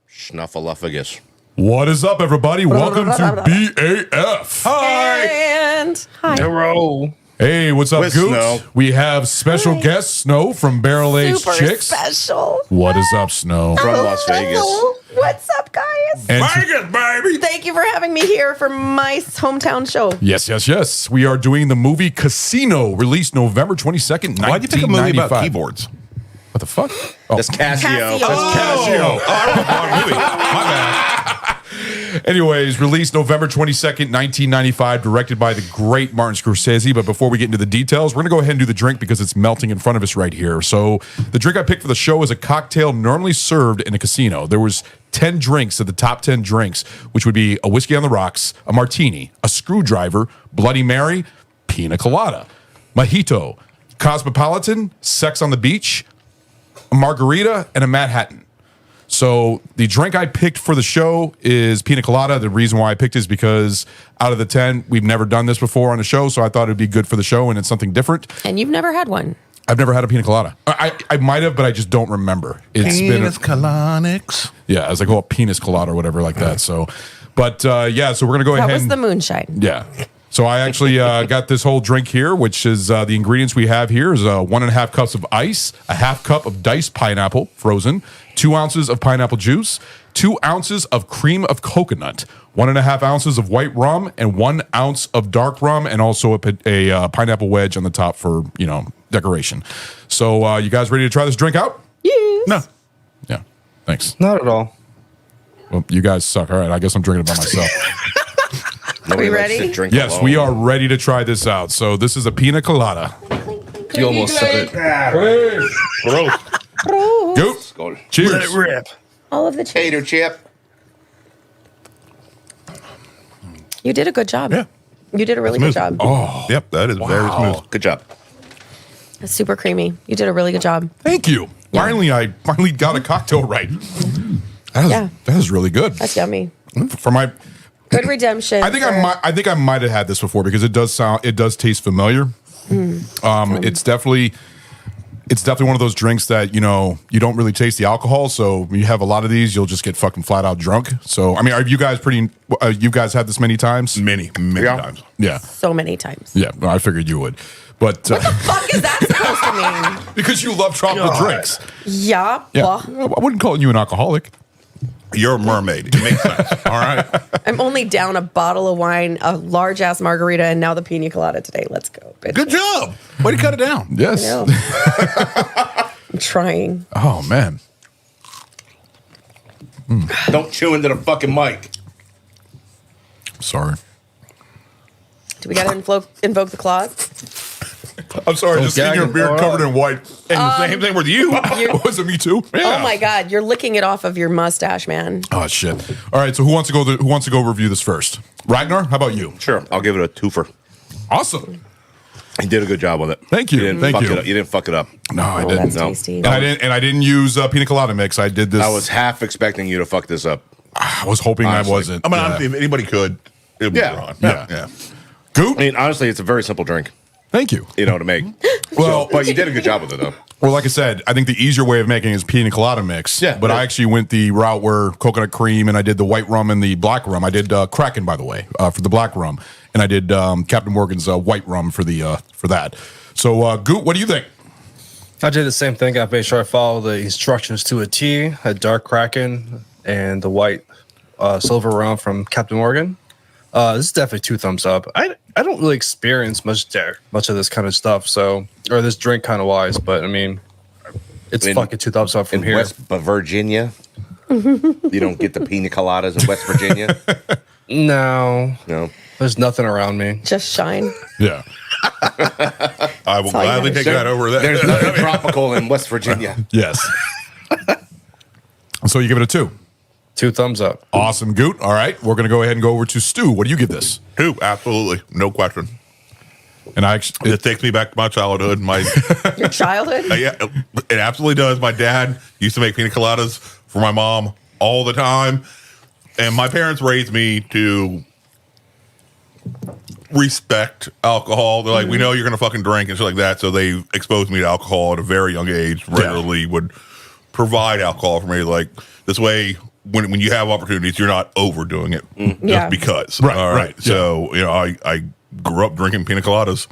Snuffleupagus. What is up, everybody? Welcome to BAF. Hi. And hi. Hello. Hey, what's up, With Gooch? Snow. We have special guest Snow from Barrel Aged Super Chicks. special. What is up, Snow? From Las Vegas. Hello. What's up, guys? And Vegas, baby. Thank you for having me here for my hometown show. yes. We are doing the movie Casino, released November 22nd, 1995. Why'd you pick a movie about keyboards? What the fuck? Oh. That's Casio. Casio. Casio. Wrong movie. My bad. Anyways, released November 22nd, 1995, directed by the great Martin Scorsese. But before we get into the details, we're going to go ahead and do the drink because it's melting in front of us right here. So the drink I picked for the show is a cocktail normally served in a casino. There was 10 drinks at the top 10 drinks, which would be a whiskey on the rocks, a martini, a screwdriver, Bloody Mary, Pina Colada, mojito, cosmopolitan, sex on the beach, a margarita, and a Manhattan. So the drink I picked for the show is Pina Colada. The reason why I picked it is because out of the 10, we've never done this before on the show, so I thought it'd be good for the show, and it's something different. And you've never had one. I've never had a Pina Colada. I might have, but I just don't remember. It's Penis colonics. yeah, as I call it, penis colada or whatever like that. So, but yeah, so we're gonna go That ahead. was the moonshine. Yeah. So I actually got this whole drink here, which is the ingredients we have here is 1.5 cups of ice, a half cup of diced pineapple, frozen, 2 ounces of pineapple juice, 2 ounces of cream of coconut, 1.5 ounces of white rum, and 1 ounce of dark rum, and also a pineapple wedge on the top for, decoration. So you guys ready to try this drink out? Yes. No. Yeah. Thanks. Not at all. Well, you guys suck. All right. I guess I'm drinking it by myself. Nobody we likes ready? to drink Yes, alone. we are ready to try this out. So this is a Pina Colada. You almost said it. Gross. Goop. Skull. Cheers. Rip. All of the cheese. Hater chip. You did a good job. Yeah. You did a really good job. Oh, Yep, that is very smooth. Good job. It's super creamy. You did a really good job. thank you. Yeah. I finally got a cocktail right. That is really good. That's yummy. For my, Good redemption. I think I might have had this before because it does taste familiar. It's definitely one of those drinks that you don't really taste the alcohol. So when you have a lot of these, you'll just get fucking flat out drunk. So I mean, are you guys you guys had this many times? Many times. Yeah, so many times. yeah. I figured you would, but What the fuck is that supposed to mean? because you love tropical drinks. Yeah. Yeah, Well, I wouldn't call you an alcoholic. You're a mermaid. It makes sense. All right. I'm only down a bottle of wine, a large ass margarita, and now the pina colada today. Let's go, bitch. Good job. Way to cut it down. Yes. I know. I'm trying. Oh man. Don't chew into the fucking mic. Sorry. Do we gotta invoke the claws? I'm sorry. Just seeing your gagging. beard covered in white. And the same thing with you. Was it me too? Oh my god, you're licking it off of your mustache, man. Oh shit! All right, so who wants to go review this first? Ragnar, how about you? Sure, I'll give it a twofer. Awesome. You did a good job with it. Thank you. You didn't Thank fuck you. it up. You didn't fuck it up. No, I Oh, didn't. that's No. tasty. And I didn't use pina colada mix. I did this. I was half expecting you to fuck this up. I was hoping Honestly. I wasn't. I mean, Yeah. honestly, if anybody could, it would Yeah. be Ron. Yeah. Yeah. Goot. I mean, honestly, it's a very simple drink, Thank you. to make. Well, But you did a good job with it, though. well, like I said, I think the easier way of making it is pina colada mix. Yeah. But Yeah. I actually went the route where coconut cream, and I did the white rum and the black rum. I did Kraken, by the way, for the black rum, and I did Captain Morgan's white rum for that. So, Goot, what do you think? I did the same thing. I made sure I follow the instructions to a T. A dark Kraken and the white silver round from Captain Morgan. This is definitely 2 thumbs up. I don't really experience much of this kind of stuff, or this drink kind of wise, but I mean, it's fucking 2 thumbs up from In here. West Virginia, you don't get the pina coladas in West Virginia. No, No. there's nothing around me. Just shine. Yeah. I will all you gladly gotta take that over there. There's nothing tropical in West Virginia. Yes. So you give it a 2. 2 thumbs up. Awesome, Goot. All right, we're going to go ahead and go over to Stu. What do you give this? 2, absolutely, no question. And I actually, It takes me back to my childhood. Your childhood? Yeah, it absolutely does. My dad used to make pina coladas for my mom all the time, and my parents raised me to respect alcohol. They're like, we know you're gonna fucking drink and shit like that, so they exposed me to alcohol at a very young age. Regularly would provide alcohol for me, like this way. When you have opportunities, you're not overdoing it just Yeah. because. Right, All right, right. So I grew up drinking pina coladas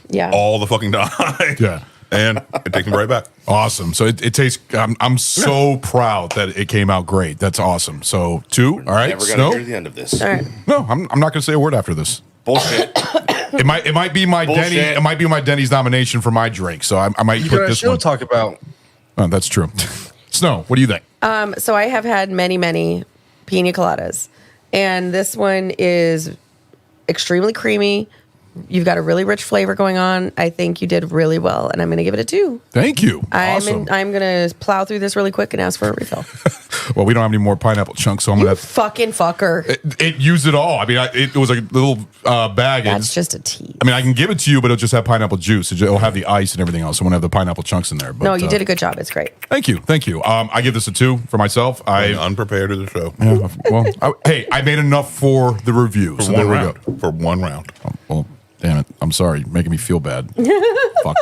Yeah. all the fucking time. Yeah. And it takes me right back. awesome. So it tastes, I'm so proud that it came out great. That's awesome. So 2, all right. Never gonna Snow? hear the end of this. All right. No, I'm not going to say a word after this. Bullshit. It might be my Bullshit. Denny. It might be my Denny's nomination for my drink. So I might You put got a this show one. to talk about. Oh, that's true. Snow, what do you think? So I have had many pina coladas, and this one is extremely creamy. You've got a really rich flavor going on. I think you did really well, and I'm going to give it a 2. Thank you. Awesome. I'm going to plow through this really quick and ask for a refill. Well, we don't have any more pineapple chunks, so I'm You going to fucking fucker. it used it all. I mean, it was a little bag. That's just a tease. I mean, I can give it to you, but it'll just have pineapple juice. It'll have the ice and everything else. So I won't have the pineapple chunks in there. But, No, you did a good job. It's great. Thank you. I give this a 2 for myself. I'm unprepared to the show. Hey, I made enough for the review. For So one there we round. go. For one round. Well, damn it. I'm sorry. You're making me feel bad. Fuck.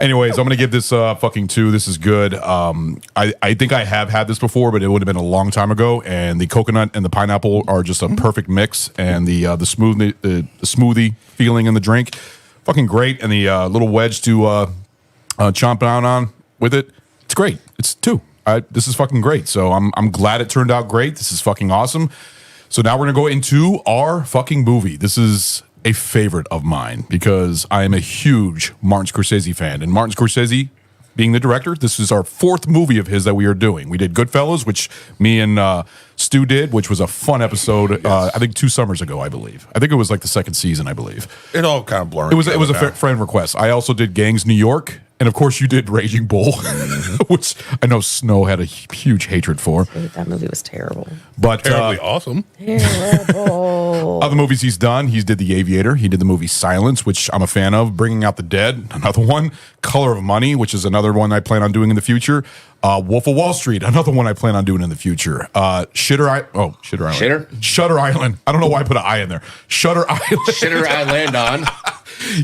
Anyways, I'm going to give this fucking 2. This is good. I think I have had this before, but it would have been a long time ago. And the coconut and the pineapple are just a perfect mix. And the smoothie feeling in the drink, fucking great. And the little wedge to chomp down on with it, it's great. It's 2. This is fucking great. So I'm glad it turned out great. This is fucking awesome. So now we're going to go into our fucking movie. This is a favorite of mine because I am a huge Martin Scorsese fan. And Martin Scorsese, being the director, this is our 4th movie of his that we are doing. We did Goodfellas, which me and Stu did, which was a fun episode. I think 2 summers ago, I believe. I think it was like the 2nd season, I believe. It all kind of blurred. It was a now. friend request. I also did Gangs New York. And of course, you did Raging Bull, which I know Snow had a huge hatred for. That movie was terrible. But Terribly awesome. Terrible. other movies he's done, he's did The Aviator. He did the movie Silence, which I'm a fan of. Bringing Out the Dead, another one. Color of Money, which is another one I plan on doing in the future. Wolf of Wall Street, another one I plan on doing in the future. Shutter Island. Shitter? Shutter Island. I don't know why I put an I in there. Shutter Island. Shitter I land on.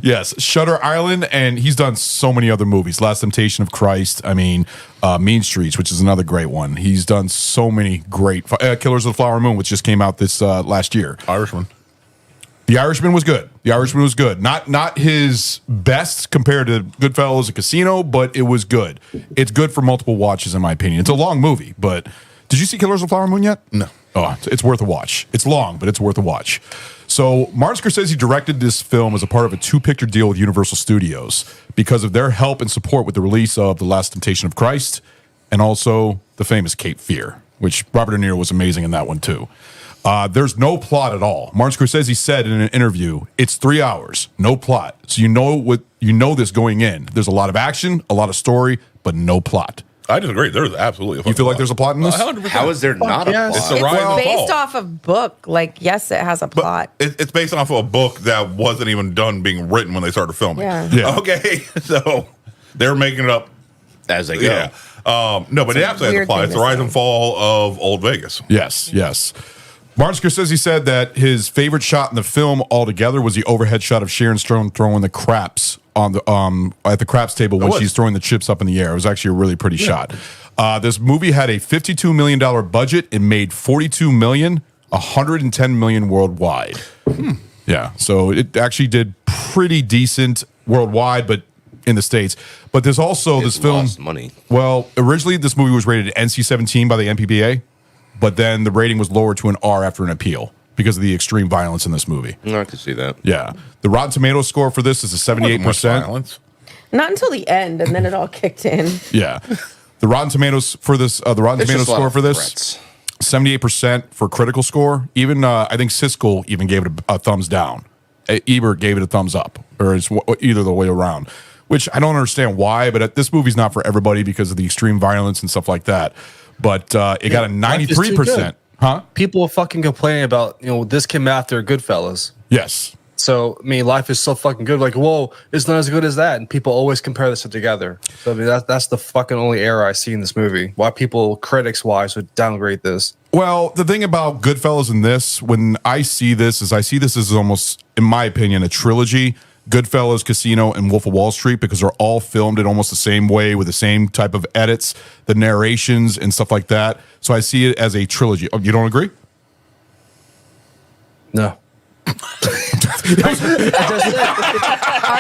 Yes, Shutter Island, and he's done so many other movies. Last Temptation of Christ. I mean, Mean Streets, which is another great one. He's done so many great. Killers of the Flower Moon, which just came out this last year. Irishman. The Irishman was good. Not his best compared to Goodfellas and Casino, but it was good. It's good for multiple watches, in my opinion. It's a long movie, but did you see Killers of the Flower Moon yet? No. Oh, it's worth a watch. It's long, but it's worth a watch. So Martin Scorsese directed this film as a part of a 2-picture deal with Universal Studios because of their help and support with the release of The Last Temptation of Christ and also the famous Cape Fear, which Robert De Niro was amazing in that one too. There's no plot at all. Martin Scorsese said in an interview, it's 3 hours, no plot. So you know this going in. There's a lot of action, a lot of story, but no plot. I disagree. There's absolutely a You feel like there's a plot in this? 100%. How is there not a yes. plot? It's the rise and It's fall. based off of book. Like, yes, it has a But plot. it's based off of a book that wasn't even done being written when they started filming. Yeah. Okay, so they're making it up. As they go. Yeah. No, but it absolutely has a weird plot. thing It's the to rise say. and fall of Old Vegas. Yes. Martin Scorsese said that his favorite shot in the film altogether was the overhead shot of Sharon Stone throwing the craps on the at the craps table when was. she's throwing the chips up in the air. It was actually a really pretty shot. This movie had a $52 million budget. It made $42 million, $110 million worldwide. Yeah, so it actually did pretty decent worldwide, but in the States. But there's also this film. Lost money. Well, originally this movie was rated NC-17 by the MPAA, but then the rating was lowered to an R after an appeal because of the extreme violence in this movie. No, I can see that. Yeah. The Rotten Tomatoes score for this is a 78%. Violence. Not until the end, and then it all kicked in. Yeah. The Rotten Tomatoes for this, the Rotten It's Tomatoes just a lot score of for this, threats. 78% for critical score. Even I think Siskel even gave it a thumbs down. Ebert gave it a thumbs up, or it's either the way around. Which I don't understand why, but this movie's not for everybody because of the extreme violence and stuff like that. But it got a 93%. Huh? People are fucking complaining about, this came after Goodfellas. Yes. So, I mean, life is so fucking good. Like, whoa, it's not as good as that. And people always compare this together. So, I mean, that's the fucking only error I see in this movie. Why people, critics-wise, would downgrade this. Well, the thing about Goodfellas in this, when I see this as almost, in my opinion, a trilogy. Goodfellas, Casino, and Wolf of Wall Street, because they're all filmed in almost the same way with the same type of edits, the narrations, and stuff like that. So I see it as a trilogy. Oh, you don't agree? No. Are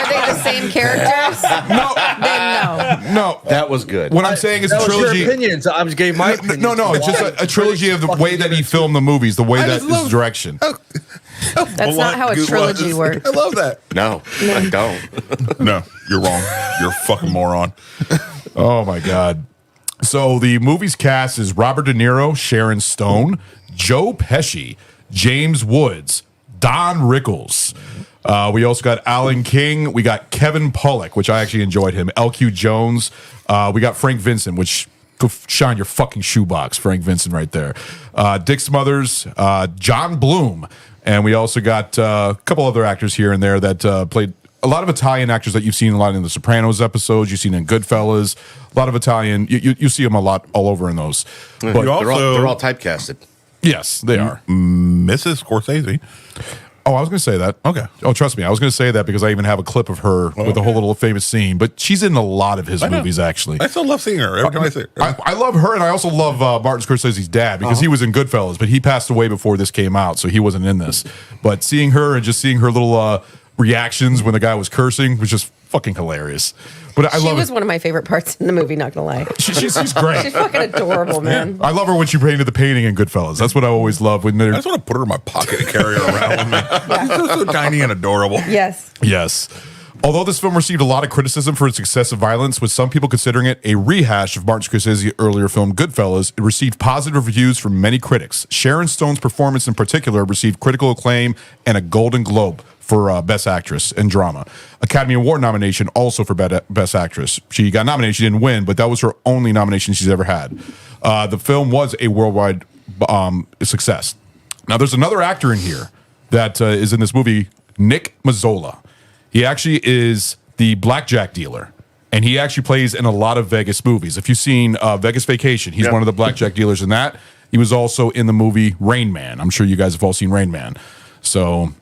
they the same characters? No. Then no. No. That was good. What I'm saying is That a was trilogy. your opinions. I just gave my opinion. No, it's just a trilogy of the way that he filmed the movies, the way that his direction. That's not how a trilogy works. I love that. No, I don't. No, you're wrong. You're a fucking moron. Oh my God. So the movie's cast is Robert De Niro, Sharon Stone, Joe Pesci, James Woods, Don Rickles. We also got Alan King. We got Kevin Pollak, which I actually enjoyed him. LQ Jones. We got Frank Vincent, which go shine your fucking shoebox. Frank Vincent right there. Dick Smothers, John Bloom. And we also got a couple other actors here and there that played a lot of Italian actors that you've seen a lot in the Sopranos episodes. You've seen in Goodfellas. A lot of Italian. You see them a lot all over in those. But You also- they're all typecasted. yes, they are. Mrs. Scorsese. Oh, I was going to say that. Okay. Oh, trust me. I was going to say that because I even have a clip of her with a whole little famous scene. But she's in a lot of his know. movies, actually. I still love seeing her every time I see her. I love her, and I also love Martin Scorsese's dad because he was in Goodfellas, but he passed away before this came out, so he wasn't in this. But seeing her and just seeing her little reactions when the guy was cursing was just fucking hilarious. But I She love was it. one of my favorite parts in the movie, not gonna lie. She's great. She's fucking adorable, man. I love her when she painted the painting in Goodfellas. That's what I always love when I they're just want to put her in my pocket and carry her around with me. She's so tiny and adorable. Yes. Yes. Although this film received a lot of criticism for its excessive violence, with some people considering it a rehash of Martin Scorsese's earlier film Goodfellas, it received positive reviews from many critics. Sharon Stone's performance in particular received critical acclaim and a Golden Globe for Best Actress in Drama. Academy Award nomination also for Best Actress. She got nominated, she didn't win, but that was her only nomination she's ever had. The film was a worldwide success. Now, there's another actor in here that is in this movie, Nick Mazzola. He actually is the blackjack dealer, and he actually plays in a lot of Vegas movies. If you've seen Vegas Vacation, he's one of the blackjack dealers in that. He was also in the movie Rain Man. I'm sure you guys have all seen Rain Man. So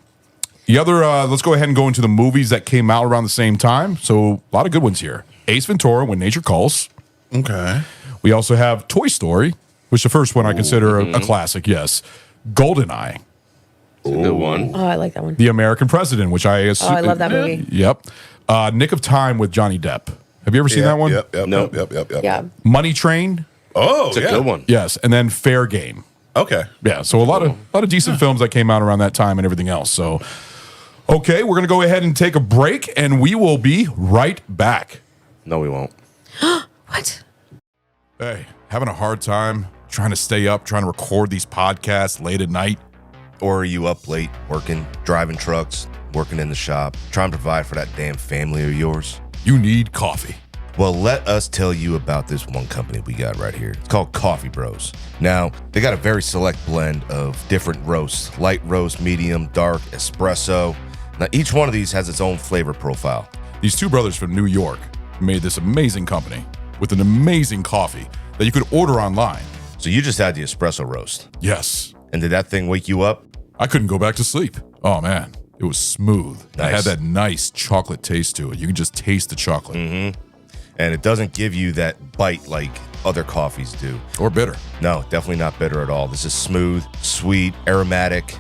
the other, let's go ahead and go into the movies that came out around the same time. So a lot of good ones here. Ace Ventura, When Nature Calls. Okay. We also have Toy Story, which the first one I consider a classic, yes. GoldenEye. It's a good one. Oh, I like that one. The American President, which I assume. Oh, I love that movie. Yep. Nick of Time with Johnny Depp. Have you ever seen that one? Yep. Nope. Yep. Yeah. Money Train. Oh, It's a good one. Yes, and then Fair Game. Okay. Yeah, so a lot of decent films that came out around that time and everything else. So, okay, we're gonna go ahead and take a break, and we will be right back. No, we won't. What? Hey, having a hard time trying to stay up, trying to record these podcasts late at night? Or are you up late, working, driving trucks, working in the shop, trying to provide for that damn family of yours? You need coffee. Well, let us tell you about this one company we got right here. It's called Coffee Bros. Now, they got a very select blend of different roasts: light roast, medium, dark, espresso. Now, each one of these has its own flavor profile. These two brothers from New York made this amazing company with an amazing coffee that you could order online. So you just had the espresso roast. Yes. And did that thing wake you up? I couldn't go back to sleep. Oh, man. It was smooth. It Nice. had that nice chocolate taste to it. You can just taste the chocolate. And it doesn't give you that bite like other coffees do. Or bitter. No, definitely not bitter at all. This is smooth, sweet, aromatic.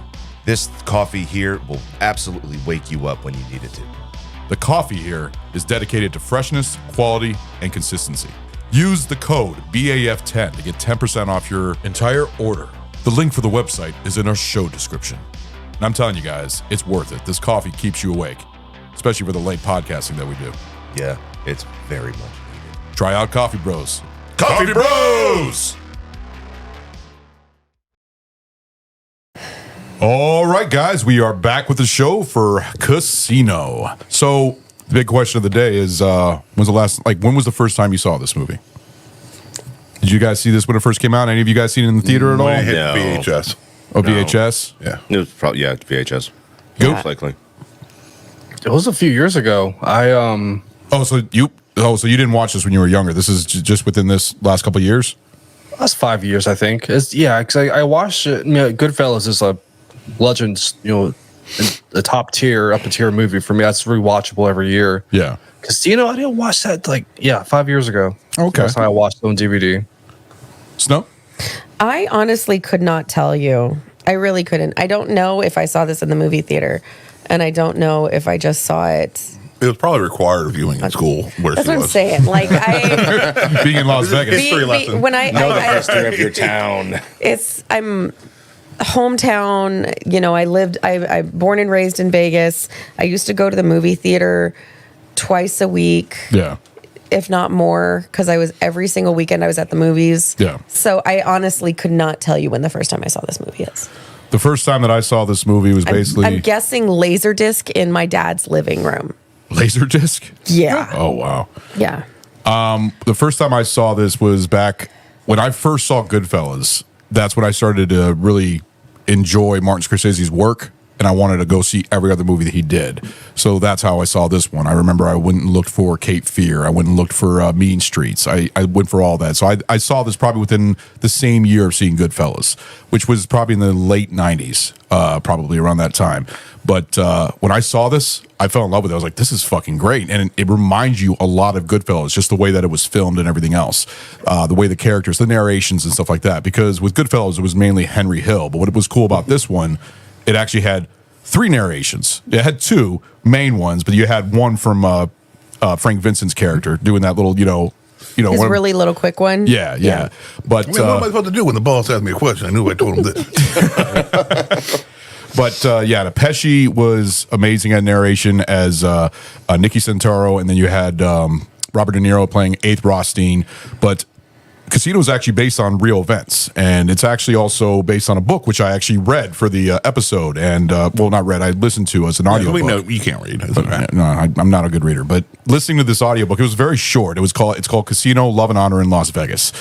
This coffee here will absolutely wake you up when you need it to. The coffee here is dedicated to freshness, quality, and consistency. Use the code BAF10 to get 10% off your entire order. The link for the website is in our show description. And I'm telling you guys, it's worth it. This coffee keeps you awake, especially for the late podcasting that we do. Yeah, it's very much needed. Try out Coffee Bros. Coffee Bros! All right, guys, we are back with the show for Casino. So, the big question of the day is, when was the first time you saw this movie? Did you guys see this when it first came out? Any of you guys seen it in the theater at all? When it hit No. VHS. Oh, VHS? Yeah. It was probably VHS. Yeah. Most likely. It was a few years ago. So you didn't watch this when you were younger. This is just within this last couple of years? That's 5 years, I think. Because I watched it. Goodfellas is a legend, a top tier, upper tier movie for me. That's rewatchable every year. Yeah. Casino, I didn't watch that 5 years ago. Okay. That's how I watched it on DVD. Snow? I honestly could not tell you. I really couldn't. I don't know if I saw this in the movie theater, and I don't know if I just saw it. It was probably required viewing in school. Where That's she what I'm was. saying. Like Being in Las Vegas. History lesson. when I History of your town. I'm hometown. I born and raised in Vegas. I used to go to the movie theater twice a week. Yeah. If not more, because I was every single weekend I was at the movies. Yeah. So I honestly could not tell you when the first time I saw this movie is. The first time that I saw this movie was basically I'm guessing Laserdisc in my dad's living room. Laserdisc. Yeah. Oh, wow. Yeah. The first time I saw this was back when I first saw Goodfellas. That's when I started to really enjoy Martin Scorsese's work, and I wanted to go see every other movie that he did. So that's how I saw this one. I remember I went and looked for Cape Fear. I went and looked for Mean Streets. I went for all that. So I saw this probably within the same year of seeing Goodfellas, which was probably in the late 90s, probably around that time. But when I saw this, I fell in love with it. I was like, this is fucking great. And it reminds you a lot of Goodfellas, just the way that it was filmed and everything else. The way the characters, the narrations and stuff like that. Because with Goodfellas, it was mainly Henry Hill. But what was cool about this one, it actually had 3 narrations. It had 2 main ones, but you had one from Frank Vincent's character doing that little, His really little quick one. Yeah. But I mean, what am I supposed to do when the boss asked me a question? I knew I told him this. But the Pesci was amazing at narration as Nicky Santoro, and then you had Robert De Niro playing 8th Rothstein. But Casino is actually based on real events, and it's actually also based on a book, which I actually read for the episode, and not read, I listened to as an audio book. No, you can't read. No, I'm not a good reader, but listening to this audiobook, it was very short. It's called Casino, Love and Honor in Las Vegas.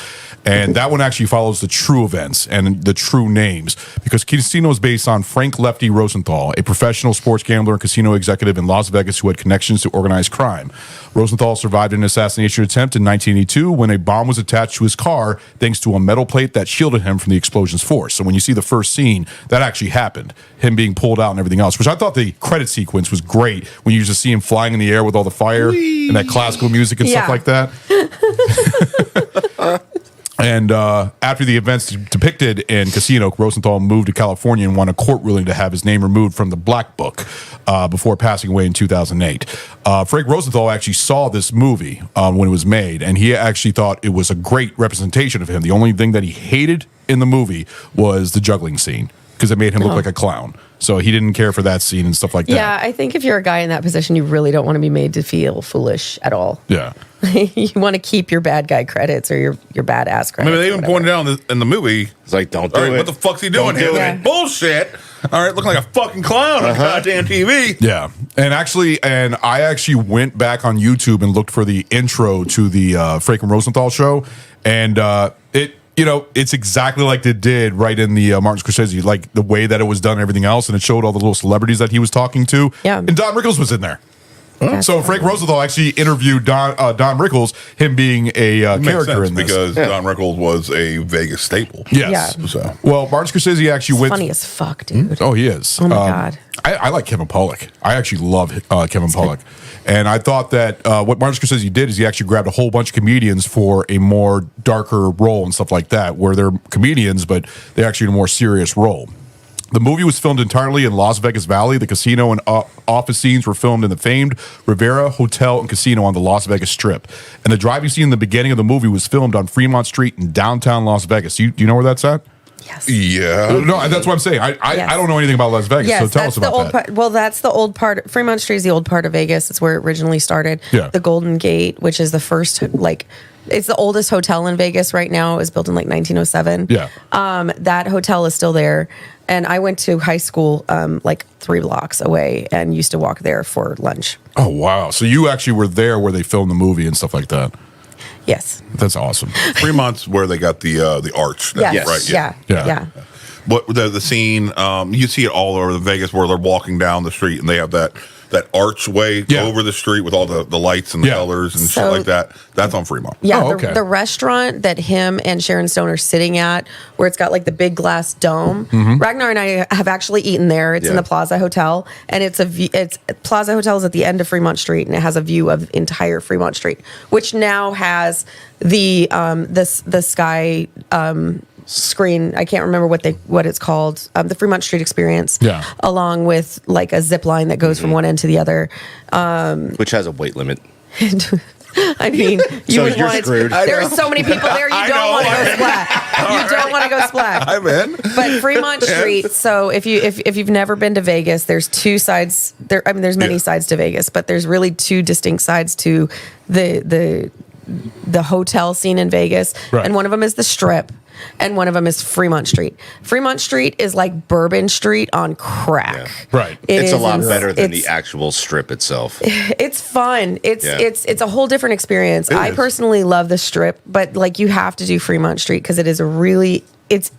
And that one actually follows the true events and the true names, because Casino is based on Frank Lefty Rosenthal, a professional sports gambler and casino executive in Las Vegas who had connections to organized crime. Rosenthal survived an assassination attempt in 1982 when a bomb was attached to his car thanks to a metal plate that shielded him from the explosion's force. So when you see the first scene, that actually happened, him being pulled out and everything else, which I thought the credit sequence was great when you just see him flying in the air with all the fire and that classical music and stuff like that. And after the events depicted in Casino, Rosenthal moved to California and won a court ruling to have his name removed from the Black Book before passing away in 2008. Frank Rosenthal actually saw this movie when it was made, and he actually thought it was a great representation of him. The only thing that he hated in the movie was the juggling scene, because it made him look like a clown. So he didn't care for that scene and stuff like that. Yeah, I think if you're a guy in that position, you really don't want to be made to feel foolish at all. Yeah. You want to keep your bad guy credits or your badass credits. I mean, they even pointed out in the movie. It's like, don't do All right, it. what the fuck's he doing Don't here? do Like, it. bullshit. All right, looking like a fucking clown on goddamn TV. Yeah. And I actually went back on YouTube and looked for the intro to the Frank and Rosenthal show. And it's exactly like they did right in the Martin Scorsese, like the way that it was done and everything else. And it showed all the little celebrities that he was talking to. Yeah. And Don Rickles was in there. That's So Frank funny. Rosenthal actually interviewed Don Rickles, him being a Makes character sense in this. because Don Rickles was a Vegas staple. Yes. Yeah. So Well, Martin Scorsese actually went. Funny as fuck, dude. Oh, he is. Oh my God. I like Kevin Pollak. I actually love Kevin Pollak. And I thought that what Martin Scorsese did is he actually grabbed a whole bunch of comedians for a more darker role and stuff like that, where they're comedians, but they're actually in a more serious role. The movie was filmed entirely in Las Vegas Valley. The casino and office scenes were filmed in the famed Rivera Hotel and Casino on the Las Vegas Strip. And the driving scene in the beginning of the movie was filmed on Fremont Street in downtown Las Vegas. Do you know where that's at? Yes. Yeah. No, that's what I'm saying. I don't know anything about Las Vegas, Yes, so tell that's us the about old that. part. Well, that's the old part. Fremont Street is the old part of Vegas. It's where it originally started. Yeah. The Golden Gate, which is the first, it's the oldest hotel in Vegas right now. It was built in 1907. Yeah. That hotel is still there. And I went to high school 3 blocks away and used to walk there for lunch. Oh, wow. So you actually were there where they filmed the movie and stuff like that. Yes. That's awesome. Fremont's where they got the arch. Now, Yes. Right. Yeah. Yeah. What the scene? You see it all over the Vegas where they're walking down the street and they have that archway Yeah. over the street with all the lights and the Yeah. colors and So- shit like that. That's on Fremont. Yeah, Oh, okay. the restaurant that him and Sharon Stone are sitting at, where it's got the big glass dome. Mm-hmm. Ragnar and I have actually eaten there. It's in Yeah. the Plaza Hotel, and it's Plaza Hotel is at the end of Fremont Street, and it has a view of entire Fremont Street, which now has the sky screen. I can't remember what it's called. The Fremont Street Experience. Yeah. Along with a zip line that goes from one end to the other. Which has a weight limit. I mean, you So would you're want screwed. There are so many people there. You I don't know. want to go splat. You don't want to go splat. I'm in. But Fremont Street. So if you've never been to Vegas, there's two sides. There's many sides to Vegas, but there's really two distinct sides to the hotel scene in Vegas, Right. and one of them is the Strip. And one of them is Fremont Street. Fremont Street is like Bourbon Street on crack. Right. It's a lot ins- better than the it's- actual strip itself. It's fun. It's Yeah. it's a whole different experience. I is. personally love the Strip, but you have to do Fremont Street because it is a really it's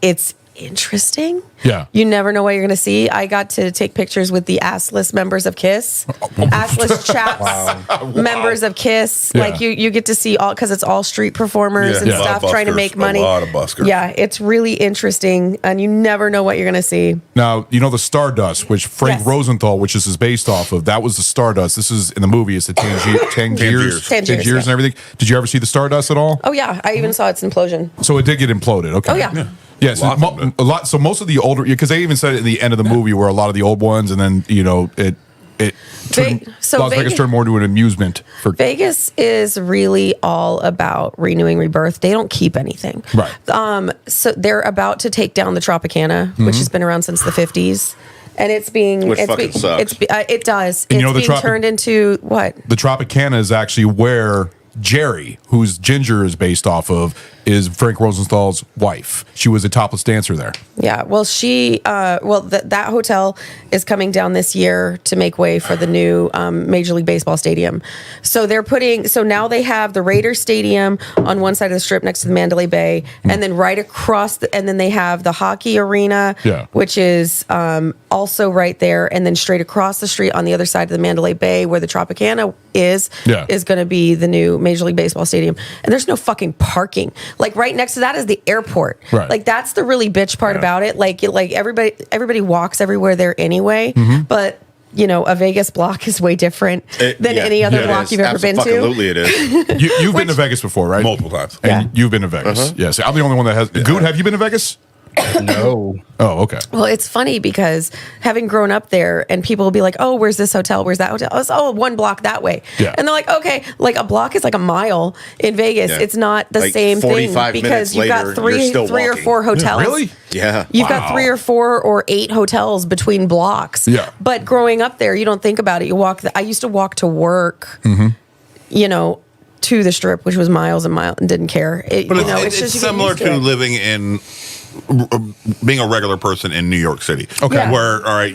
interesting. Yeah. You never know what you're going to see. I got to take pictures with the assless members of KISS. Assless chaps, members of KISS. Yeah. You get to see all, because it's all street performers and Yeah. A lot of stuff trying to buskers, make a money. lot of buskers. Yeah, it's really interesting, and you never know what you're going to see. Now, you know the Stardust, which Frank Yes. Rosenthal, which this is based off of, that was the Stardust. This is in the movie. It's the Tangiers Tangiers. Tangiers, and yeah. everything. Did you ever see the Stardust at all? Oh yeah, I even saw its implosion. So it did get imploded. Okay. Oh, yeah. Yeah, so Lots of it. a lot. So most of the older, because they even said it in the end of the movie, where a lot of the old ones, and then it turned, so Las Vegas Vegas- turned more into an amusement for Vegas is really all about renewing, rebirth. They don't keep anything. Right. So they're about to take down the Tropicana, which has been around since the 50s. And it's being Which it's fucking being, sucks. It does. And It's you know the being turned into what? the Tropicana is actually where Jerry, whose Ginger is based off of, is Frank Rosenthal's wife. She was a topless dancer there. Yeah. Well, that hotel is coming down this year to make way for the new Major League Baseball stadium. So now they have the Raiders Stadium on one side of the Strip next to the Mandalay Bay, and then right across, and then they have the hockey arena, Yeah. which is also right there, and then straight across the street on the other side of the Mandalay Bay, where the Tropicana is going to be the new Major League Baseball stadium. And there's no fucking parking. Like right next to that is the airport. Right. Like that's the really bitch part about it. Like everybody walks everywhere there anyway. Mm-hmm. But a Vegas block is way different than any other block you've ever been to. Absolutely, it is. You've been to Vegas before, right? Multiple times. And Yeah. you've been to Vegas. Yes. I'm the only one that has. Good. Have you been to Vegas? No. Oh, okay. Well, it's funny because having grown up there, and people will be like, "Oh, where's this hotel? Where's that hotel?" Oh, 1 block that way. Yeah. And they're like, "Okay, like a block is like a mile in Vegas. Yeah. It's not the Like same thing 45 because minutes you've later, got three you're still or walking. 4 hotels. Really? Yeah. You've Wow. got 3 or 4 or 8 hotels between blocks. Yeah. But growing up there, you don't think about it. You walk. I used to walk to work. To the Strip, which was miles and miles, and didn't care. But it's just you get similar used to it. living in being a regular person in New York City. Okay. Yeah. Where, all right,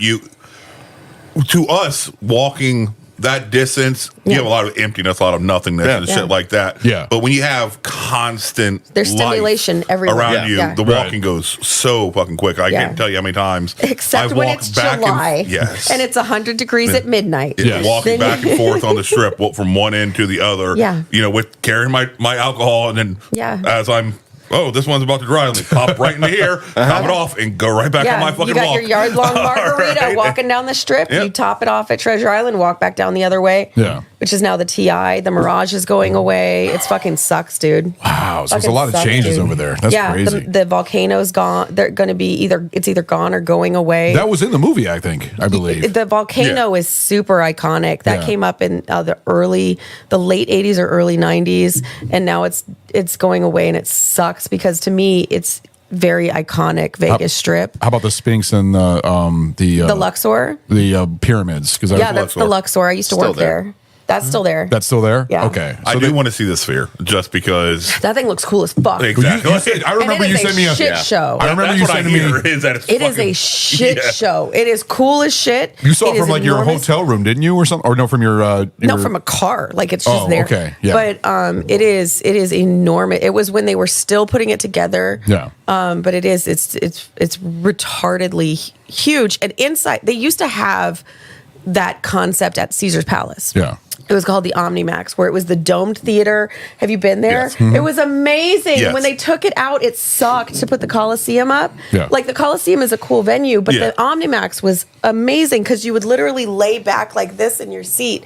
to us, walking that distance, you Yeah. have a lot of emptiness, a lot of nothingness and Yeah. shit like that. Yeah. But when you have constant There's life stimulation everywhere. around Yeah. you, Yeah. the Right. walking goes so fucking quick. I Yeah. can't tell you how many times. Except I've when walked it's back July, yes. and it's 100 degrees at midnight. Yeah. Walking Then back and forth on the Strip from one end to the other. Yeah. With carrying my alcohol, and then Yeah. as I'm, this one's about to dry. Let me pop right into here, top it off, and go right back on my fucking you got walk. your yard-long margarita All right. walking down the Strip. Yep. You top it off at Treasure Island, walk back down the other way. Yeah. which is now the TI. The Mirage is going away. It's fucking sucks, dude. Wow. So there's a Fucking lot of sucks, changes dude. over there. That's crazy. The volcano's gone. They're going to be either gone or going away. That was in the movie, I believe. The volcano is super iconic. That Yeah. came up in the late 80s or early 90s, and now it's going away, and it sucks because to me it's very iconic Vegas Strip. How about the Sphinx and the Luxor? the pyramids? Because Yeah, that's the Luxor. I used to Still work there. That's still there. that's still there. Yeah. Okay. I do want to see the Sphere just because. That thing looks cool as fuck. Exactly. I remember And it you is sent me a shit show. I remember That's you what I sending me. hear is that it's It is fucking- a shit Yeah. show. It is cool as shit. You saw It it from is like your enormous. hotel room, didn't you, or something? Or no, from your No, from a car. Like it's just Oh, there. okay. Yeah. But it is enormous. It was when they were still putting it together. Yeah. But it's retardedly huge. And inside they used to have that concept at Caesar's Palace. Yeah. It was called the OmniMax, where it was the domed theater. Have you been there? Yes. It was amazing. Yes. When they took it out, it sucked to put the Coliseum up. Yeah. Like the Coliseum is a cool venue, but Yeah. the OmniMax was amazing because you would literally lay back like this in your seat,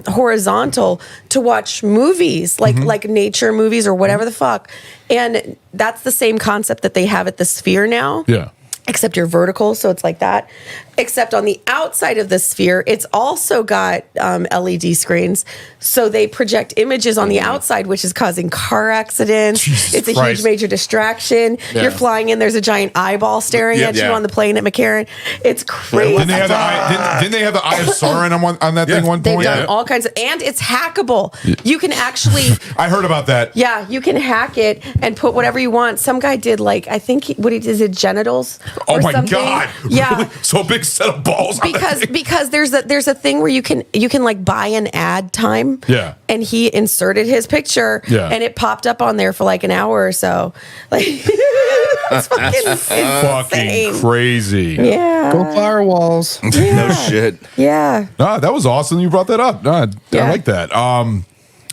horizontal, to watch movies, like nature movies or whatever the fuck. And that's the same concept that they have at the Sphere now. Yeah. Except you're vertical, so it's like that. Except on the outside of the Sphere, it's also got LED screens. So they project images on the outside, which is causing car accidents. Jesus it's a Christ. huge major distraction. Yeah. You're flying in, there's a giant eyeball staring Yeah. at you Yeah. on the plane at McCarran. It's crazy. Didn't they have didn't they have the Eye of Sauron on that thing one They've point? done all kinds of, and it's hackable. You can actually, I heard about that. yeah, you can hack it and put whatever you want. Some guy did I think what he did is it genitals. Oh or my something. God! Yeah. Really? So a big set of balls. on that thing. Because there's a thing where you can like buy an ad time. Yeah. And he inserted his picture. Yeah. And it popped up on there for like an hour or so. Like it's fucking Fucking insane. crazy. Yeah. Go firewalls. No shit. Yeah. Ah, that was awesome. You brought that up. I Yeah. like that.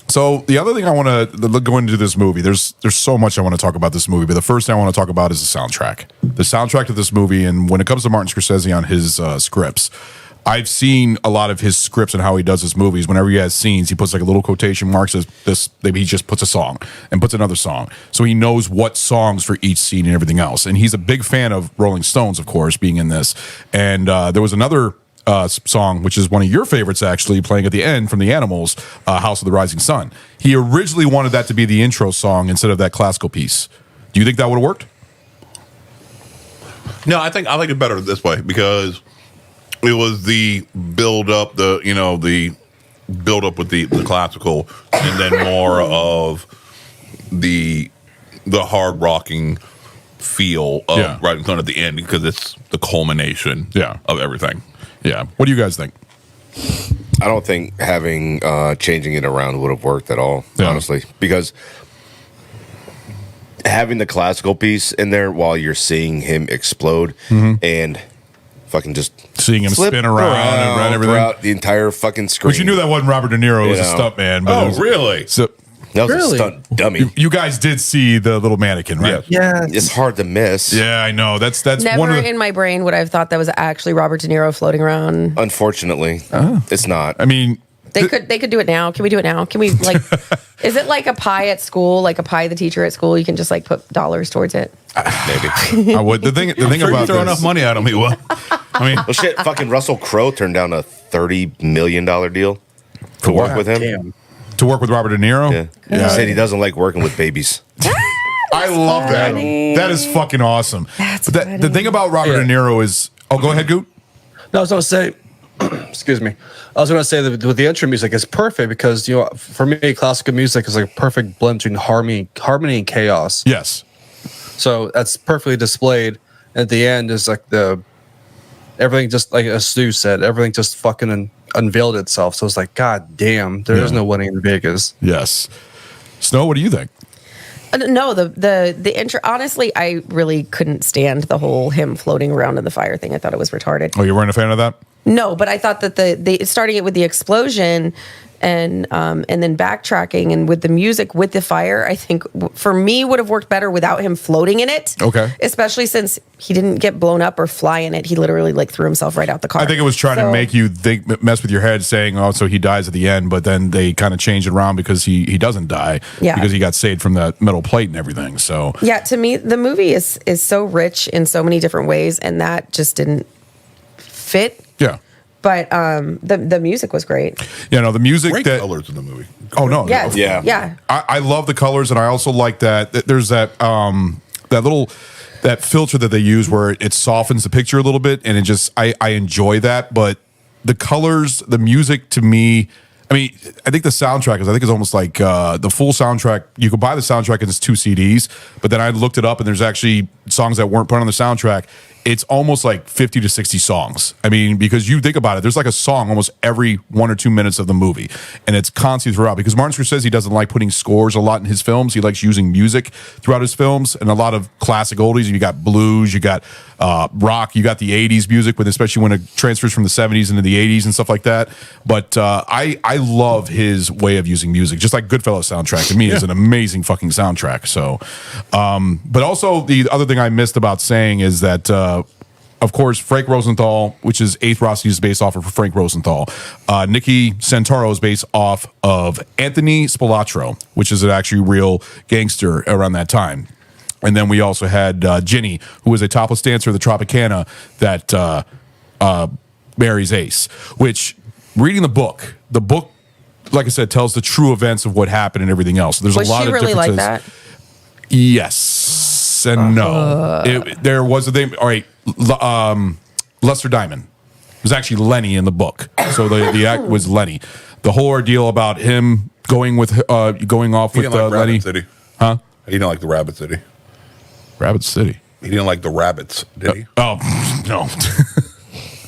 So the other thing I want to go into this movie, there's so much I want to talk about this movie, but the first thing I want to talk about is the soundtrack. The soundtrack to this movie, and when it comes to Martin Scorsese on his scripts, I've seen a lot of his scripts and how he does his movies. Whenever he has scenes, he puts like a little quotation mark, says this, maybe he just puts a song and puts another song. So he knows what songs for each scene and everything else. And he's a big fan of Rolling Stones, of course, being in this. And there was another song, which is one of your favorites, actually, playing at the end from the Animals, House of the Rising Sun. He originally wanted that to be the intro song instead of that classical piece. Do you think that would have worked? No, I like it better this way because it was the build up, the build up with the classical, and then more of the hard rocking feel of Yeah. Rising Sun at the end because it's the culmination Yeah. of everything. Yeah. What do you guys think? I don't think having changing it around would have worked at all, Yeah. honestly, because having the classical piece in there while you're seeing him explode and fucking just Seeing him slip spin around and run everything. throughout the entire fucking screen. But you knew that wasn't Robert De Niro, it was a You know. stunt man. But it Oh, was- really? So that was Really? a stunt dummy. you guys did see the little mannequin, right? Yes. Yeah. It's hard to miss. Yeah, I know. That's one Never of the. in my brain would I have thought that was actually Robert De Niro floating around. Unfortunately, it's not. I mean, They could do it now. Can we do it now? Can we like is it like a pie at school, like a pie the teacher at school? You can just like put dollars towards it. Maybe. I would. The thing Sure, you about throw this, enough money at him, he will. I mean, Well, shit, fucking Russell Crowe turned down a $30 million deal to what? work with him. Damn. to work with Robert De Niro. Yeah. He said he doesn't like working with babies. I love that. funny. That is fucking awesome. That's But the funny. thing about Robert Yeah. De Niro is, oh, go ahead, Goot. No, I was going to say, excuse me. I was going to say that with the intro music, it's perfect because, for me, classical music is like a perfect blend between harmony and chaos. Yes. So that's perfectly displayed. At the end is like everything just like as Stu said, everything just fucking unveiled itself. So it's like, God damn, there is Yeah. no winning in Vegas. Yes. Snow, what do you think? No, the intro. Honestly, I really couldn't stand the whole him floating around in the fire thing. I thought it was retarded. Oh, you weren't a fan of that? No, but I thought that the starting it with the explosion and then backtracking and with the music with the fire, I think for me would have worked better without him floating in it. Okay. Especially since he didn't get blown up or fly in it. He literally like threw himself right out the car. I think it was trying to make you think, mess with your head, saying, "Oh, so he dies at the end," but then they kind of changed it around because he doesn't die, because he got saved from that metal plate and everything. So yeah, to me, the movie is so rich in so many different ways, and that just didn't fit. Yeah. But the music was great. You know, the music Great that colors in the movie. Oh no, Yes. Yeah. Yeah. I love the colors, and I also like that there's that that filter that they use where it softens the picture a little bit, and it just I enjoy that. But the colors, the music, to me, I mean, I think the soundtrack is almost like the full soundtrack. You could buy the soundtrack and it's 2 CDs, but then I looked it up and there's actually songs that weren't put on the soundtrack. It's almost like 50 to 60 songs. I mean, because you think about it, there's like a song almost every 1 or 2 minutes of the movie, and it's constantly throughout. Because Martin Scorsese doesn't like putting scores a lot in his films. He likes using music throughout his films, and a lot of classic oldies. You got blues, you got rock, you got the 80s music, but especially when it transfers from the 70s into the 80s and stuff like that. But I love his way of using music, just like Goodfellas soundtrack to me is an amazing fucking soundtrack. So, but also the other thing I missed about saying is that, of course, Frank Rosenthal, which is Eighth Rothstein, is based off of Frank Rosenthal. Nicky Santoro is based off of Anthony Spilatro, which is an actually real gangster around that time. And then we also had Ginny, who was a topless dancer of the Tropicana that marries Ace, which, reading the book, like I said, tells the true events of what happened and everything else. There's Was a lot she of really differences. like that? Yes and no. There was a thing. All right, Lester Diamond. It was actually Lenny in the book, so the act was Lenny. The whole ordeal about him going off He with didn't like Lenny. Rabbit City. Huh? He didn't like the Rabbit City. Rabbit City. He didn't like the rabbits, did he? Oh no.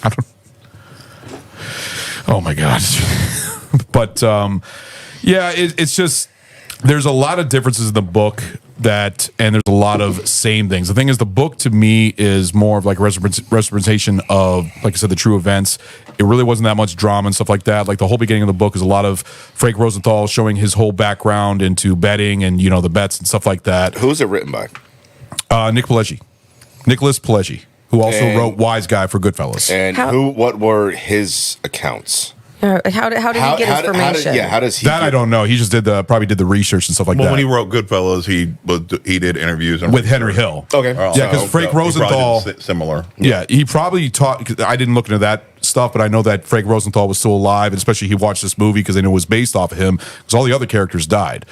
I don't. Oh my god. But yeah, it's just there's a lot of differences in the book and there's a lot of same things. The thing is, the book to me is more of like representation of, like I said, the true events. It really wasn't that much drama and stuff like that. Like the whole beginning of the book is a lot of Frank Rosenthal showing his whole background into betting and the bets and stuff like that. Who's it written by? Nicholas Pileggi, who also wrote Wise Guy for Goodfellas. And what were his accounts? How did he get information? How does he? That I don't know. He just probably did the research and stuff like Well, that. when he wrote Goodfellas, he did interviews with Henry Hill. Okay. Yeah, because Frank Rosenthal. Similar. Yeah, he probably taught. 'Cause I didn't look into that stuff, but I know that Frank Rosenthal was still alive, and especially he watched this movie because they know it was based off of him. Because all the other characters died.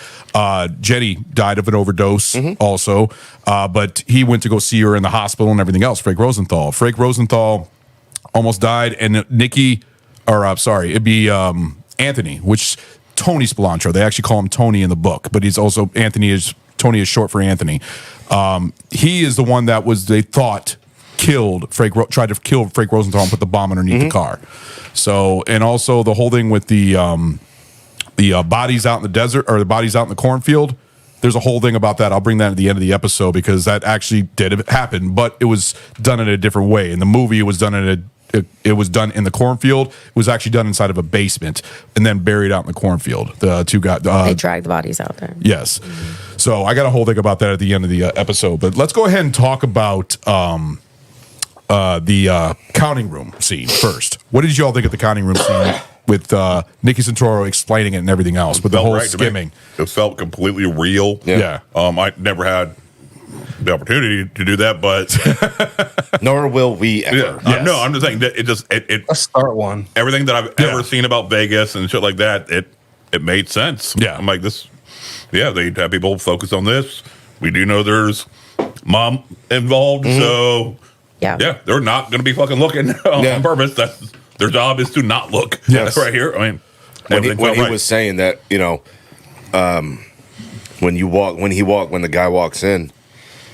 Jenny died of an overdose, also, but he went to go see her in the hospital and everything else. Frank Rosenthal almost died, and Nicky. It'd be Anthony, which Tony Spilatro. They actually call him Tony in the book, but he's also Tony is short for Anthony. He is the one that they thought tried to kill Frank Rosenthal and put the bomb underneath the car. So, and also the whole thing with the bodies out in the desert or the bodies out in the cornfield. There's a whole thing about that. I'll bring that at the end of the episode because that actually did happen, but it was done in a different way. In the movie, it was done in the cornfield. It was actually done inside of a basement and then buried out in the cornfield. The two guys. They dragged the bodies out there. Yes. So I got a whole thing about that at the end of the episode. But let's go ahead and talk about the counting room scene first. What did you all think of the counting room scene with Nicky Santoro explaining it and everything else with the whole skimming? It felt completely real. Yeah. I never had the opportunity to do that, but nor will we ever. No, I'm just saying that Let's start one. Everything that I've ever seen about Vegas and shit like that, it made sense. Yeah. I'm like this. Yeah, they have people focus on this. We do know there's mom involved, so yeah, they're not going to be fucking looking on purpose. That's their job is to not look. Yes. Right here. I mean, when he was saying that, when the guy walks in,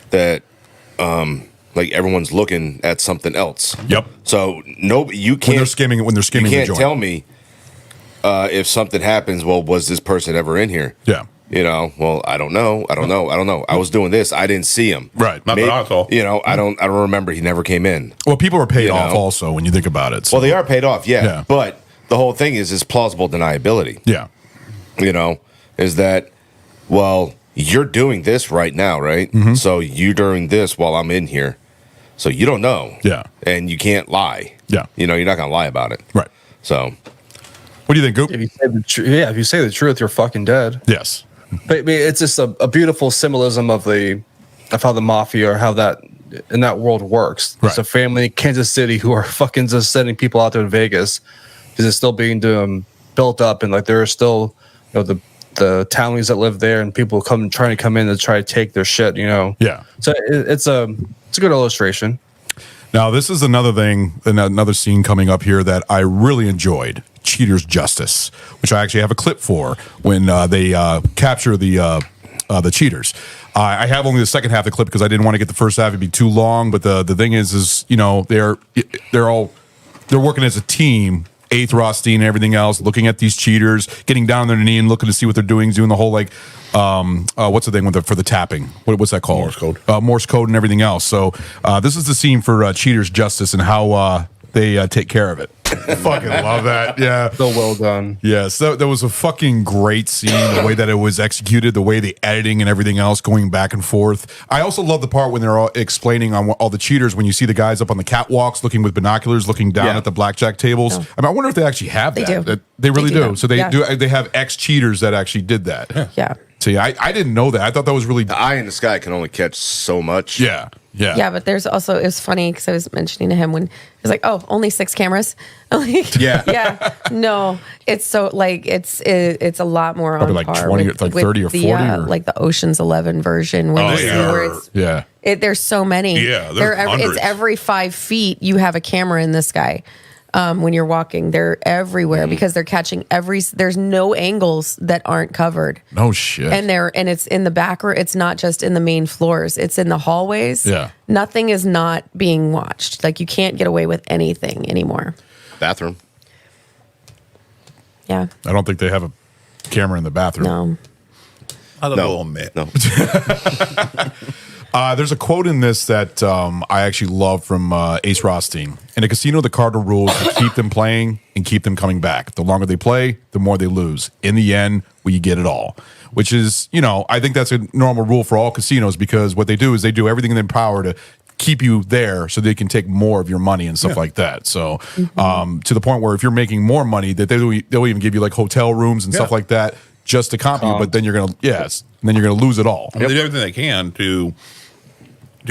that like everyone's looking at something else. Yep. So you can't when they're skimming. You can't the joint. tell me if something happens. Well, was this person ever in here? Yeah. Well, I don't know. I was doing this. I didn't see him. Right. Not that I saw. I don't remember. He never came in. Well, people are paid off also when you think about it. So. Well, they are paid off. Yeah. But the whole thing is plausible deniability. Yeah. You know, is that, well, you're doing this right now, right? So you're doing this while I'm in here. So you don't know. Yeah. And you can't lie. Yeah. You know, you're not going to lie about it. Right. So What do you think, Goop? If you say if you say the truth, you're fucking dead. Yes. But I mean, it's just a beautiful symbolism of how the mafia or how that in that world works. Right. It's a family in Kansas City who are fucking just sending people out there to Vegas because it's still being built up, and like there are still, you know, the townies that live there and people trying to come in to try to take their shit. You know. Yeah. So it's a good illustration. Now, this is another thing, another scene coming up here that I really enjoyed. Cheater's Justice, which I actually have a clip for when they capture the cheaters. I have only the second half of the clip because I didn't want to get the first half; it'd be too long. But the thing is you know they're working as a team. Eighth Rothstein and everything else, looking at these cheaters, getting down on their knee and looking to see what they're doing the whole like, what's the thing for the tapping? What's that called? Morse code. Morse code and everything else. So this is the scene for Cheater's Justice and how they take care of it. Fucking love that. Yeah. So well done. Yes, that was a fucking great scene. The way that it was executed, the way the editing and everything else going back and forth. I also love the part when they're all explaining on all the cheaters. When you see the guys up on the catwalks, looking with binoculars, looking down at the blackjack tables. Oh. I mean, I wonder if they actually have They that. do. They really They do do. now. So they Yeah. do. They have ex cheaters that actually did that. Yeah. See, I didn't know that. I thought that was really. the eye in the sky can only catch so much. Yeah. Yeah, but there's also, it was funny because I was mentioning to him when he was like, "Oh, only 6 cameras." I'm like, yeah, no, it's so like it's a lot more Probably on like par 20 with, like with 30 or the, 40 or- like the Ocean's 11 version where Oh, you see yeah. where it's Yeah. there's so many. Yeah, there's it's hundreds. every 5 feet you have a camera in the sky. When you're walking, they're everywhere because they're catching there's no angles that aren't covered. No shit. And it's in the back room. It's not just in the main floors. It's in the hallways. Yeah. Nothing is not being watched. Like you can't get away with anything anymore. Bathroom. Yeah. I don't think they have a camera in the bathroom. No. I don't No. know, man. No. There's a quote in this that I actually love from Ace Rothstein. In a casino, the cardinal rule is to keep them playing and keep them coming back. The longer they play, the more they lose. In the end, we get it all. Which is, you know, I think that's a normal rule for all casinos because what they do is they do everything in their power to keep you there so they can take more of your money and stuff like that. So to the point where if you're making more money, that they'll even give you like hotel rooms and stuff like that just to comp you. But then you're gonna and then you're gonna lose it all. They do everything they can to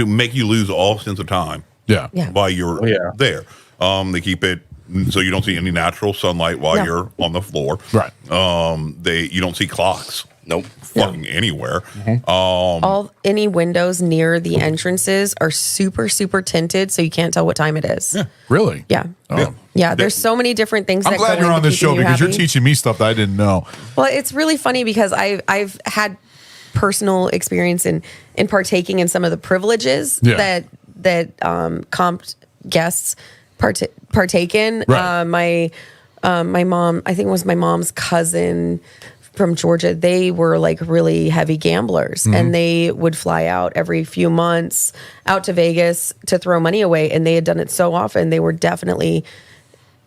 make you lose all sense of time. Yeah. Yeah. While you're there. They keep it so you don't see any natural sunlight while No. you're on the floor. Right. You don't see clocks. Nope. Fucking anywhere. Any windows near the entrances are super, super tinted, so you can't tell what time it is. Yeah. Really? Yeah. Oh. Yeah, there's so many different things. I'm that glad go you're into on this show keeping you because you're happy. teaching me stuff that I didn't know. Well, it's really funny because I've had personal experience in partaking in some of the privileges that comped guests partake in. Right. My mom, I think it was my mom's cousin from Georgia. They were like really heavy gamblers, and they would fly out every few months out to Vegas to throw money away. And they had done it so often, they were definitely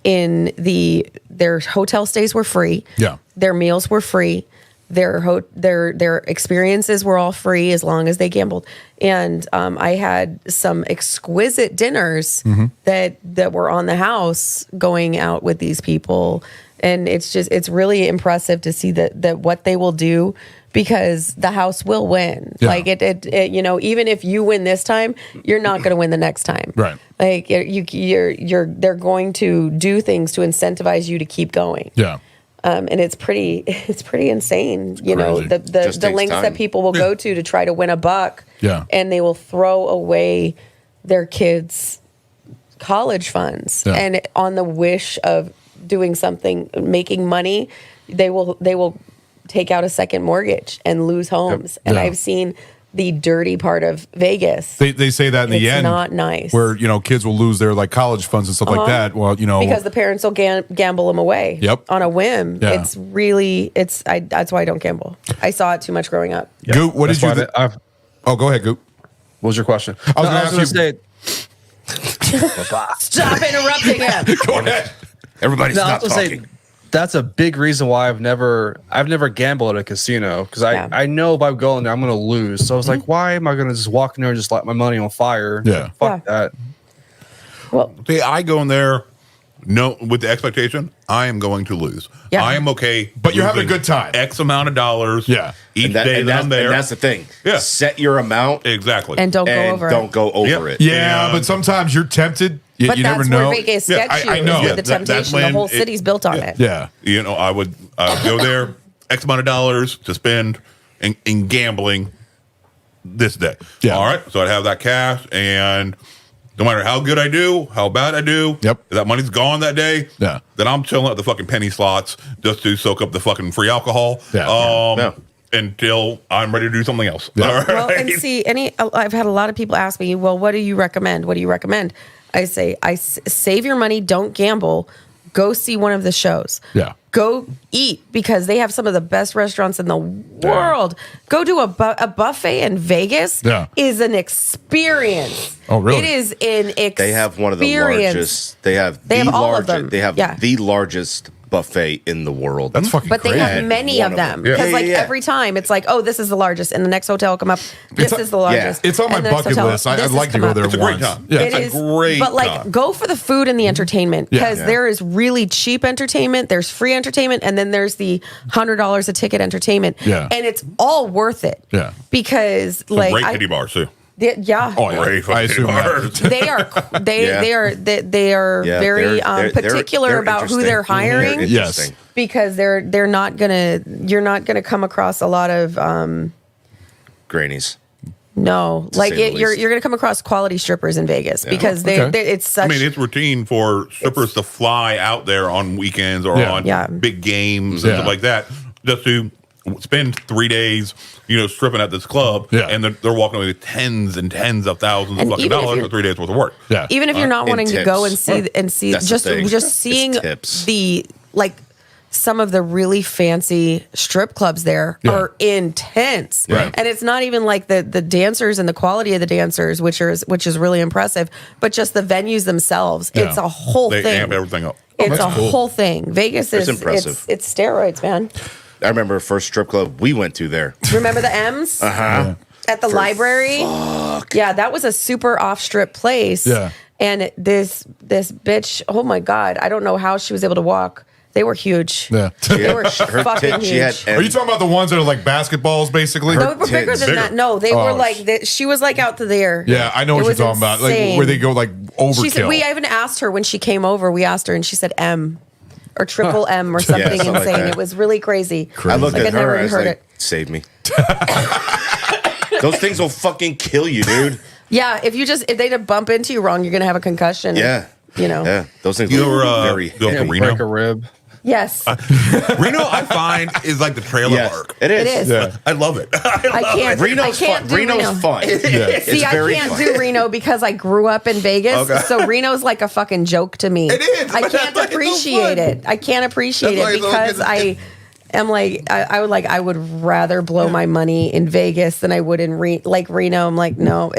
their hotel stays were free. Yeah. Their meals were free. Their experiences were all free as long as they gambled. And I had some exquisite dinners that were on the house going out with these people. And it's really impressive to see that what they will do because the house will win. Yeah. Like it, you know, even if you win this time, you're not going to win the next time. Right. Like they're going to do things to incentivize you to keep going. Yeah. And it's pretty insane, you know, crazy. the Just takes lengths time. that people will go to try to win a buck. Yeah. And they will throw away their kids' college funds. Yeah. And on the wish of doing something, making money, they will take out a second mortgage and lose homes. And Yeah. I've seen the dirty part of Vegas. They say that in the It's end. not nice. Where, you know, kids will lose their like college funds and stuff like that. Well, you know. Because the parents will gamble them away. Yep. On a whim. Yeah. It's really that's why I don't gamble. I saw it too much growing up. Goop, what That's did you why Oh, go ahead, Goop. What was your question? I was gonna ask gonna you- say Stop interrupting him. Go ahead. Everybody's No, I not was gonna say, talking. that's a big reason why I've never gambled at a casino, because Yeah. I know if I go in there I'm gonna lose. So I was like, why am I gonna just walk in there and just light my money on fire? Yeah. Fuck that. Well, See, I go in there, no, with the expectation I am going to lose. Yeah. I am okay, But you're having a losing good time. X amount of dollars. Yeah. each day that I'm there. And that's the thing. Yeah. Set your amount exactly. and don't go and over don't it. go over Yep. it. Yeah, And- but sometimes you're tempted. You, But you that's never know. where Vegas Yeah, gets you. I know. Is with the That's temptation. The when whole it- city's built on it. Yeah. You know, I would go there, X amount of dollars to spend in gambling this day. Yeah. All right. So I'd have that cash, and no matter how good I do, how bad I do, Yep. if that money's gone that day, Yeah. then I'm chilling at the fucking penny slots just to soak up the fucking free alcohol. Yeah. Yeah. Until I'm ready to do something else. Yeah. All right. Well, and see, I've had a lot of people ask me, well, what do you recommend? What do you recommend? I say, save your money, don't gamble, go see one of the shows. Yeah. Go eat, because they have some of the best restaurants in the world. Go do a buffet in Vegas. Yeah. Is an experience. Oh, really? It is an experience. They have one of the largest. They have They the have all of largest. them. They have Yeah. the largest buffet in the world. That's fucking But they great. have And many one of of them, them. because Yeah. like Yeah, yeah. every time it's like, oh, this is the largest, and the next hotel will come up. This It's- is the largest. It's on my And the next bucket hotel, list. this I'd has like to come go up. there It's a once. great time. Yeah. It It's a is, great but like time. go for the food and the entertainment, Yeah. because Yeah. there is really cheap entertainment. There's free entertainment, and then there's the $100 a ticket entertainment. Yeah. And it's all worth it. Yeah. Because Some like great titty bars too. yeah. Oh, yeah. Great I fucking assume bars. that. They are they are Yeah, very they're particular about who interesting. they're hiring. They're Yes. interesting. Because you're not gonna come across a lot of Grannies. no, like say the you're least. gonna come across quality strippers in Vegas, because Okay. it's such. I mean, it's routine for strippers to fly out there on weekends or Yeah. on Yeah. big games and Yeah. stuff like that, just to spend 3 days, stripping at this club, Yeah. and they're walking away with tens and tens of thousands And of fucking even if dollars you're- for 3 days worth of work. Yeah. Even if you're not and wanting to go and tips. see That's the thing. just It's seeing tips. the like some of the really fancy strip clubs there Yeah. are intense. Right. And it's not even like the dancers and the quality of the dancers, which is really impressive, but just the venues themselves. Yeah. It's a whole They thing. amp everything up. It's that's a cool. whole thing. Vegas is impressive. It's steroids, man. I remember the first strip club we went to there. Remember the M's? Huh? At the library. Yeah, that was a super off strip place. Yeah. And this bitch, oh my God, I don't know how she was able to walk. They were huge. Yeah. They were Her fucking tit, she had. huge. Are you talking about the ones that are like basketballs, basically? No, they were bigger tits. than Bigger. that. No, they Oh, were like, she was like out to there. Yeah, I know It what you're was talking about. Like insane. where they go like overkill. She said, we even asked her when she came over, we asked her and she said M or triple M or something something like insane. that. It was really crazy. I looked Like, at I'd never her. I even was heard like, it. "Save me." Those things will fucking kill you, dude. Yeah, if they bump into you wrong, you're going to have a concussion. Yeah. You know? Yeah. Those things You are ever very go to heavy. Reno? Break a rib. Yes. Reno, I find, is like the trailer Yes, park. it is. It is. Yeah. I love it. I can't. Reno's I can't fun. do Reno's Reno. fun. Yeah. See, I very can't fun. do Reno because I grew up in Vegas. Okay. So Reno's like a fucking joke to me. It is, I but can't that's why it's so appreciate fun. it. I can't appreciate That's why it it's so because good. I am like I would rather blow my money in Vegas than I would in Reno. I'm like, no,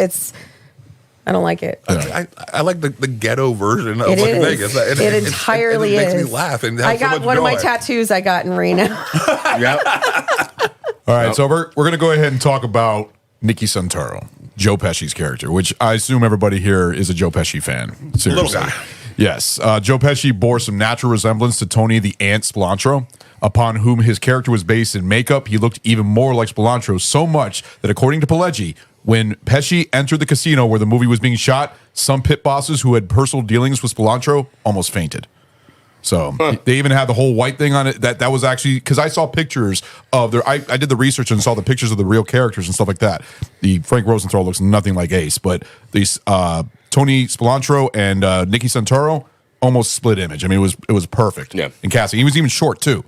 I don't like it. I like the ghetto version of It like is. Vegas. It entirely it makes is. me laugh and have I so got much one of my joy. tattoos I got in Reno. Yep. All right, so we're going to go ahead and talk about Nicky Santoro, Joe Pesci's character, which I assume everybody here is a Joe Pesci fan. Seriously. Little guy. Yes. Joe Pesci bore some natural resemblance to Tony the Ant Spilantro, upon whom his character was based in makeup. He looked even more like Spilantro, so much that according to Pileggi, when Pesci entered the casino where the movie was being shot, some pit bosses who had personal dealings with Spilantro almost fainted. So they even had the whole white thing on it. That was actually because I saw pictures of their. I did the research and saw the pictures of the real characters and stuff like that. The Frank Rosenthal looks nothing like Ace, but these Tony Spilantro and Nicky Santoro almost split image. I mean, it was perfect. Yeah. In casting, he was even short too.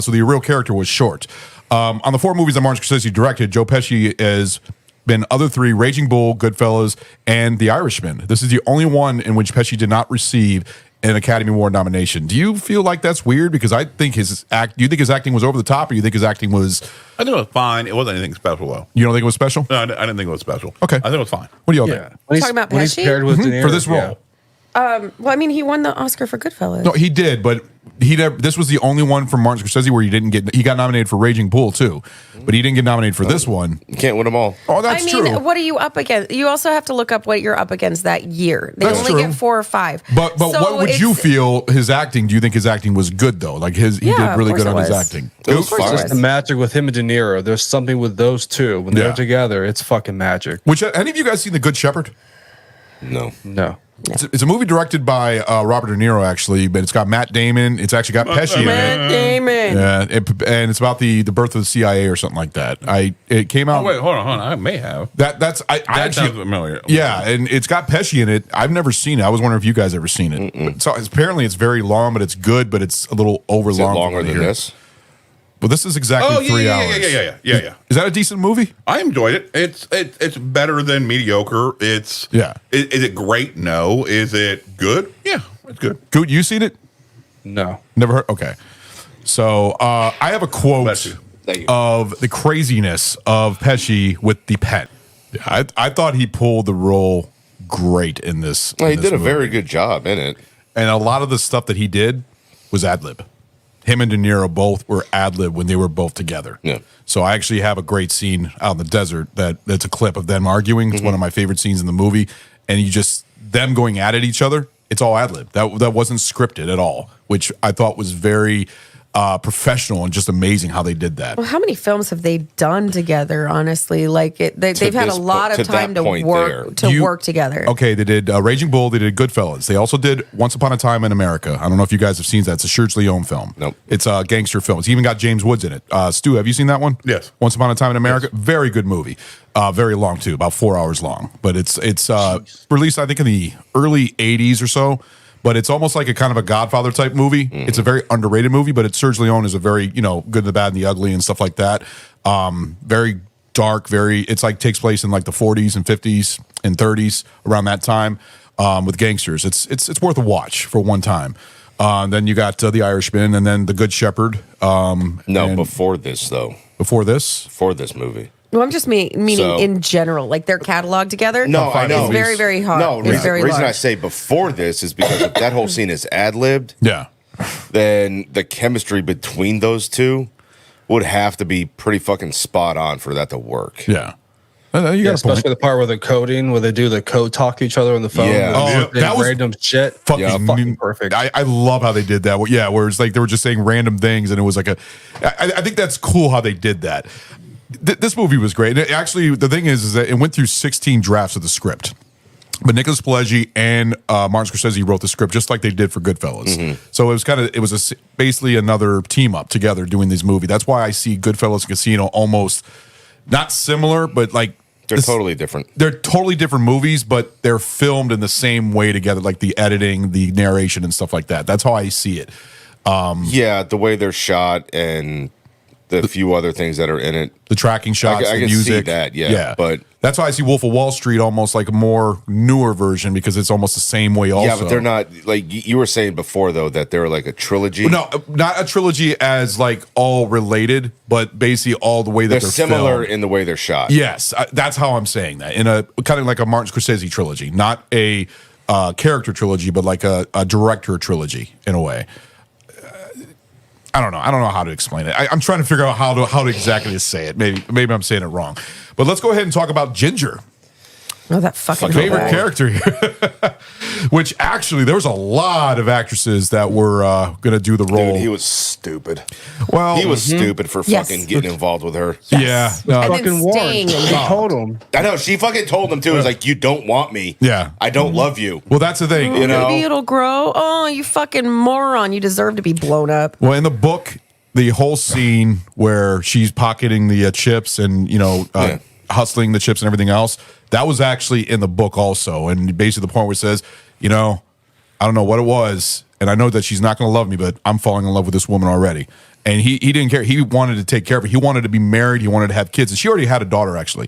So the real character was short. On the 4 movies that Martin Scorsese directed, Joe Pesci has been other 3: Raging Bull, Goodfellas, and The Irishman. This is the only one in which Pesci did not receive an Academy Award nomination. Do you feel like that's weird? Because I think do you think his acting was over the top, or you think his acting was? I think it was fine. It wasn't anything special though. You don't think it was special? No, I didn't think it was special. Okay. I think it was fine. What do y'all Yeah. think? When Talking about when he's Pesci? paired with De Niro, For this role? yeah. Well, I mean, he won the Oscar for Goodfellas. No, he did, but he never. This was the only one from Martin Scorsese where he didn't get. He got nominated for Raging Bull too, but he didn't get nominated for this one. You can't win them all. Oh, that's I mean, true. what are you up against? You also have to look up what you're up against that year. They That's only true. get 4 or 5. But So what would you it's- feel his acting? Do you think his acting was good though? Like he Yeah, did of really course good on it his was. acting. It was Of course it fine. was. The magic with him and De Niro. There's something with those two. When Yeah. they're together, it's fucking magic. Which any of you guys seen The Good Shepherd? No. No. It's a movie directed by Robert De Niro, actually, but it's got Matt Damon. It's actually got Pesci in it. Matt Damon. Yeah, and it's about the birth of the CIA or something like that. It came out. Oh, wait, hold on. I may have. That's I That actually, sounds familiar. Yeah, and it's got Pesci in it. I've never seen it. I was wondering if you guys ever seen it. So apparently it's very long, but it's good, but it's a little over Is it long. longer than this? Well, this is exactly Oh, 3 yeah, hours. yeah. Is that a decent movie? I enjoyed it. It's better than mediocre. Yeah. Is it great? No. Is it good? Yeah, it's good. Good. You seen it? No. Never heard. Okay. So I have a quote Bless you. Thank you. of the craziness of Pesci with the pen. I thought he pulled the role great in this. Well, he in this did a movie. very good job in it. And a lot of the stuff that he did was ad lib. Him and De Niro both were ad lib when they were both together. Yeah. So I actually have a great scene out in the desert that's a clip of them arguing. It's one of my favorite scenes in the movie. And you just them going at each other. It's all ad lib. That wasn't scripted at all, which I thought was very professional and just amazing how they did that. Well, how many films have they done together? Honestly, like they've had a this lot point- of to that time to point work You- work together. Okay, they did Raging Bull. They did Goodfellas. They also did Once Upon a Time in America. I don't know if you guys have seen that. It's a Serge Leone film. Nope. It's a gangster film. It's even got James Woods in it. Stu, have you seen that one? Yes. Once Upon a Time in America. Very good movie. Very long too, about 4 hours long. But it's released I think in the early '80s or so. But it's almost like a kind of a Godfather type movie. It's a very underrated movie, but it's Serge Leone is a very, good, the bad, and the ugly and stuff like that. Very dark, it's like takes place in like the 40s and 50s and 30s around that time with gangsters. It's worth a watch for one time. Then you got The Irishman and then The Good Shepherd. No, before this though. Before this. Before this movie. Well, I'm just meaning So- in general, like their catalog together. No, I know. It's very, very hard. No, it's very reason I large. say before this is because if that whole scene is ad libbed, Yeah. then the chemistry between those two would have to be pretty fucking spot on for that to work. Yeah. You Yeah, got a point. especially the part where they're coding, where they do the code talk to each other on the phone. Yeah. They're Oh, that was random shit. Fucking perfect. I love how they did that. Yeah, where it's like they were just saying random things, and it was like I think that's cool how they did that. This movie was great. And actually, the thing is that it went through 16 drafts of the script. But Nicholas Pileggi and Martin Scorsese wrote the script just like they did for Goodfellas. So it was basically another team up together doing this movie. That's why I see Goodfellas and Casino almost not similar, but like They're totally different. they're totally different movies, but they're filmed in the same way together, like the editing, the narration, and stuff like that. That's how I see it. Yeah, the way they're shot and the few other things that are in it. The tracking shots, I the can see music. that, yeah, but- that's why I see Wolf of Wall Street almost like a more newer version because it's almost the same way. Also, Yeah, but they're not like you were saying before though that they're like a trilogy. No, not a trilogy as like all related, but basically all the way that they're they're similar filmed. in the way they're shot. Yes, that's how I'm saying that. In a kind of like a Martin Scorsese trilogy, not a character trilogy, but like a director trilogy in a way. I don't know how to explain it. I'm trying to figure out how to exactly say it. Maybe I'm saying it wrong. But let's go ahead and talk about Ginger. Oh, that fucking Favorite guy. character here. Which actually, there was a lot of actresses that were going to do the role. Dude, he was stupid. well, He was stupid for Yes. fucking getting involved with her. yeah. No, And then Fucking warned. staying He involved. told him. I know. She fucking told him too. It was like, you don't want me. Yeah. I don't love you. well, that's the thing. You know? Maybe it'll grow. Oh, you fucking moron. You deserve to be blown up. Well, in the book, the whole scene where she's pocketing the chips and Yeah. hustling the chips and everything else, that was actually in the book also. And basically the point where it says, I don't know what it was, and I know that she's not going to love me, but I'm falling in love with this woman already. And he didn't care. He wanted to take care of her. He wanted to be married. He wanted to have kids. And she already had a daughter, actually.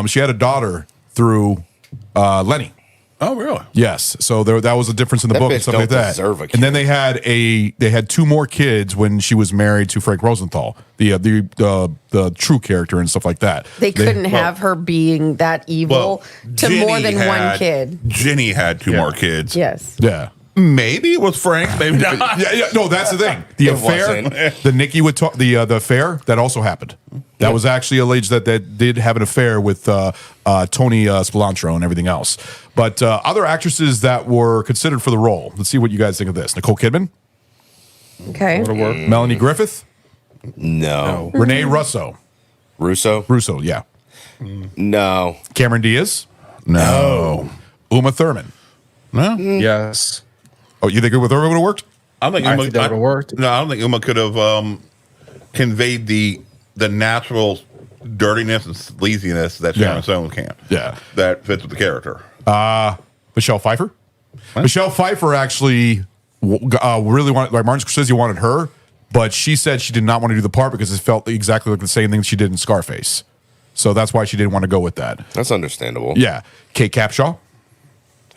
She had a daughter through Lenny. Oh, really? Yes. So that was a difference in the That book and bitch stuff like don't that. deserve a And then kid. they had 2 more kids when she was married to Frank Rosenthal, the true character and stuff like that. They couldn't have her being that evil to more than one kid. Jenny had 2 more kids. Yes. Yeah. Maybe it was Frank. Maybe not. Yeah. No, that's the thing. The It affair, wasn't. the Nicky would talk, the affair that also happened. That was actually alleged that did have an affair with Tony Spilantro and everything else. But other actresses that were considered for the role. Let's see what you guys think of this. Nicole Kidman, Okay. Melanie Griffith, No. Renee Russo, Russo? yeah. No. Cameron Diaz, No. Uma Thurman. No. Yes. Oh, you think Uma Thurman would have worked? I think I Uma, think that would've worked. No, I don't think Uma could have conveyed the natural dirtiness and sleaziness that Sharon Stone can. Yeah. That fits with the character. Michelle Pfeiffer. Michelle Pfeiffer actually really wanted, like Martin Scorsese wanted her, but she said she did not want to do the part because it felt exactly like the same thing she did in Scarface. So that's why she didn't want to go with that. That's understandable. Yeah. Kate Capshaw.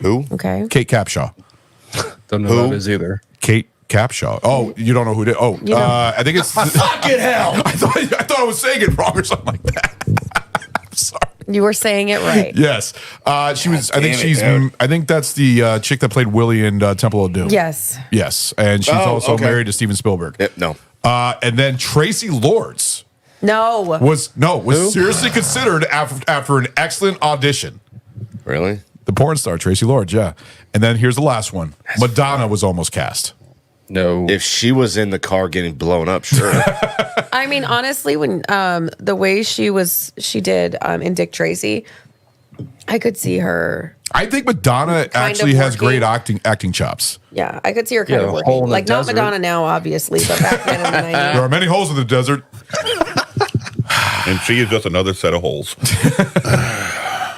Who? Okay. Kate Capshaw. Don't know Who? who that is either. Kate Capshaw. Oh, you don't know who it is? Oh, You know. I think it's. Fucking hell! I thought I was saying it wrong or something like that. I'm sorry. You were saying it right. Yes, she was. I think damn it, she's. dude. I think that's the chick that played Willie in Temple of Doom. Yes. Yes, and she's Oh, also okay. married to Steven Spielberg. No. And then Tracy Lords No. was seriously considered after an excellent audition. Really? The porn star Tracy Lords, yeah. And then here's the last one. Madonna was almost cast. No. If she was in the car getting blown up, sure. I mean, honestly, when the way she did in Dick Tracy, I could see her. I think Madonna Kind actually of has great working. acting chops. Yeah, I could see her kind Yeah, of a hole working. in the Like not desert. Madonna now, obviously, but back then in the 90s. There are many holes in the desert. And she is just another set of holes.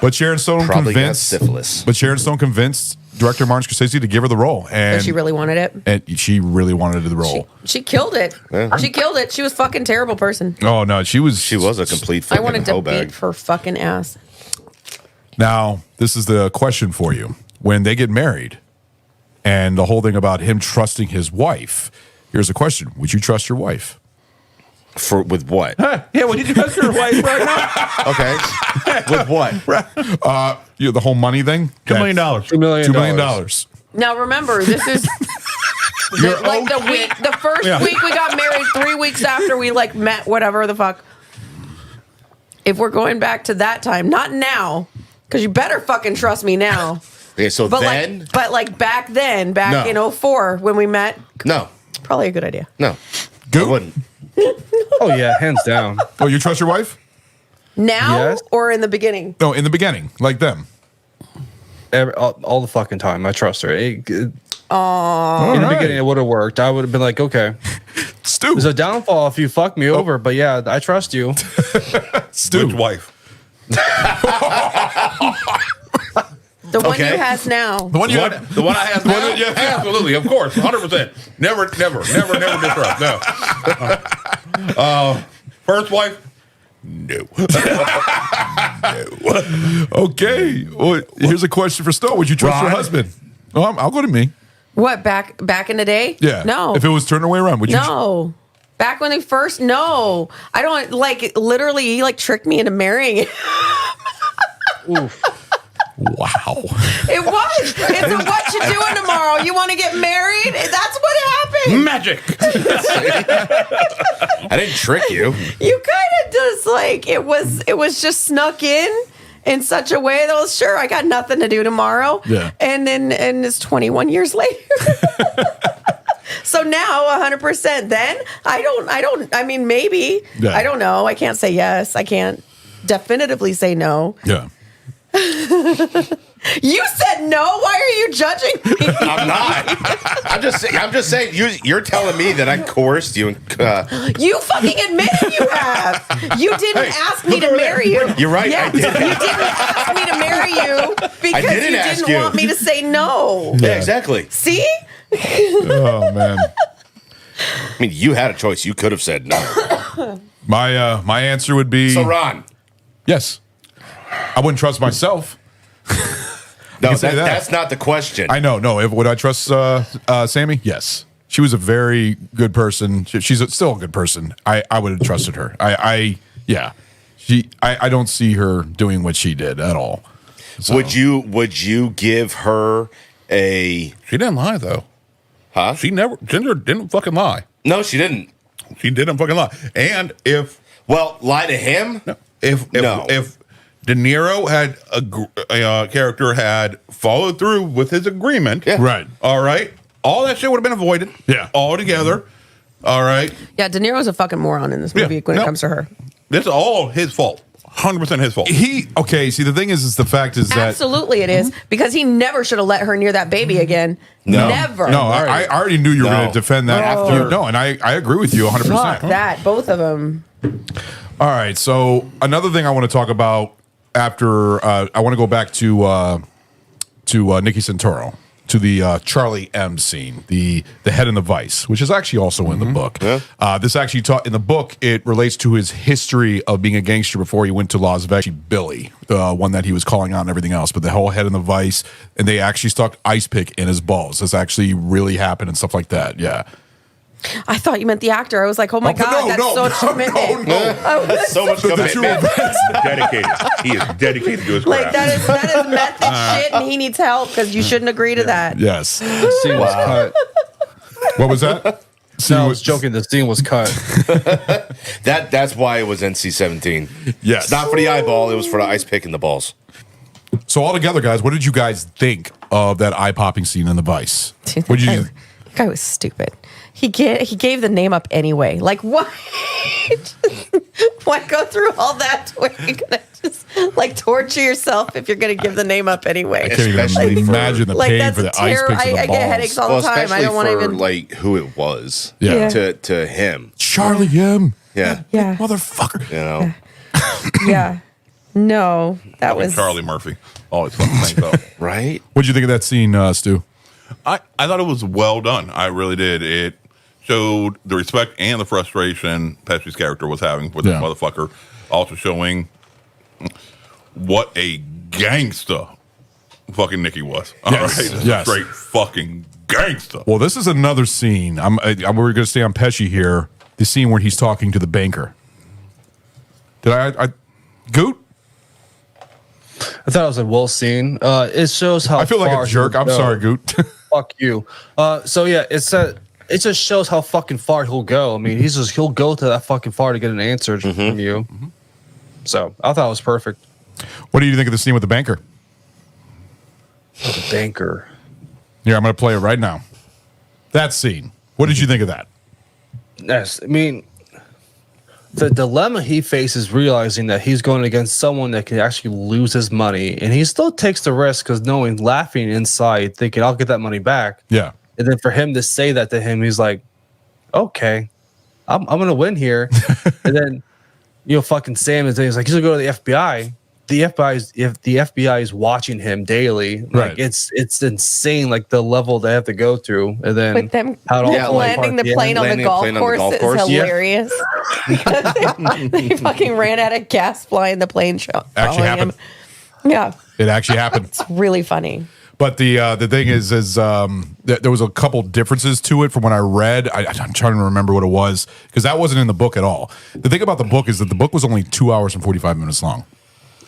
But Sharon Stone Probably got convinced. syphilis. But Sharon Stone convinced director Martin Scorsese to give her the role, and But she really wanted it. and she really wanted the role. She killed it. Yeah. She killed it. She was fucking terrible person. Oh no, she was. She was a complete I fucking wanted to hoe beat bag. her fucking ass. Now this is the question for you: when they get married, and the whole thing about him trusting his wife. Here's a question: would you trust your wife? With what? Yeah, well, did you trust your wife right now? Okay. With what? The whole money thing. $2 million. $2 million. $2 million. Now remember, this is like the first week we got married, 3 weeks after we like met, whatever the fuck. If we're going back to that time, not now, because you better fucking trust me now. Okay, so But then? like back then, back No. in 04 when we met, No. probably a good idea. No. I Goop? wouldn't. Oh yeah, hands down. Oh, you trust your wife? Now Yes. or in the beginning? No, in the beginning, like them. All the fucking time. I trust her. In the All beginning, it would have worked. I would have been like, okay, Stu. there's a downfall if you fuck me over, but yeah, I trust you. Stu. Which wife? The one Okay. you has now. The one you What? had. The one I have now? Absolutely, of course, 100%. Never distrust. No. First wife? No. Okay. Well, here's a question for Stu. Would you trust your Ron? husband? Oh, I'll go to me. What, back in the day? Yeah. No. If it was turned away around, would you? No. Back when they first, no. I don't, like, literally, he, like, tricked me into marrying him. Wow. It was. It's a what you doing tomorrow? You want to get married? That's what happened. Magic. I didn't trick you. You kind of just, like, it was just snuck in such a way that was sure I got nothing to do tomorrow. Yeah. And it's 21 years later. So now 100%. Then I mean, maybe. Yeah. I don't know. I can't say yes. I can't definitively say no. Yeah. You said no. Why are you judging me? I'm not. I'm just saying. You're telling me that I coerced you. And, You fucking admitted you have. You didn't ask me to marry you. You're right, Yeah, I did. You didn't ask me to marry you because didn't you ask didn't you. want me to say no. yeah, exactly. See? Oh man. I mean, you had a choice. You could have said no. My answer would be So, Ron, yes. I wouldn't trust myself. No, can say that. that's not the question. I know. No, would I trust Sammy? Yes. She was a very good person. She's still a good person. I would have trusted her. Yeah. I don't see her doing what she did at all. So. Would you give her a? She didn't lie though. Huh? Ginger didn't fucking lie. No, she didn't. She didn't fucking lie. And lie to him. No, if De Niro had a character had followed through with his agreement, Right. All right, all that shit would have been avoided. Yeah. Altogether. All right. Yeah, De Niro's a fucking moron in this movie when it comes to her. This is all his fault. 100% his fault. See, the thing is the fact is that Absolutely it is, because he never should have let her near that baby again. No. Never. No, I already knew you were going to defend that after. No, and I agree with you 100%. Fuck that, both of them. All right, so another thing I want to talk about after I want to go back to Nicky Santoro, to the Charlie M scene, the head in the vice, which is actually also in the book. Yeah. This actually taught in the book. It relates to his history of being a gangster before he went to Las Vegas. Billy, the one that he was calling out and everything else, but the whole head in the vice, and they actually stuck ice pick in his balls. This actually really happened and stuff like that. Yeah. I thought you meant the actor. I was like, oh my God, that's so much commitment. That's so much commitment. Dedicated. He is dedicated to his Like, craft. that is method shit, and he needs help because you shouldn't agree to that. Yes. The scene was cut. What was that? No, I was joking. The scene was cut. That's why it was NC-17. Yes. It's not for the eyeball. It was for the ice pick in the balls. So all together, guys, what did you guys think of that eye-popping scene in the vice? Dude, What did you? that guy was stupid. He gave the name up anyway. Like, why? Why go through all that? Where you're gonna just like torture yourself if you're gonna give the name up anyway? I can't even Especially imagine the Like, pain that's for the ice terrible. picks in the I balls. get headaches all the time. I especially don't want to for even. like who it was. Yeah. To him. Charlie M. Yeah. Yeah. Motherfucker. You know. Yeah. No, that was Charlie Murphy. Always fucking things up. Right. What'd you think of that scene, Stu? I thought it was well done. I really did. It showed the respect and the frustration Pesci's character was having with this motherfucker. Also showing what a gangster fucking Nicky was. All Yes, right, yes. Straight fucking gangster. Well, this is another scene. We're going to stay on Pesci here. The scene where he's talking to the banker. Did I Goot? I thought it was a well scene. It shows how I feel like far a jerk. he'll I'm go. sorry, Goot. Fuck you. So yeah, it just shows how fucking far he'll go. I mean, he'll go to that fucking far to get an answer from you. So I thought it was perfect. What do you think of the scene with the banker? The banker. Here, I'm going to play it right now. That scene. What did you think of that? Yes, I mean, the dilemma he faces realizing that he's going against someone that can actually lose his money, and he still takes the risk because knowing, laughing inside, thinking I'll get that money back. Yeah. And then for him to say that to him, he's like, okay, I'm gonna win here. And then fucking Sam is like, he's gonna go to the FBI. The FBI is watching him daily. Like Right. it's insane, like the level they have to go through. And then with them how it all landing the plane on the golf course is hilarious. They fucking ran out of gas flying the plane. Actually happened. Yeah, It actually happened. it's really funny. But the thing is there was a couple differences to it from when I read. I'm trying to remember what it was because that wasn't in the book at all. The thing about the book is that the book was only 2 hours and 45 minutes long.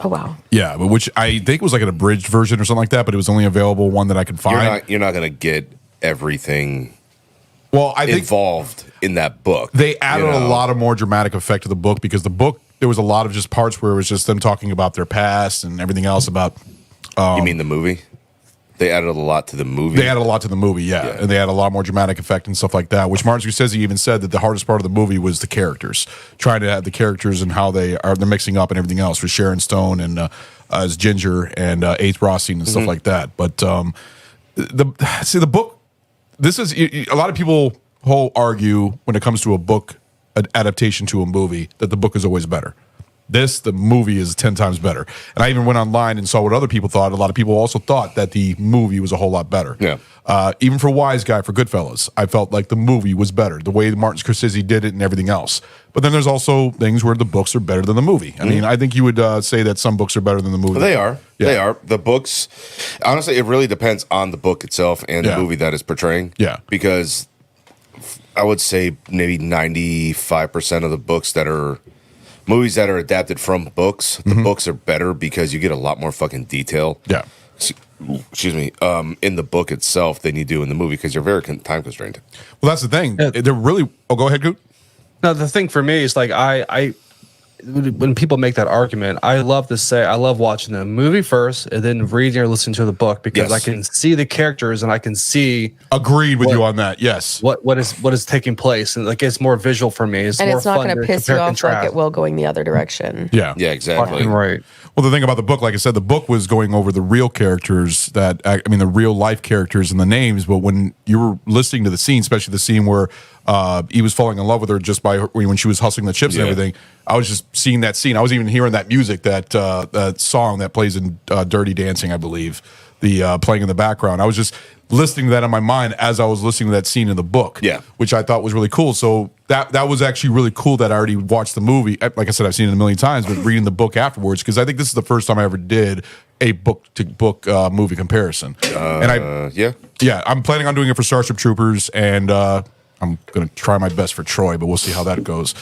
Oh wow. Yeah, but which I think was like an abridged version or something like that. But it was only available one that I could find. You're not gonna get everything Well, I think involved in that book. they added a lot of more dramatic effect to the book because the book there was a lot of just parts where it was just them talking about their past and everything else about. You mean the movie? They added a lot to the movie. They added a lot to the movie, yeah. And they had a lot more dramatic effect and stuff like that, which Martin Scorsese even said that the hardest part of the movie was the characters, trying to have the characters and how they're mixing up and everything else with Sharon Stone and as Ginger and Eighth Rothstein and stuff like that. But the book, this is a lot of people argue when it comes to a book an adaptation to a movie that the book is always better. The movie is 10 times better. And I even went online and saw what other people thought. A lot of people also thought that the movie was a whole lot better. Yeah. Even for Wise Guy, for Goodfellas, I felt like the movie was better, the way Martin Scorsese did it and everything else. But then there's also things where the books are better than the movie. I mean, I think you would say that some books are better than the movie. They are. Yeah. They are. The books, honestly, it really depends on the book itself and the movie that it's portraying. Yeah. Because I would say maybe 95% of the books that are movies that are adapted from books, the books are better because you get a lot more fucking detail. Yeah. Excuse me. In the book itself than you do in the movie because you're very time constrained. Well, that's the thing. They're really. Oh, go ahead, Goot. No, the thing for me is like I when people make that argument, I love to say I love watching the movie first and then reading or listening to the book because I can see the characters and I can see. Agreed with you on that. Yes. What is taking place, and like it's more visual for me. It's And more it's not fun going to piss compare you and off like contrast. it will going the other direction. Yeah. Yeah, exactly. Fucking right. Well, the thing about the book, like I said, the book was going over the real characters the real life characters and the names. But when you were listening to the scene, especially the scene where he was falling in love with her just by her, when she was hustling the chips and everything, I was just seeing that scene. I was even hearing that music, that song that plays in Dirty Dancing, I believe, the playing in the background. I was just listening to that in my mind as I was listening to that scene in the book, which I thought was really cool. So that was actually really cool that I already watched the movie. Like I said, I've seen it a million times, but reading the book afterwards, because I think this is the first time I ever did a book-to-book movie comparison. I'm planning on doing it for Starship Troopers, and I'm going to try my best for Troy, but we'll see how that goes.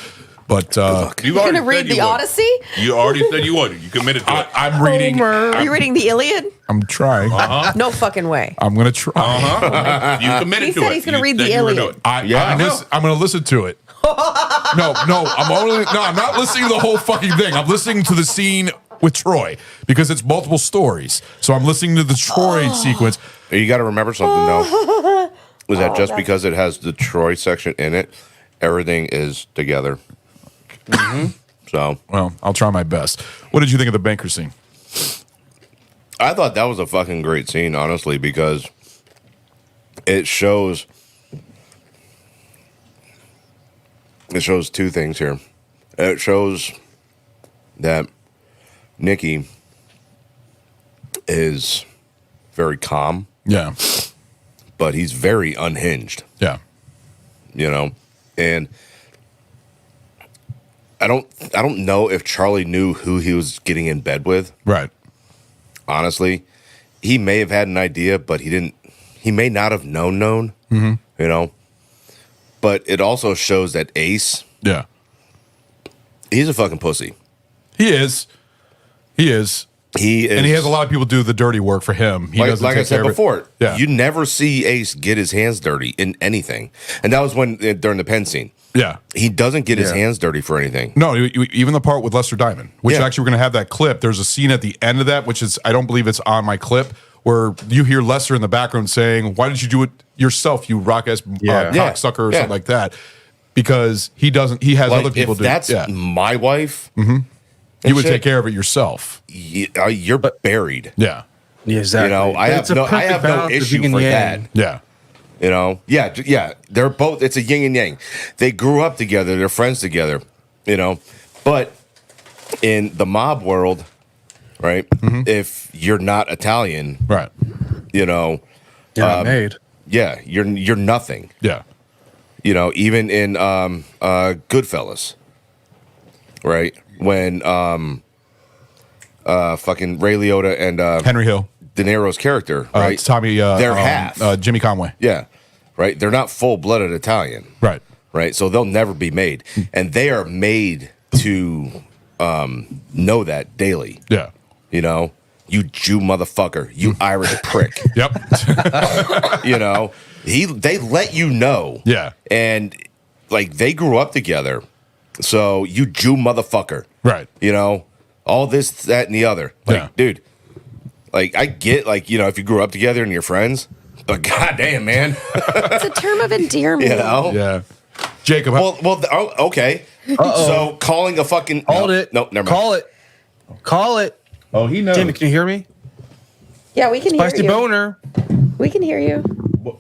But You're going to read the Odyssey? You already said you would. You committed to it. I'm reading. Are you reading the Iliad? I'm trying. No fucking way. I'm going to try. You committed He to said it. he's gonna You read said the you were Iliad. doing it. I'm going to listen to it. I'm not listening to the whole fucking thing. I'm listening to the scene with Troy because it's multiple stories. So I'm listening to the Troy sequence. You got to remember something though. Was that just because it has the Troy section in it, everything is together. So, well, I'll try my best. What did you think of the banker scene? I thought that was a fucking great scene, honestly, because it shows two things here. It shows that Nicky is very calm, Yeah. but he's very unhinged, Yeah. and I don't know if Charlie knew who he was getting in bed with. Right. Honestly, he may have had an idea, but he may not have known, but it also shows that Ace, Yeah. he's a fucking pussy. He is. He is. He is, And he has a lot of people do the dirty work for him. He doesn't like I take care said of it. before, Yeah. you never see Ace get his hands dirty in anything. And that was during the pen scene. Yeah. He doesn't get his hands dirty for anything. No, even the part with Lester Diamond, which Yeah. actually we're going to have that clip. There's a scene at the end of that, which is, I don't believe it's on my clip, where you hear Lester in the background saying, "Why did you do it yourself, you rock-ass cocksucker," or something like that. Because he has Like, other people if do that's yeah. my wife, You would take care of it yourself. you're buried. Yeah. Yeah, exactly. I have no issue for that. Yeah. Yeah, they're both. It's a yin and yang. They grew up together. They're friends together. But in the mob world, right? If you're not Italian, Right. You're not made. yeah, you're nothing. Yeah. Even in Goodfellas, right? When fucking Ray Liotta and Henry Hill. De Niro's character, right? It's Tommy. They're half. Jimmy Conway. Yeah, right. They're not full-blooded Italian, Right. right? So they'll never be made, and they are made to know that daily. Yeah. You Jew motherfucker, you Irish prick. Yep. They let you know. Yeah. And like they grew up together, so you Jew motherfucker. Right. All this, that, and the other. Like, Yeah. dude. Like I get, if you grew up together and you're friends, but goddamn, man. It's a term of endearment. Yeah. Jacob. Okay. So calling a fucking Hold it. No, never mind. Call it. Oh, he knows. Jamie, can you hear me? Yeah, we can hear Spicy you. boner. We can hear you.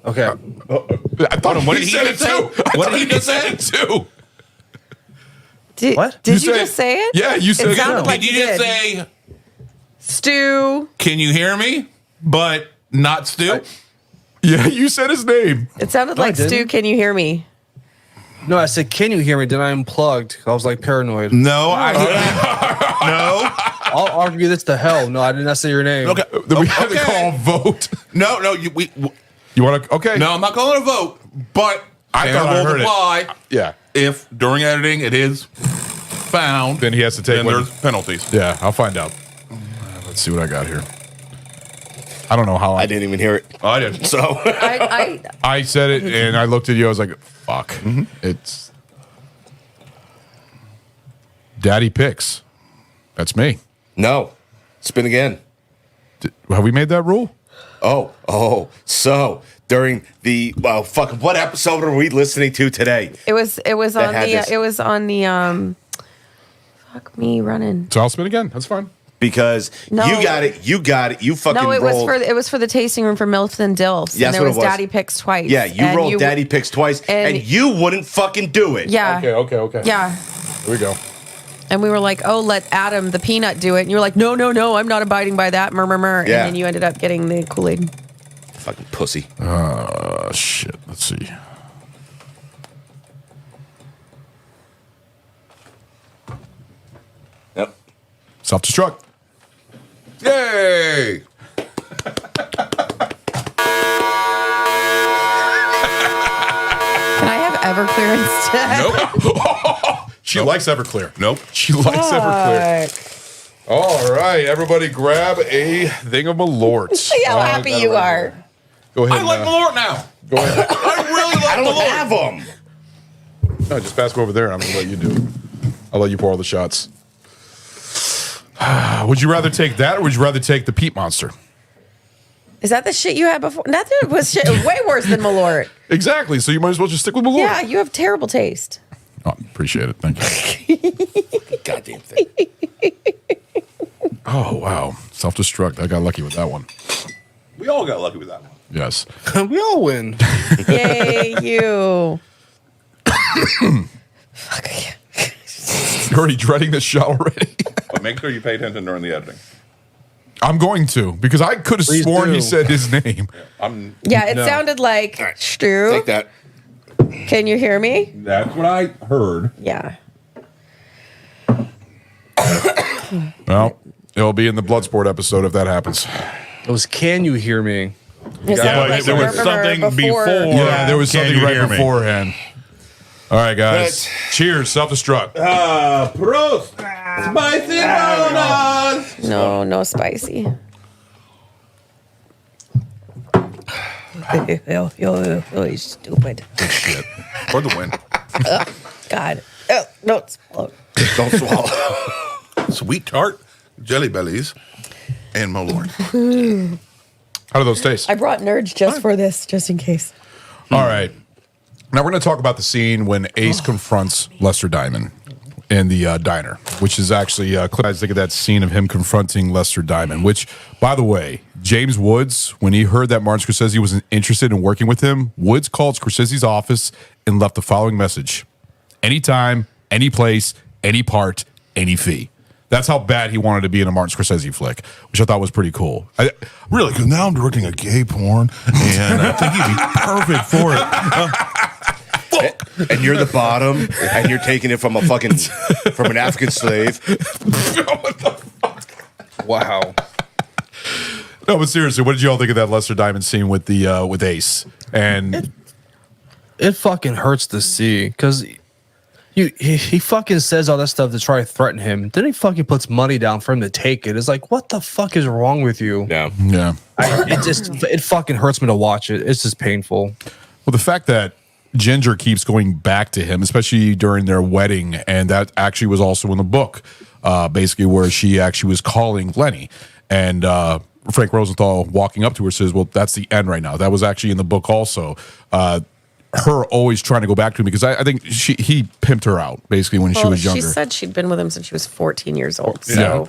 Okay. I thought what he did he said it say? too. What did he just said it too. What? Did You you said- just say it? Yeah, you said It sounded no. like Did you you just did. say, Stu. can you hear me? But not Stu? Yeah, you said his name. It sounded No, I like Stu. didn't. Can you hear me? No, I said, can you hear me? Then I unplugged. I was like paranoid. No, I no. I'll argue this to hell. No, I did not say your name. Okay. Then we had to Okay. call a vote. No, You want to? Okay. no, I'm not calling a vote, but I fair thought I rules heard it. apply. Yeah. If during editing it is found, Then he has to take then one. there's penalties. Yeah, I'll find out. Let's see what I got here. I don't know how I didn't even hear it. Oh, I did. So I said it and I looked at you. I was like, fuck. Mm-hmm. It's Daddy Picks. That's me. no, spin again. Have we made that rule? Oh. So during the what episode are we listening to today? It was on had the this. it was on the fuck me running. So I'll spin again. That's fine. Because No. you got it. You fucking No, it rolled. was for the tasting room for Milton Dilfs. Yes, and there what it was was. Daddy Picks twice. Yeah, you and rolled Daddy Picks twice, and and- you wouldn't fucking do it. Yeah. Okay. Yeah. Here we go. And we were like, oh, let Adam the peanut do it. And you were like, no, I'm not abiding by that. Murmur. Yeah. And then you ended up getting the Kool-Aid. Fucking pussy. Shit. Let's see. Yep. Self-destruct. Yay! Can I have Everclear instead? Nope. She likes Everclear. Nope. She likes Everclear. Fuck. All right, everybody, grab a thing of Malort. See how happy you are. Go ahead. I like Malort now. Go ahead. I really like I don't Malort. have them. No, just pass me over there. I'm gonna let you do it. I'll let you pour all the shots. Would you rather take that, or would you rather take the Peat Monster? Is that the shit you had before? That was shit way worse than Malort. Exactly. So you might as well just stick with Malort. Yeah, you have terrible taste. Oh, appreciate it. Thank you. Goddamn thing. Oh wow, self-destruct. I got lucky with that one. We all got lucky with that one. Yes. We all win. Yay, you. Fuck. You're already dreading this shot already. But make sure you pay attention during the editing. I'm going to, because I could have Please sworn do. he said his name. I'm. Yeah, it No. sounded like Take Stu. that. Can you hear me? That's what I heard. Yeah. Well, it'll be in the Bloodsport episode if that happens. It was, can you hear me? It sounded but like there was Murmur something before. Yeah, there was Can something you right hear me? beforehand. All right, guys. Let's- Cheers. Self-destruct. Prost. Spicy donuts. No spicy. You're stupid. Shit. For the win. God. Oh, no, explode. Don't swallow. Sweet tart, jelly bellies, and Malort. How do those taste? I brought nerds just for this, just in case. All right. Now we're going to talk about the scene when Ace confronts Lester Diamond in the diner, which is actually, I think of that scene of him confronting Lester Diamond, which, by the way, James Woods, when he heard that Martin Scorsese was interested in working with him, Woods called Scorsese's office and left the following message: anytime, any place, any part, any fee. That's how bad he wanted to be in a Martin Scorsese flick, which I thought was pretty cool. Really? Because now I'm directing a gay porn, and I think he'd be perfect for it. And you're the bottom, and you're taking it from an African slave. Wow. No, but seriously, what did you all think of that Lester Diamond scene with the with Ace? And It fucking hurts to see because he fucking says all that stuff to try to threaten him. Then he fucking puts money down for him to take it. It's like, what the fuck is wrong with you? Yeah. yeah, It fucking hurts me to watch it. It's just painful. well, the fact that Ginger keeps going back to him, especially during their wedding, and that actually was also in the book, basically where she actually was calling Lenny, and Frank Rosenthal walking up to her says, "Well, that's the end right now." That was actually in the book also. Her always trying to go back to him because I think he pimped her out basically when she was younger. She said she'd been with him since she was 14 years old. So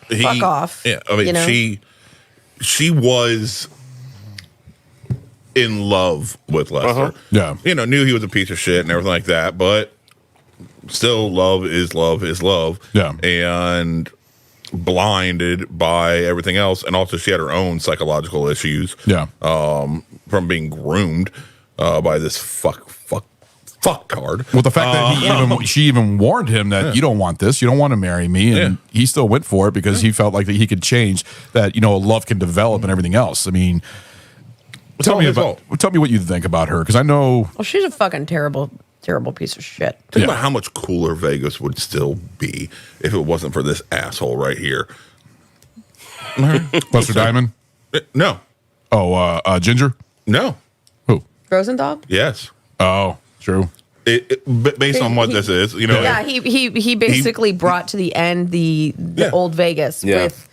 fuck off. Yeah, I mean, you know? she was in love with Lester. Yeah. Knew he was a piece of shit and everything like that, but still love is love. Yeah. And blinded by everything else. And also she had her own psychological issues. Yeah. From being groomed by this fucktard. Well, the fact that she even warned him that you don't want this, you don't want to marry me, and he still went for it because he felt like that he could change, that love can develop and everything else. I mean, tell me what you think about her, because I know. Well, she's a fucking terrible piece of shit. Think about how much cooler Vegas would still be if it wasn't for this asshole right here. Buster Diamond? No. Oh, Ginger? No. Who? Rosenthal? Yes. Oh, true. Based on what this is, Yeah, he basically brought to the end the old Vegas with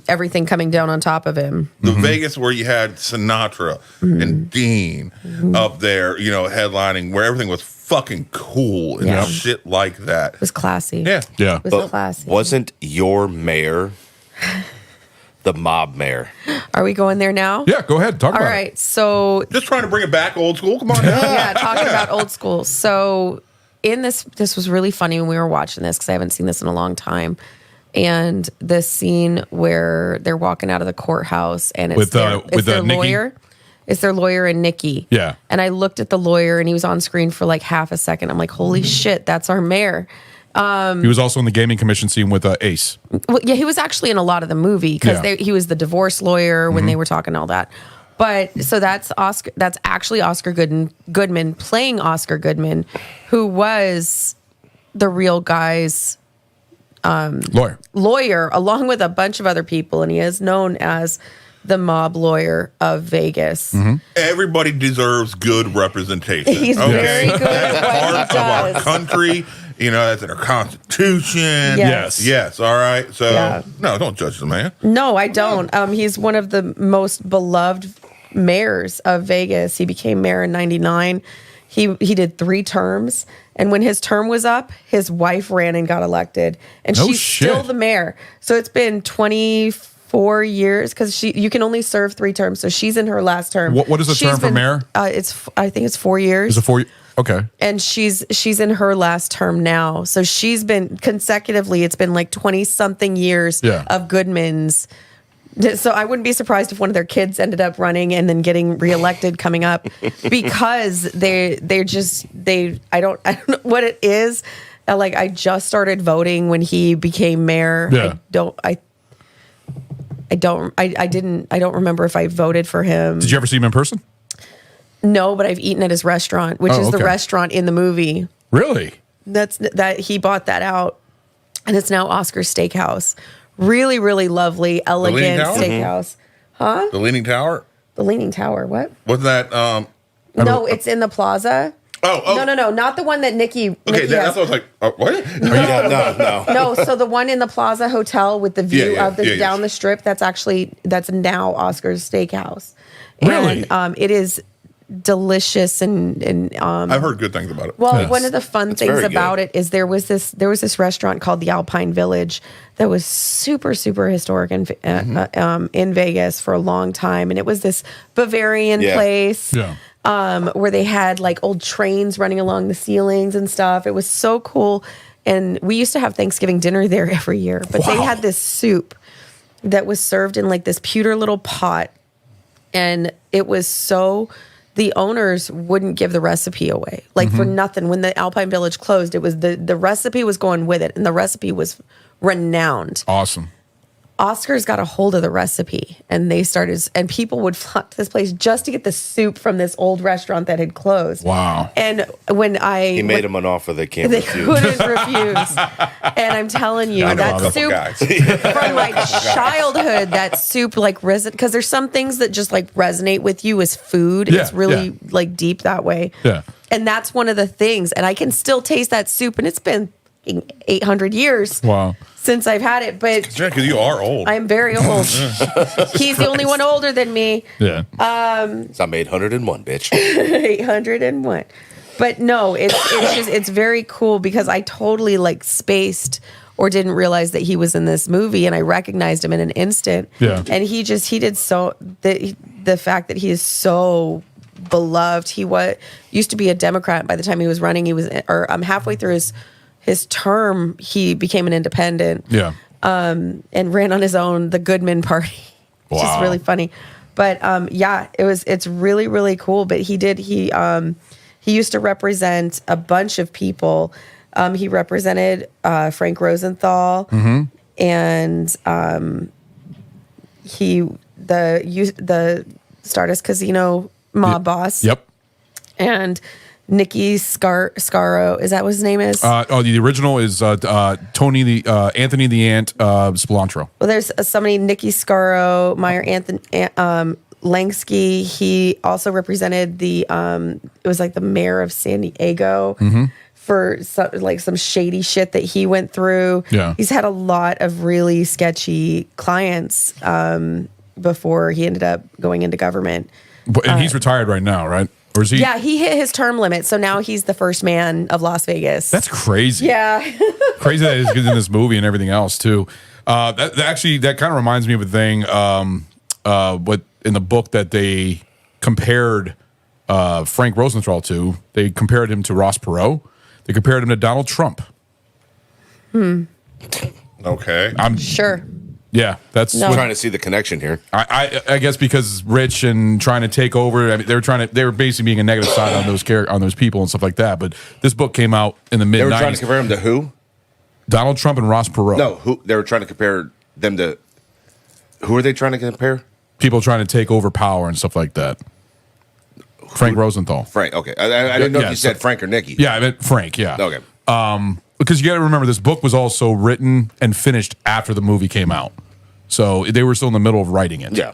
everything coming down on top of him. The Vegas where you had Sinatra and Dean up there, headlining, where everything was fucking cool and shit like that. It was classy. Yeah. Yeah. It was classy. Wasn't your mayor the mob mayor? Are we going there now? Yeah, go ahead. Talk All about right. it. So Just trying to bring it back old school. Come on now. yeah, talking about old school. So in this was really funny when we were watching this, because I haven't seen this in a long time. And the scene where they're walking out of the courthouse and it's their Nicky? lawyer. It's their lawyer and Nicky. Yeah. And I looked at the lawyer and he was on screen for like half a second. I'm like, holy shit, that's our mayor. He was also in the gaming commission scene with Ace. Well, yeah, he was actually in a lot of the movie because he was the divorce lawyer when they were talking all that. But so that's Oscar. That's actually Oscar Goodman playing Oscar Goodman, who was the real guy's lawyer, along with a bunch of other people, and he is known as the mob lawyer of Vegas. Everybody deserves good representation. He's very good at what he Part does. of our country. That's in our Constitution. Yes. All right. So, Yeah. no, don't judge the man. No, I don't. He's one of the most beloved mayors of Vegas. He became mayor in '99. He did 3 terms, and when his term was up, his wife ran and got elected, and she's still the mayor. So it's been 24 years because you can only serve 3 terms. So she's in her last term. What is the term for mayor? I think it's 4 years. Is it 4 years? Okay. And she's in her last term now. So she's been consecutively, it's been like 20 something years of Goodman's. So I wouldn't be surprised if one of their kids ended up running and then getting reelected coming up, because I don't know what it is. Like, I just started voting when he became mayor. Yeah. I don't remember if I voted for him. Did you ever see him in person? No, but I've eaten at his restaurant, which is the restaurant in the movie. Really? That he bought that out, and it's now Oscar's Steakhouse. Really, really lovely, elegant steakhouse. Huh? The Leaning Tower? The Leaning Tower. What? Wasn't that? No, it's in the plaza. Oh. No, not the one that Nicky. Okay, Nicky that's has. what I was like. What? No. No, so the one in the Plaza Hotel with the view of the down the strip. That's now Oscar's Steakhouse. Really? And it is delicious and I've heard good things about it. well, one of the fun things very about good. it is there was this restaurant called the Alpine Village that was super historic in Vegas for a long time, and it was this Bavarian place where they had like old trains running along the ceilings and stuff. It was so cool, and we used to have Thanksgiving dinner there every year. But they had this soup that was served in like this pewter little pot, and it was so. The owners wouldn't give the recipe away, like for nothing. When the Alpine Village closed, it was the recipe was going with it, and the recipe was renowned. Awesome. Oscar's got a hold of the recipe, and and people would flock to this place just to get the soup from this old restaurant that had closed. Wow. And when He made them an offer they can't they refuse. couldn't refuse. And I'm telling you, that soup from my childhood, that soup like because there's some things that just like resonate with you as food. Yeah, it's really like deep that way. Yeah. And that's one of the things. And I can still taste that soup, and it's been 800 years since I've had it. But because you are old. I'm very old. He's the only one older than me. Yeah. I'm 801, bitch. 801. But no, it's very cool because I totally like spaced or didn't realize that he was in this movie, and I recognized him in an instant. Yeah. And he did so the fact that he is so beloved. He used to be a Democrat. By the time he was running, he was, or halfway through his term, he became an independent. Yeah. And ran on his own, the Goodman Party, which is really funny. But it's really, really cool. But he used to represent a bunch of people. He represented Frank Rosenthal, and the Stardust Casino mob boss. Yep. And Nicky Scaro, is that what his name is? The original is Anthony the Ant Cilantro. Well, there's somebody, Nicky Scaro, Meyer Anthony Langsky. He also represented it was like the mayor of San Diego for some shady shit that he went through. Yeah. He's had a lot of really sketchy clients before he ended up going into government. And he's retired right now, right? Or is he? Yeah, he hit his term limit, so now he's the first man of Las Vegas. That's crazy. Yeah. Crazy that he's in this movie and everything else too. That kind of reminds me of a thing. What in the book that they compared Frank Rosenthal to? They compared him to Ross Perot. They compared him to Donald Trump. Okay. I'm Sure. Yeah, that's No. what Trying to see the connection here. I guess because rich and trying to take over. I mean, they were basically being a negative side on those people and stuff like that. But this book came out in the mid-90s. They were trying to compare him to who? Donald Trump and Ross Perot. No, who they were trying to compare them to. Who are they trying to compare? People trying to take over power and stuff like that. Frank Rosenthal. Frank. Okay, I didn't know if Yeah, you said Frank or Nicky. Yeah, I meant Frank. Yeah. Okay. Because you got to remember, this book was also written and finished after the movie came out, so they were still in the middle of writing it. Yeah.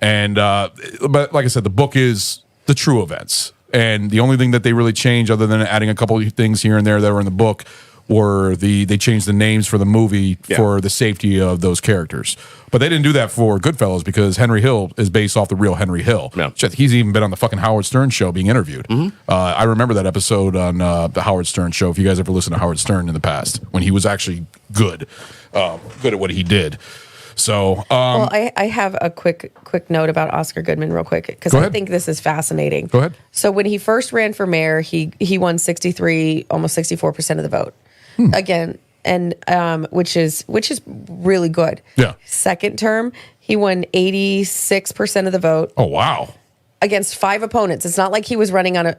And but like I said, the book is the true events, and the only thing that they really changed, other than adding a couple of things here and there that were in the book, were they changed the names for the movie for the safety of those characters. But they didn't do that for Goodfellas because Henry Hill is based off the real Henry Hill. Yeah. Shit, he's even been on the fucking Howard Stern show being interviewed. I remember that episode on the Howard Stern show. If you guys ever listened to Howard Stern in the past, when he was actually good at what he did. So, Well, I have a quick note about Oscar Goodman real quick, because Go I ahead. think this is fascinating. Go ahead. So when he first ran for mayor, he won 63, almost 64% of the vote. Again, and which is really good. Yeah. Second term, he won 86% of the vote oh wow. against 5 opponents. It's not like he was running on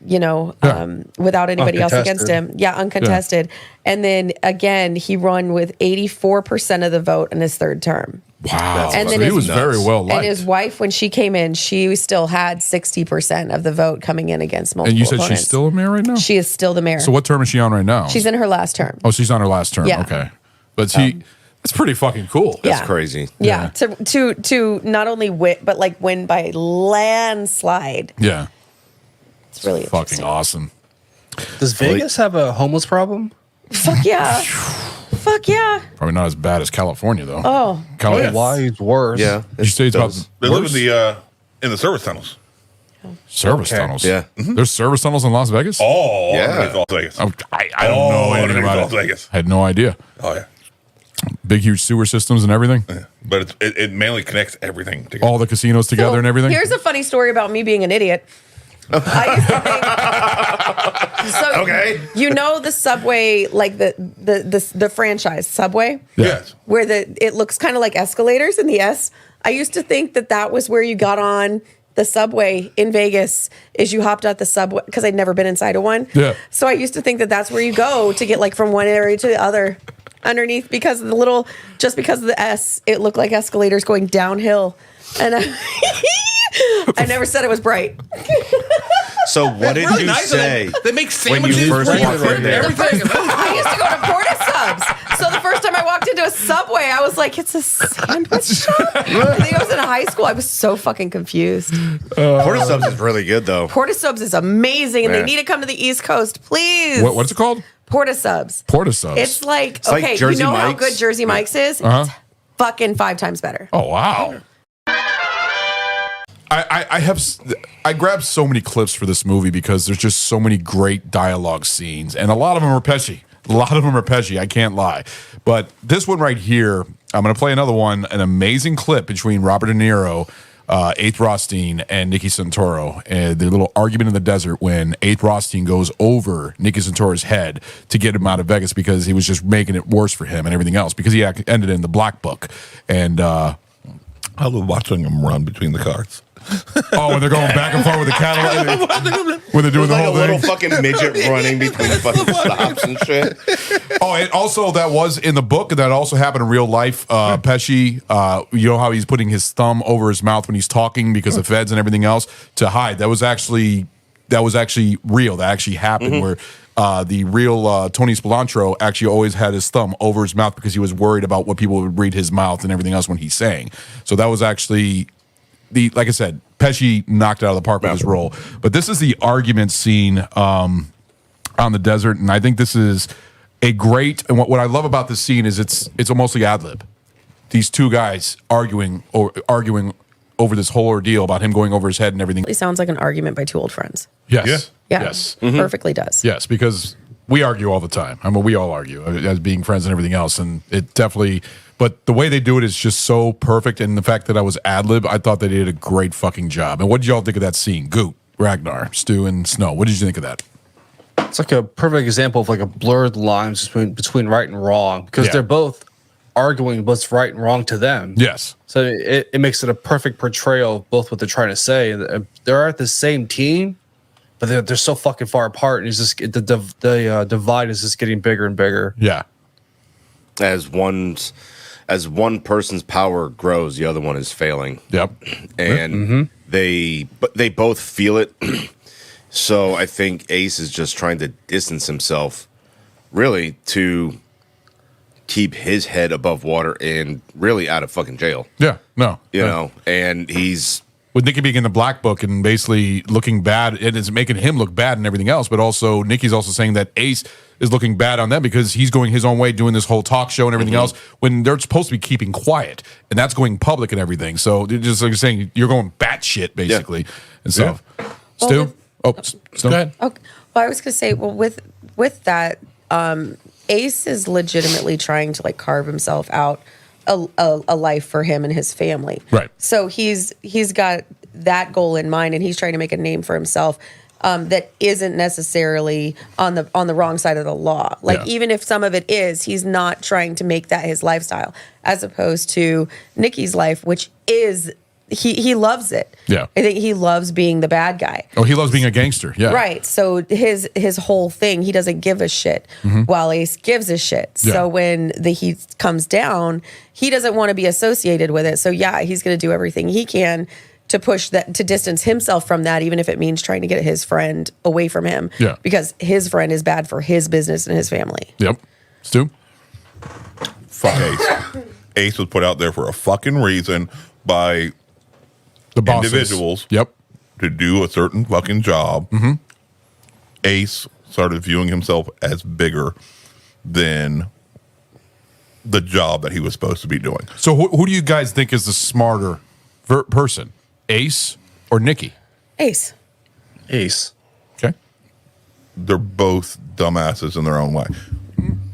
without anybody else against him. Yeah, uncontested. And then again, he won with 84% of the vote in his third term. Wow. And So then he his- was very well liked. And his wife, when she came in, she still had 60% of the vote coming in against multiple And you said opponents. she's still a mayor right now? She is still the mayor. So what term is she on right now? She's in her last term. Oh, she's on her last term. Yeah. Okay. But that's pretty fucking cool. Yeah. That's crazy. Yeah, to not only win, but like win by landslide. Yeah. It's really Fucking interesting. awesome. Does Vegas have a homeless problem? Fuck yeah. Fuck yeah. Probably not as bad as California though. Oh, California. yes. Why it's worse? Yeah. You say it's about They live worse? in the service tunnels. Service Okay. tunnels. Yeah. There's service tunnels in Las Vegas? Oh, Yeah. underneath Las Vegas. I don't know anything underneath about Las it. Vegas. I had no idea. Oh yeah. Big, huge sewer systems and everything. But it mainly connects everything together. All the casinos together So, and everything. Here's a funny story about me being an idiot. I used to think, so Okay. you know the Subway, like the franchise Subway, Yes. where it looks kind of like escalators in the S. I used to think that was where you got on the subway in Vegas, is you hopped out the subway, because I'd never been inside of one. Yeah. So I used to think that's where you go to get like from one area to the other underneath, because of just because of the S, it looked like escalators going downhill. And I never said it was bright. So what did you say? They make when you sandwiches first right walked in there? everything. I used to go to Porta Subs. So the first time I walked into a Subway, I was like, it's a sandwich shop? I think I was in high school. I was so fucking confused. Porta Subs is really good though. Porta Subs is amazing, and Yeah. they need to come to the East Coast, please. What's it called? Porta Subs. Porta subs. It's like, like okay, Jersey you know how Mike's. good Jersey Mike's is? Uh-huh. It's fucking 5 times better. Oh wow! I grabbed so many clips for this movie because there's just so many great dialogue scenes, and a lot of them are Pesci. I can't lie. But this one right here, I'm going to play another one, an amazing clip between Robert De Niro Eighth Rothstein and Nicky Santoro, and their little argument in the desert when Eighth Rothstein goes over Nicky Santoro's head to get him out of Vegas because he was just making it worse for him and everything else because he ended in the black book. And I love watching him run between the cars. oh, when they're going back and forth with the Cadillac, when they're doing the like whole a little thing. fucking midget running between fucking stops and shit. Oh, and also that was in the book, and that also happened in real life. Pesci, you know how he's putting his thumb over his mouth when he's talking because of feds and everything else to hide. That was actually real. That actually happened where the real Tony Spilantro actually always had his thumb over his mouth because he was worried about what people would read his mouth and everything else when he's saying. So that was actually like I said, Pesci knocked it out of the park with his role. But this is the argument scene on the desert, and I think this is a great. And what I love about this scene is it's almost like ad lib. These two guys arguing over this whole ordeal about him going over his head and everything. It sounds like an argument by two old friends. Yes. Yeah. Yes. Perfectly does. Yes, because we argue all the time. I mean, we all argue as being friends and everything else, and it definitely. But the way they do it is just so perfect, and the fact that I was ad lib, I thought they did a great fucking job. And what did y'all think of that scene? Goot, Ragnar, Stu, and Snow. What did you think of that? It's like a perfect example of like a blurred lines between right and wrong because they're both arguing what's right and wrong to them. Yes. So it makes it a perfect portrayal of both what they're trying to say. They're at the same team, but they're so fucking far apart, and it's just the divide is just getting bigger and bigger. Yeah. As one person's power grows, the other one is failing. Yep. And they both feel it. So I think Ace is just trying to distance himself, really, to keep his head above water and really out of fucking jail. Yeah. No. You know, and he's with Nicky being in the black book and basically looking bad, it is making him look bad and everything else. But also, Nicky's also saying that Ace is looking bad on them because he's going his own way, doing this whole talk show and everything else when they're supposed to be keeping quiet, and that's going public and everything. So they're just like you're saying, you're going batshit basically and stuff. Stu, Stu, go ahead. Okay. Well, I was gonna say, with that, Ace is legitimately trying to like carve himself out a life for him and his family. Right. So he's got that goal in mind, and he's trying to make a name for himself that isn't necessarily on the wrong side of the law. Like even if some of it is, he's not trying to make that his lifestyle, as opposed to Nicky's life, which is he loves it. Yeah. I think he loves being the bad guy. Oh, he loves being a gangster. Yeah. Right. So his whole thing, he doesn't give a shit, while Ace gives a shit. Yeah. So when the heat comes down, he doesn't want to be associated with it. So yeah, he's going to do everything he can to push that, to distance himself from that, even if it means trying to get his friend away from him. Yeah. Because his friend is bad for his business and his family. Yep. Stu? Fuck Ace. Ace was put out there for a fucking reason by The bosses. individuals. Yep. To do a certain fucking job. Ace started viewing himself as bigger than the job that he was supposed to be doing. So who do you guys think is the smarter person? Ace or Nicky? Ace. Ace. Okay. They're both dumbasses in their own way.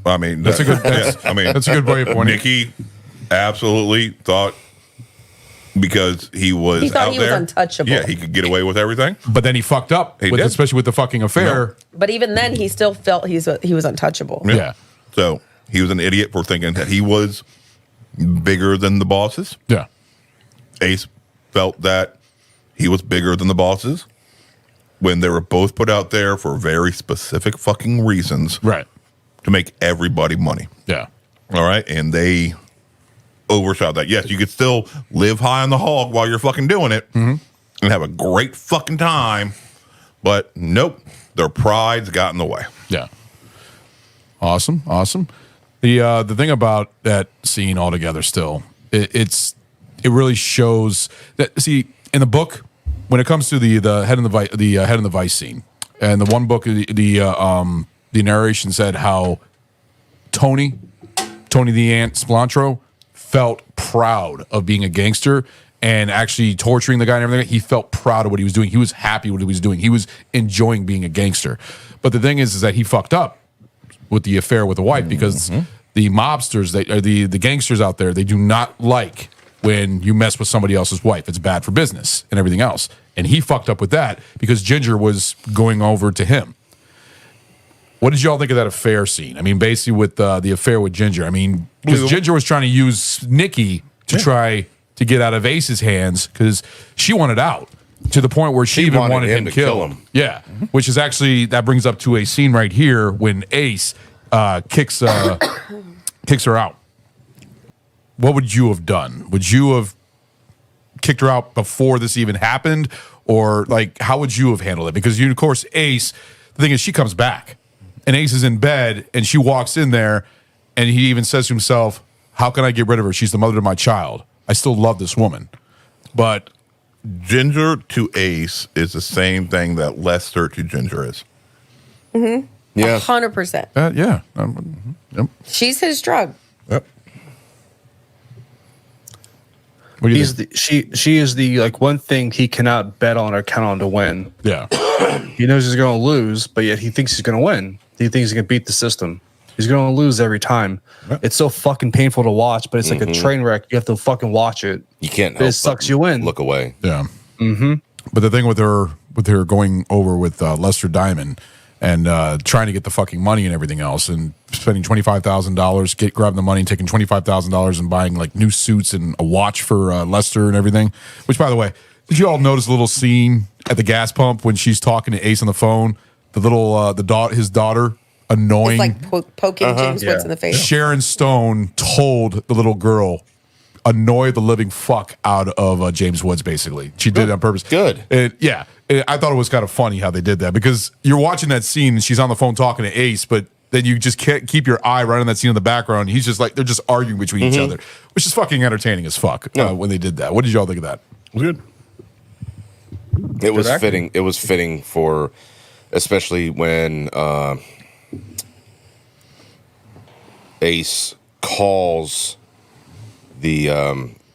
I mean, That's a good way of pointing. Nicky absolutely thought because he was He thought out he was there, untouchable. yeah, he could get away with everything. But then he fucked up, He did. especially with the fucking affair. But even then, he still felt he was untouchable. Yeah. So he was an idiot for thinking that he was bigger than the bosses. Yeah. Ace felt that he was bigger than the bosses when they were both put out there for very specific fucking reasons. Right. To make everybody money. Yeah. All right. And they overshot that. Yes, you could still live high on the hog while you're fucking doing it and have a great fucking time. But nope, their pride's got in the way. Yeah. Awesome. The thing about that scene altogether still, it really shows that, see, in the book, when it comes to the head in the vice scene, and the one book, the narration said how Tony the Ant Spilantro felt proud of being a gangster and actually torturing the guy and everything. He felt proud of what he was doing. He was happy with what he was doing. He was enjoying being a gangster. But the thing is that he fucked up with the affair with the wife because the mobsters, the gangsters out there, they do not like when you mess with somebody else's wife. It's bad for business and everything else. And he fucked up with that because Ginger was going over to him. What did y'all think of that affair scene? I mean, basically with the affair with Ginger. I mean, because Ginger was trying to use Nicky to try to get out of Ace's hands because she wanted out to the point where she even wanted him to kill him. Yeah, which is actually, that brings up to a scene right here when Ace kicks her out. What would you have done? Would you have kicked her out before this even happened? Or, like, how would you have handled it? Because, you, of course, Ace, the thing is, she comes back. And Ace is in bed, and she walks in there, and he even says to himself, how can I get rid of her? She's the mother of my child. I still love this woman. But Ginger to Ace is the same thing that Lester to Ginger is. Mm-hmm. Yeah. 100%. yeah. Yep. She's his drug. Yep. What do you He's think? she is the like one thing he cannot bet on or count on to win. Yeah. He knows he's going to lose, but yet he thinks he's going to win. He thinks he can beat the system. He's going to lose every time. Yep. It's so fucking painful to watch, but it's like a train wreck. You have to fucking watch it. You can't But it help sucks but you in. look away. Yeah. Mm-hmm. But the thing with her going over with Lester Diamond and trying to get the fucking money and everything else and spending $25,000, grabbing the money, taking $25,000 and buying like new suits and a watch for Lester and everything. Which, by the way, did you all notice a little scene at the gas pump when she's talking to Ace on the phone? The little his daughter annoying. It's like poking James Woods in the face. Sharon Stone told the little girl, annoy the living fuck out of James Woods, basically. She did it on purpose. Good. I thought it was kind of funny how they did that because you're watching that scene and she's on the phone talking to Ace, but then you just can't keep your eye right on that scene in the background. He's just like, they're just arguing between each other, which is fucking entertaining as fuck when they did that. What did y'all think of that? Good. It was fitting. It was fitting for, especially when Ace calls the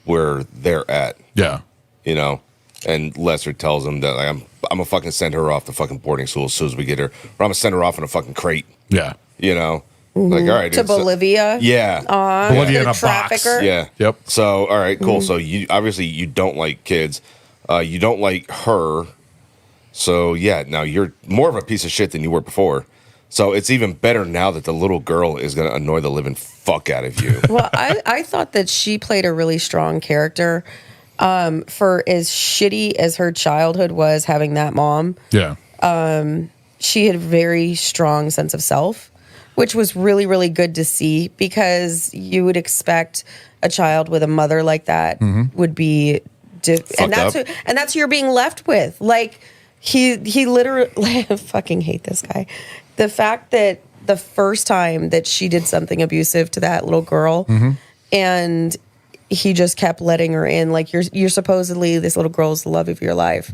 where they're at. Yeah. You know, and Lester tells him that like, I'm gonna fucking send her off to fucking boarding school as soon as we get her, or I'm gonna send her off in a fucking crate. Yeah. You know, like all right, To dude, so- Bolivia. yeah, Bolivia in a trafficker. box. yeah, Yep. So all right, cool. So you obviously you don't like kids, you don't like her. So yeah, now you're more of a piece of shit than you were before. So it's even better now that the little girl is going to annoy the living fuck out of you. Well, I thought that she played a really strong character. For as shitty as her childhood was having that mom, Yeah. she had a very strong sense of self, which was really, really good to see because you would expect a child with a mother like that would be, and that's who you're being left with. Like he literally, I fucking hate this guy. The fact that the first time that she did something abusive to that little girl, and he just kept letting her in, like you're supposedly this little girl's the love of your life,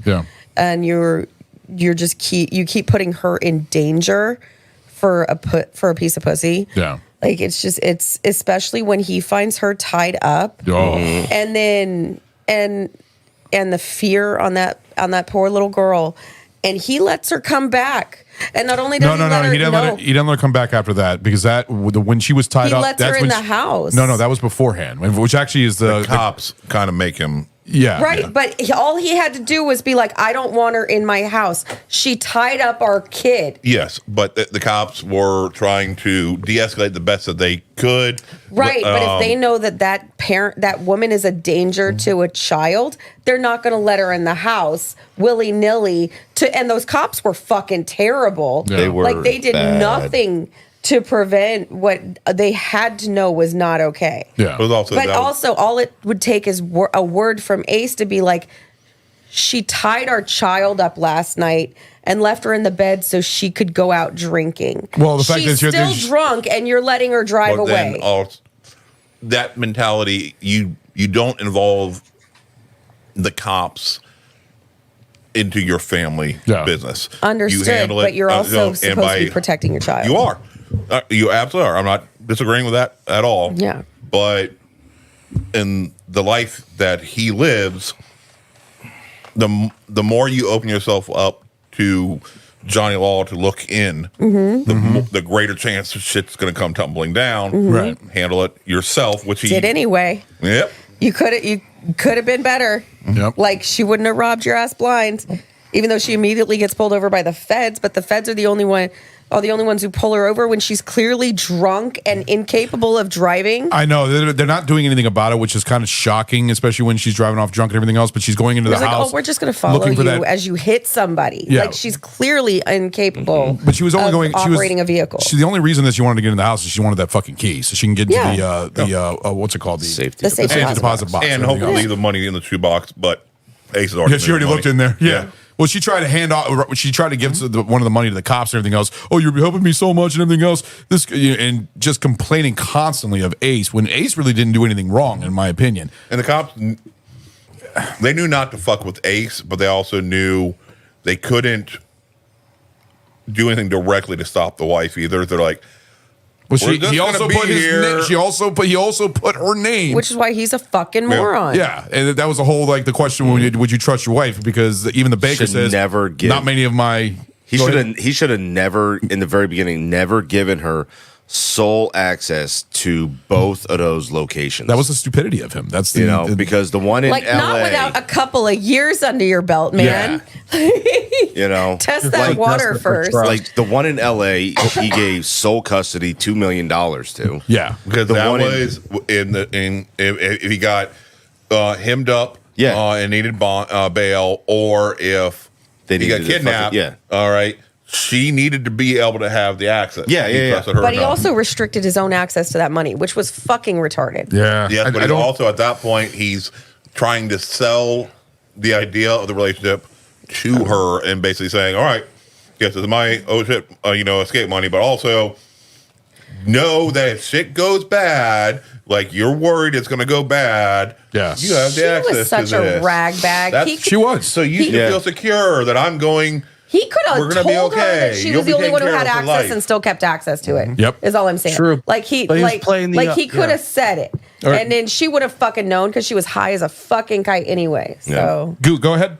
and you keep putting her in danger for a piece of pussy, Like it's especially when he finds her tied up, and then and the fear on that poor little girl, and he lets her come back. And not only does he didn't let her come back after that because when she was tied up, he lets her in the house. No, that was beforehand, which actually is the cops kind of make him. Yeah. Right. Yeah. But all he had to do was be like, I don't want her in my house. She tied up our kid. Yes, but the cops were trying to de-escalate the best that they could. Right. But if they know that woman is a danger to a child, they're not going to let her in the house willy-nilly. And those cops were fucking terrible. Yeah. They were like they did bad. nothing to prevent what they had to know was not okay. Yeah. But Also, all it would take is a word from Ace to be like, she tied our child up last night and left her in the bed so she could go out drinking. Well, the fact she's is, still drunk, and you're letting her drive away. That mentality, you don't involve the cops into your family business. Understood, You handle it, but you're also and supposed to be protecting your child. You are. You absolutely are. I'm not disagreeing with that at all. Yeah. But in the life that he lives, the more you open yourself up to Johnny Law to look in, the greater chance that shit's going to come tumbling down. Right. Handle it yourself, which he Did anyway. Yep. You could have been better. Yep. Like, she wouldn't have robbed your ass blind, even though she immediately gets pulled over by the feds. But the feds are the only ones who pull her over when she's clearly drunk and incapable of driving. I know they're not doing anything about it, which is kind of shocking, especially when she's driving off drunk and everything else. But she's going into the house. Oh, we're just going to follow you as you hit somebody. Yeah. Like, she's clearly incapable. But she was only operating a vehicle. The only reason that she wanted to get in the house is she wanted that fucking key so she can get into the what's it called, the Safety deposit box, and hopefully leave the money in the shoebox. But Ace has already. Yeah, she already looked in there. Yeah. Well, she tried to hand off. She tried to give one of the money to the cops and everything else. Oh, you're helping me so much and everything else. And just complaining constantly of Ace when Ace really didn't do anything wrong, in my opinion. And the cops, they knew not to fuck with Ace, but they also knew they couldn't do anything directly to stop the wife either. They're like, well, he also put her name, which is why he's a fucking moron. Yeah, and that was the whole the question: would you trust your wife? Because even the baker says not many of my. He should have never in the very beginning never given her sole access to both of those locations. That was the stupidity of him. That's because the one in LA, not without a couple of years under your belt, man. Yeah. Test that water first. Like the one in LA, he gave sole custody $2 million to. Yeah, because that was if he got hemmed up, and needed bail, or if he got kidnapped, all right. She needed to be able to have the access. But he also restricted his own access to that money, which was fucking retarded. Yeah. Yes, but also at that point, he's trying to sell the idea of the relationship to her and basically saying, all right, yes, it's my escape money, but also know that if shit goes bad, like you're worried it's going to go bad, you have the access to this. She was such a rag bag. She was. So you should feel secure that I'm going... He could have told her that she was the only one who had access and still kept access to it. Yep, is all I'm saying. True. Like he could have said it, and then she would have fucking known because she was high as a fucking kite anyway. So go ahead.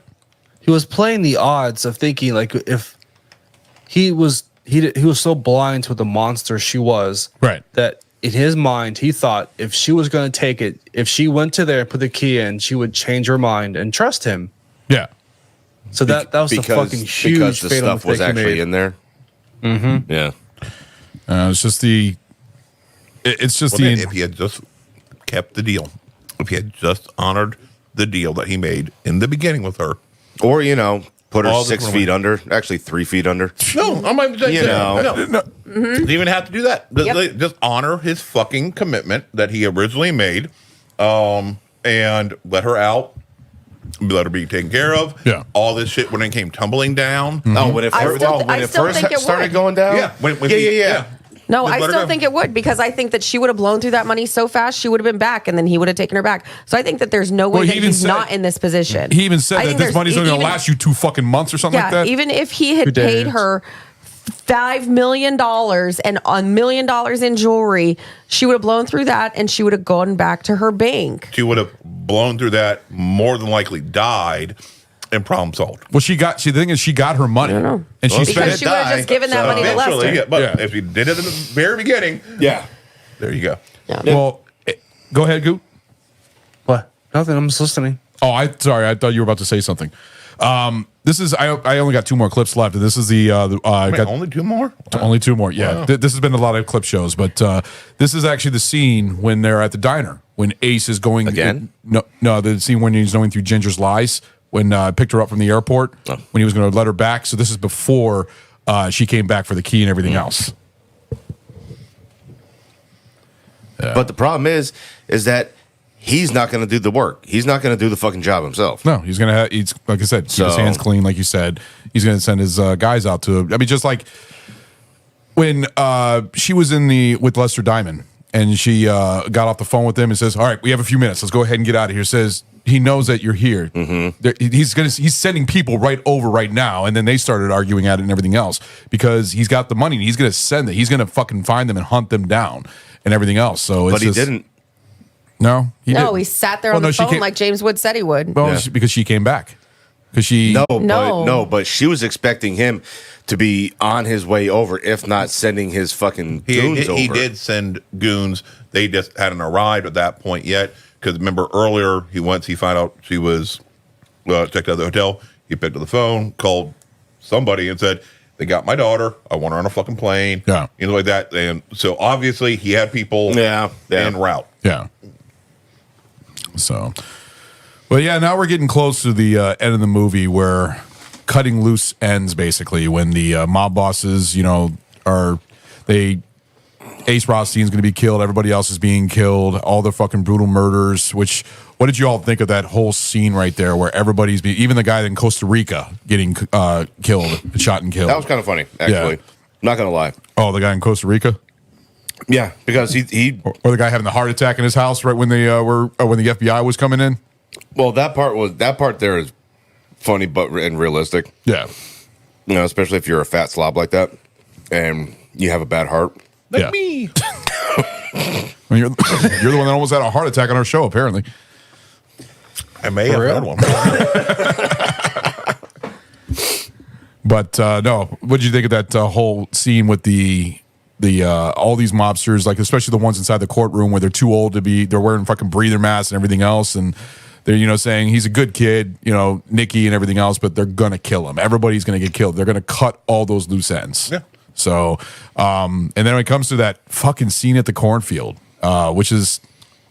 He was playing the odds of thinking like if he was so blind to the monster she was, right, that in his mind he thought if she was going to take it, if she went to there, put the key in, she would change her mind and trust him. Yeah. So that was the fucking huge because the fatal stuff was actually in there. Mm-hmm. Yeah. It's just the. If he had just kept the deal, if he had just honored the deal that he made in the beginning with her, or put her 6 feet under, actually 3 feet under. No, I might say no. Mm-hmm. Didn't even have to do that. Just honor his fucking commitment that he originally made, and let her out. Let her be taken care of. Yeah. All this shit when it came tumbling down. Mm-hmm. Oh, when it first started going down. Yeah. No, I still think it would, because I think that she would have blown through that money so fast she would have been back, and then he would have taken her back. So I think that there's no way that he's not in this position. He even said that this money's only going to last you 2 fucking months or something like that. Even if he had paid her $5 million and $1 million in jewelry, she would have blown through that and she would have gone back to her bank. She would have blown through that, more than likely died, and problem solved. Well, the thing is, she got her money. I don't know. And she because she would have just given that money to Lester. Yeah, but if you did it in the very beginning, there you go. Yeah. Well, go ahead, Goot. What? Nothing. I'm just listening. Oh, sorry. I thought you were about to say something. This is I only got 2 more clips left, and this is only 2 more? Wow. Only 2 more. Yeah, wow. This has been a lot of clip shows, but this is actually the scene when they're at the diner when Ace is going again. No, the scene when he's going through Ginger's lies when picked her up from the airport when he was going to let her back. So this is before she came back for the key and everything else. Yeah. But the problem is that he's not going to do the work. He's not going to do the fucking job himself. No, he's going to he's like I said, keep his hands clean, like you said. He's going to send his guys out to. I mean, just like when she was with Lester Diamond, and she got off the phone with him and says, "All right, we have a few minutes. Let's go ahead and get out of here." Says he knows that you're here. Mm-hmm. He's sending people right over right now, and then they started arguing at it and everything else because he's got the money. And he's going to send it. He's going to fucking find them and hunt them down and everything else. So, but he didn't. No, he sat there on the phone like James Wood said he would. Well, because she came back. Because she but she was expecting him to be on his way over, if not sending his fucking goons over. He did send goons they just hadn't arrived at that point yet. Because remember earlier, he found out she was checked out of the hotel. He picked up the phone, called somebody, and said, "They got my daughter. I want her on a fucking plane." Yeah, like that. And so obviously he had people en route. Yeah. So, but yeah, now we're getting close to the end of the movie where cutting loose ends, basically, when the mob bosses, Ace Rothstein's going to be killed. Everybody else is being killed. All the fucking brutal murders. What did you all think of that whole scene right there, where everybody's even the guy in Costa Rica getting killed, shot and killed? That was kind of funny, actually. Yeah. Not gonna lie. Oh, the guy in Costa Rica. Yeah, because he or the guy having the heart attack in his house right when they when the FBI was coming in. Well, that part there is funny and realistic. Yeah, especially if you're a fat slob like that and you have a bad heart. Like me. Well, you're the one that almost had a heart attack on our show, apparently. I may have had one. But no, what did you think of that whole scene with the all these mobsters, like especially the ones inside the courtroom where they're too old to be, they're wearing fucking breather masks and everything else, and they're saying he's a good kid, Nicky and everything else, but they're gonna kill him. Everybody's gonna get killed. They're gonna cut all those loose ends. Yeah. So, and then when it comes to that fucking scene at the cornfield, which is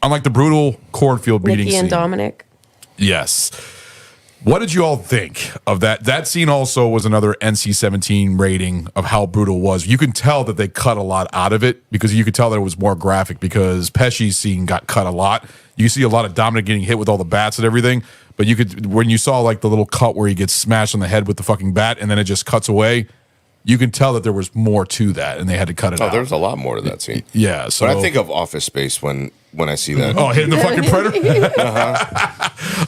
unlike the brutal cornfield beating Nicky scene. and Dominic. Yes. What did you all think of that? That scene also was another NC-17 rating of how brutal it was. You can tell that they cut a lot out of it because you could tell that it was more graphic because Pesci's scene got cut a lot. You see a lot of Dominic getting hit with all the bats and everything, but when you saw like the little cut where he gets smashed on the head with the fucking bat and then it just cuts away, you can tell that there was more to that and they had to cut it out. Oh, there's a lot more to that scene. Yeah. So but I think of Office Space when I see that. Oh, hitting the fucking predator?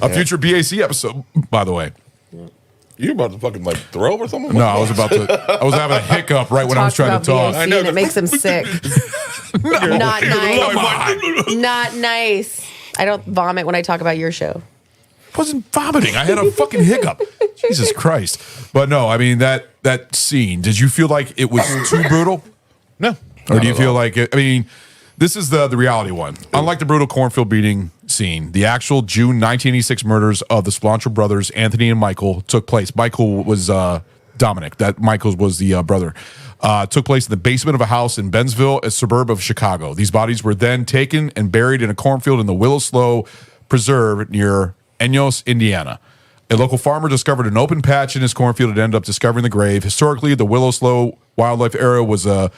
A future BAC episode, by the way. You about to fucking like throw or something? No, I was having a hiccup right when I was trying to talk. I know it makes him sick. Not nice. Not nice. I don't vomit when I talk about your show. I wasn't vomiting. I had a fucking hiccup. Jesus Christ. But no, I mean, that scene, did you feel like it was too brutal? No. Or do you feel like it? I mean, this is the reality one. Unlike the brutal cornfield beating scene, the actual June 1986 murders of the Spilantro brothers, Anthony and Michael, took place. Michael was Dominic. That Michael was the brother. Took place in the basement of a house in Bennsville, a suburb of Chicago. These bodies were then taken and buried in a cornfield in the Willow Slough Preserve near Enos, Indiana. A local farmer discovered an open patch in his cornfield and ended up discovering the grave. Historically, the Willow Slough wildlife area was a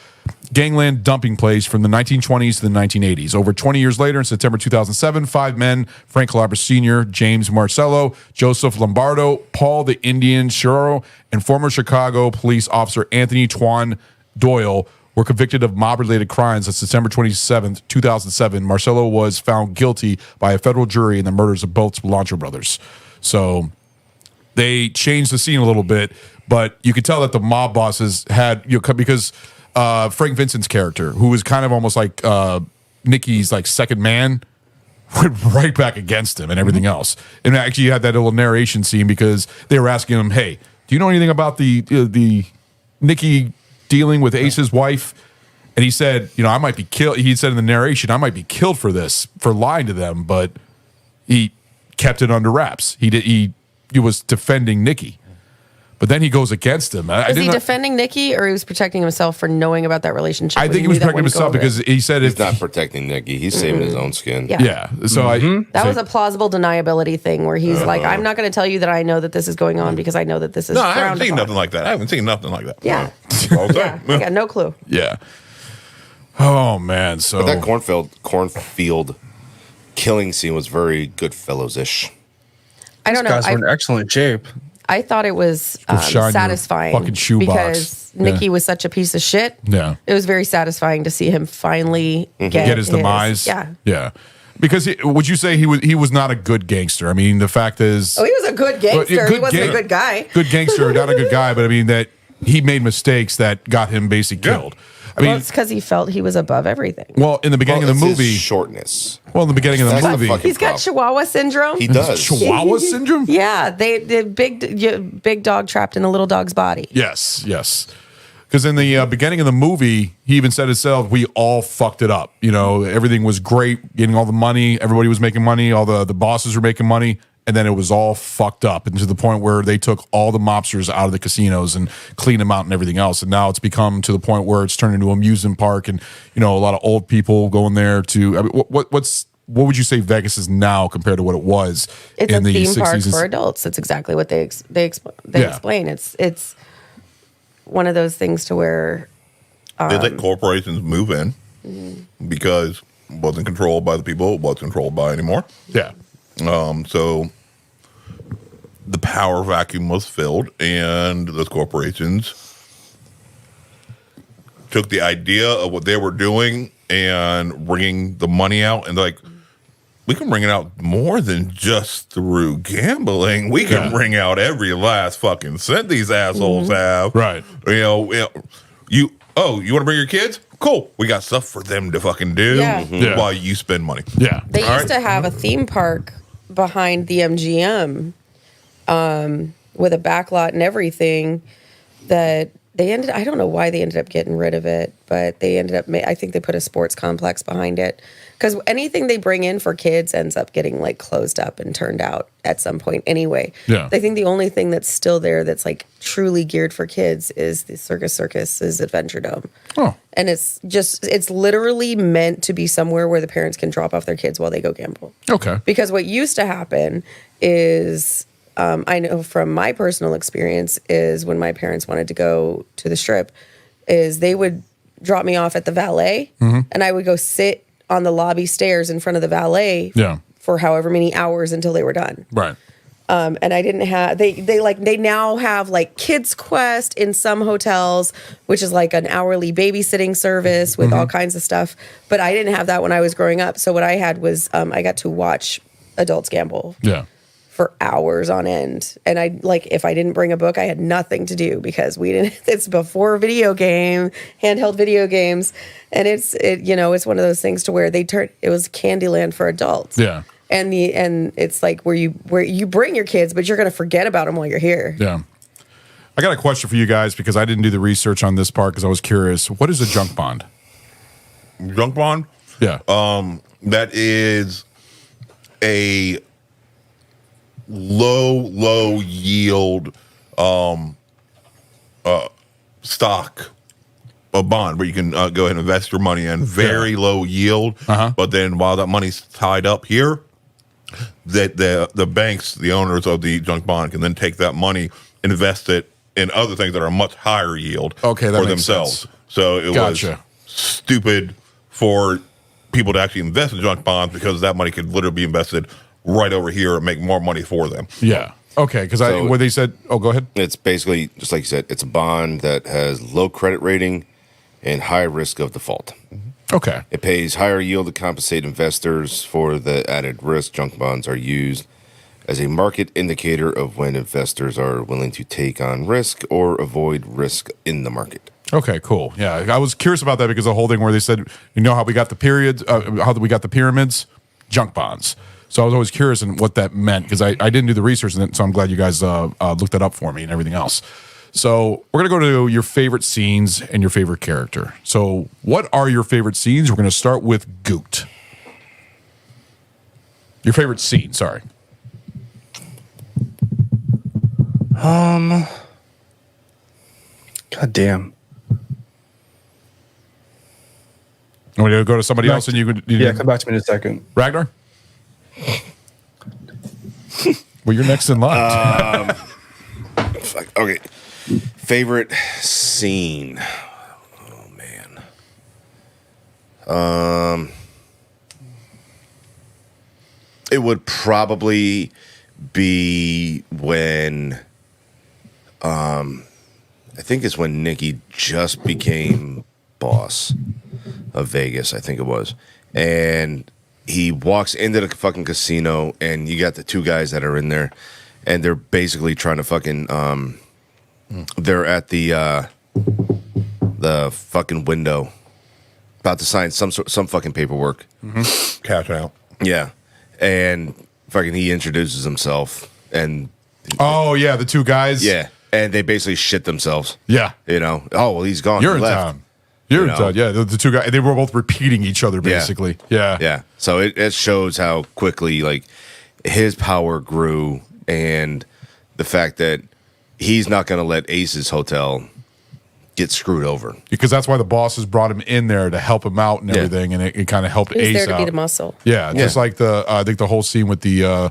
gangland dumping place from the 1920s to the 1980s. Over 20 years later, in September 2007, 5 men, Frank Calabria Sr., James Marcello, Joseph Lombardo, Paul the Indian Shiro, and former Chicago police officer Anthony Twan Doyle were convicted of mob-related crimes on September 27th, 2007. Marcello was found guilty by a federal jury in the murders of both Spilantro brothers. So they changed the scene a little bit, but you could tell that the mob bosses had, because Frank Vincent's character, who was kind of almost like Nicky's like second man, went right back against him and everything else. And actually, you had that little narration scene because they were asking him, "Hey, do you know anything about the Nicky dealing with Ace's wife?" And he said, "I might be killed." He said in the narration, "I might be killed for this, for lying to them," but he kept it under wraps. He was defending Nicky. But then he goes against him. Was he defending Nicky, or he was protecting himself for knowing about that relationship? I think he was protecting himself because he said he's not protecting Nicky. He's saving his own skin. Yeah. So that was a plausible deniability thing where he's like, "I'm not going to tell you that I know that this is going on because I know that this is." No, I haven't seen nothing like that. I haven't seen nothing like that. Yeah. Yeah. I got no clue. Yeah. Oh man. So but that cornfield killing scene was very Goodfellas-ish. I don't know. Guys were in excellent shape. I thought it was shine your satisfying fucking shoebox. because Nicky was such a piece of shit. Yeah. It was very satisfying to see him finally get his demise. Yeah. Because would you say he was not a good gangster? I mean, the fact is, Oh, he was a good gangster. He wasn't a good guy. Good gangster, not a good guy. But I mean that he made mistakes that got him basically killed. I mean, It's because he felt he was above everything. well, in the beginning of the It's his movie, shortness. in the beginning of the That's the movie, fucking He's got problem. Chihuahua syndrome. He does. Chihuahua syndrome. Yeah, the big dog trapped in a little dog's body. Yes. Because in the beginning of the movie, he even said himself, we all fucked it up. You know, everything was great, getting all the money. Everybody was making money. All the bosses were making money. And then it was all fucked up, and to the point where they took all the mobsters out of the casinos and cleaned them out and everything else. And now it's become to the point where it's turned into an amusement park, and you know, a lot of old people going there to. I mean, what would you say Vegas is now compared to what it was It's in a the theme park 60s? for adults. That's exactly what they explain. It's one of those things to where They let corporations move in because it wasn't controlled by the people it was controlled by anymore. Yeah. So the power vacuum was filled, and those corporations took the idea of what they were doing and bringing the money out, and like, we can bring it out more than just through gambling. We can bring out every last fucking cent these assholes have. Right. You want to bring your kids? Cool. We got stuff for them to fucking do while you spend money. Yeah. They used to have a theme park behind the MGM with a backlot and everything that I don't know why they ended up getting rid of it, but they ended up, I think they put a sports complex behind it. Because anything they bring in for kids ends up getting like closed up and turned out at some point anyway. Yeah. I think the only thing that's still there that's like truly geared for kids is the Circus's Adventure Dome. Oh. And it's literally meant to be somewhere where the parents can drop off their kids while they go gamble. Okay. Because what used to happen is, I know from my personal experience, is when my parents wanted to go to the Strip, is they would drop me off at the valet, and I would go sit on the lobby stairs in front of the valet for however many hours until they were done. Right. And I didn't have they now have like Kids Quest in some hotels, which is like an hourly babysitting service with all kinds of stuff. But I didn't have that when I was growing up. So what I had was I got to watch adults gamble. Yeah. For hours on end. And I like, if I didn't bring a book, I had nothing to do because it's before handheld video games. And it's one of those things to where it was Candyland for adults. Yeah. And it's like where you bring your kids, but you're going to forget about them while you're here. Yeah. I got a question for you guys because I didn't do the research on this part because I was curious. What is a junk bond? Junk bond? Yeah. That is a low yield stock, a bond where you can go ahead and invest your money in very low yield. But then while that money's tied up here, that the banks, the owners of the junk bond, can then take that money, invest it in other things that are much higher yield that for makes themselves. sense. So it was stupid for people to actually invest in junk bonds because that money could literally be invested right over here and make more money for them. Yeah. Okay. Because what they said. Oh, go ahead. It's basically just like you said. It's a bond that has low credit rating and high risk of default. Okay. It pays higher yield to compensate investors for the added risk. Junk bonds are used as a market indicator of when investors are willing to take on risk or avoid risk in the market. Okay, cool. Yeah, I was curious about that because the whole thing where they said, you know how we got the periods, how we got the pyramids, junk bonds. So I was always curious in what that meant because I didn't do the research, and so I'm glad you guys looked that up for me and everything else. So we're going to go to your favorite scenes and your favorite character. So what are your favorite scenes? We're going to start with Goot. Your favorite scene, sorry. God damn. You want to go to somebody else and you could... Come back to me in a second. Ragnar? Well, you're next in line. Okay. Favorite scene. Oh man. It would probably be when I think it's when Nicky just became boss of Vegas, I think it was. And he walks into the fucking casino and you got the two guys that are in there and they're basically trying to fucking they're at the fucking window about to sign some fucking paperwork. Cash out. Yeah. And fucking he introduces himself and oh, yeah, the two guys. yeah. and they basically shit themselves. Yeah. You know, oh well, he's gone. You're He in left. town. You're in know? town. Yeah, the two guys, they were both repeating each other, basically. Yeah. Yeah. So it shows how quickly like his power grew, and the fact that he's not going to let Ace's hotel get screwed over. Because that's why the bosses brought him in there to help him out and Yeah. everything, and it kind of helped He's Ace there to out. be the muscle. Yeah, just like I think the whole scene with there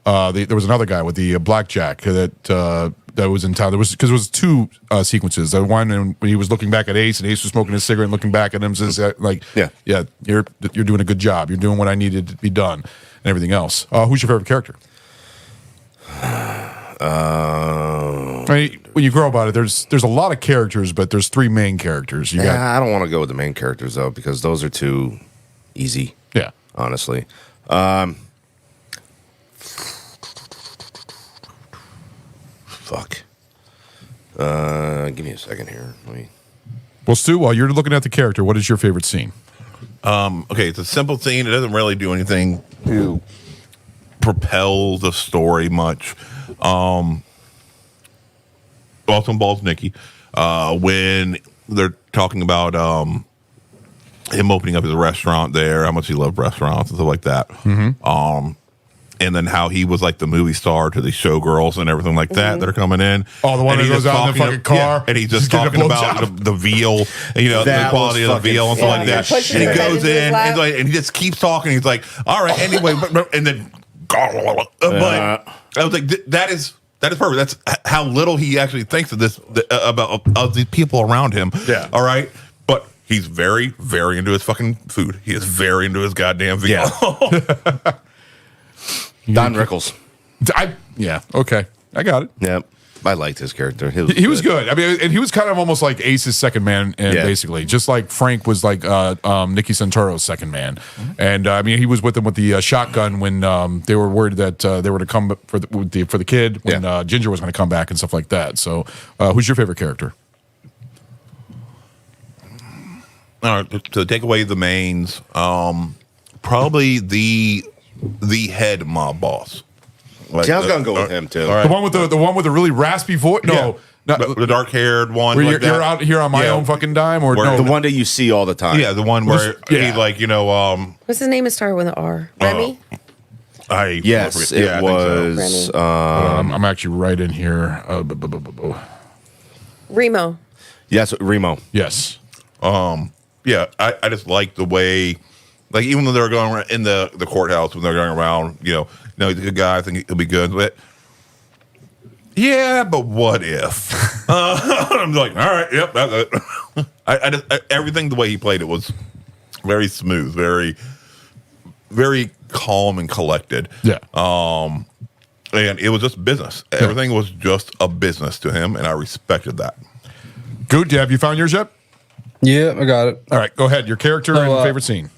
was another guy with the blackjack that was in town. There was two sequences. The one when he was looking back at Ace, and Ace was smoking a cigarette and looking back at him, says yeah, you're doing a good job. You're doing what I needed to be done, and everything else. Who's your favorite character? I mean, when you grow about it, there's a lot of characters, but there's three main characters. You got I don't want to go with the main characters though, because those are too easy. yeah. Honestly. Fuck. Give me a second here. Let me. Well, Stu, while you're looking at the character, what is your favorite scene? Okay, it's a simple scene. It doesn't really do anything to propel the story much. Also involves Nicky. When they're talking about him opening up his restaurant there, how much he loved restaurants and stuff like that. And then how he was like the movie star to the showgirls and everything like that that are coming in. Oh, the one And that he's goes just out in the talking- fucking car. yeah, and he's just getting a talking about blowjob. the veal, and, you know, the That quality was of the veal and fucking stuff like that. pushing And he her head goes into his in lap. and he just keeps talking. He's like, all right, anyway, and then, but I was like, that is perfect. That's how little he actually thinks of this about of the people around him. Yeah. All right, but he's very, very into his fucking food. He is very into his goddamn veal. Don Rickles. Okay, I got it. Yeah. I liked his character. He was good. I mean, and he was kind of almost like Ace's second man, and basically, just like Frank was like Nicky Santoro's second man. And I mean, he was with him with the shotgun when they were worried that they were to come for the kid when Ginger was going to come back and stuff like that. So, who's your favorite character? To take away the mains, probably the head mob boss. Like, See, I was going to go with him, too. all right. The one with the really raspy voice? No, not, the dark haired one. where like you're that. out here on my Yeah. own fucking dime, or Where- no? The one that you see all the time. Yeah, the one where Yeah. he like, you know, What's his name? It started with an R. Remy? Yes, forget. it Yeah, I think was. I'm actually right in here. Remo. Yes, Remo. Yes. Yeah, I just like the way, like, even though they're going around in the courthouse when they're going around, you know, he's a good guy. I think he'll be good. But yeah, but what if? I'm like, all right, yep. I just everything the way he played it was very smooth, very, very calm and collected. Yeah. And it was just business. Everything was just a business to him, and I respected that. Good. Have you found yours yet? Yeah, I got it. All right, go ahead. Your character So, and favorite scene.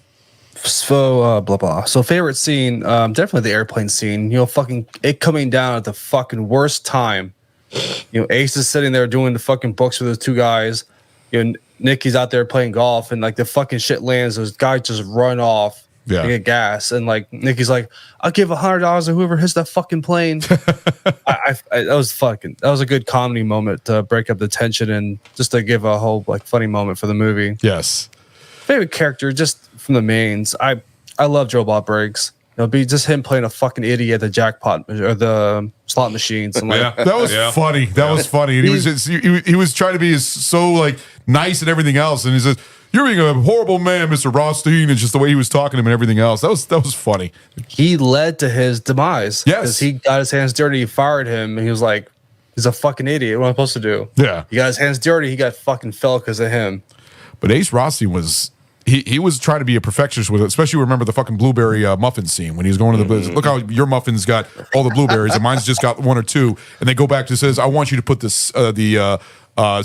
So blah blah. So favorite scene, definitely the airplane scene. You know, fucking it coming down at the fucking worst time. You know, Ace is sitting there doing the fucking books with those two guys. You know, Nicky's out there playing golf, and like the fucking shit lands. Those guys just run off. Yeah. To get gas, and like Nicky's like, I'll give $100 to whoever hits that fucking plane. That was a good comedy moment to break up the tension and just to give a whole like funny moment for the movie. Yes. Favorite character just from the mains. I love Joe Bob Briggs. It'll be just him playing a fucking idiot at the jackpot or the slot machines. And like, That was funny. That was funny. And he was trying to be so like nice and everything else. And he says, "You're being a horrible man, Mr. Rothstein," and just the way he was talking to him and everything else. That was funny. he led to his demise. Yes. Because he got his hands dirty, he fired him, and he was like, he's a fucking idiot. What am I supposed to do? Yeah. He got his hands dirty, he got fucking fell because of him. But Ace Rothstein was he was trying to be a perfectionist with it. Especially remember the fucking blueberry muffin scene when he was going to the look how your muffin's got all the blueberries and mine's just got one or two. And they go back to says, "I want you to put this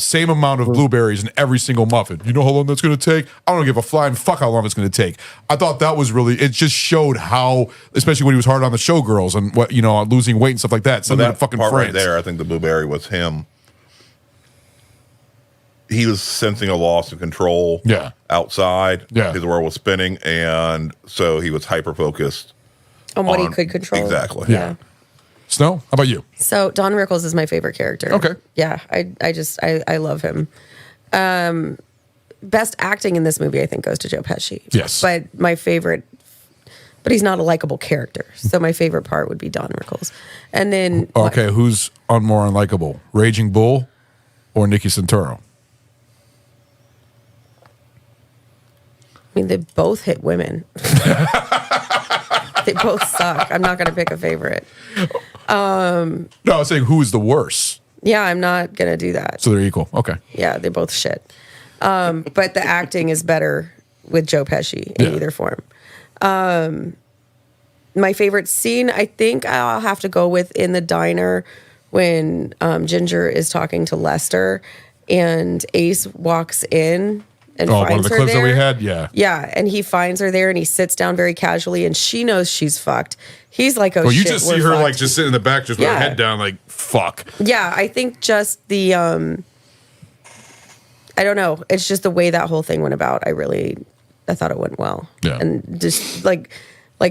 same amount of blueberries in every single muffin. You know how long that's going to take? I don't give a flying fuck how long it's going to take." I thought that was really, it just showed how, especially when he was hard on the showgirls and what, losing weight and stuff like that. Some of the fucking part friends. right there, I think the blueberry was him. He was sensing a loss of control outside. Yeah. His world was spinning, and so he was hyper focused On what he could control. Exactly. Yeah. Snow, how about you? So Don Rickles is my favorite character. Okay. Yeah, I love him. Best acting in this movie, I think, goes to Joe Pesci. Yes. But he's not a likable character. So my favorite part would be Don Rickles. And then Okay, who's more unlikable, Raging Bull or Nicky Santoro? I mean, they both hit women. They both suck. I'm not going to pick a favorite. No, I was saying who's the worst. Yeah, I'm not going to do that. So they're equal. Okay. Yeah, they both shit. But the acting is better with Joe Pesci in either form. My favorite scene, I think I'll have to go with in the diner when Ginger is talking to Lester and Ace walks in and finds one of the her clips there. that we had? Yeah. Yeah, and he finds her there and he sits down very casually and she knows she's fucked. He's like, oh, Well, you shit, just we're see her fucked. like just sitting in the back, just with her Yeah. head down, like, fuck. Yeah, I think just the I don't know. It's just the way that whole thing went about. I thought it went well. Yeah. And just like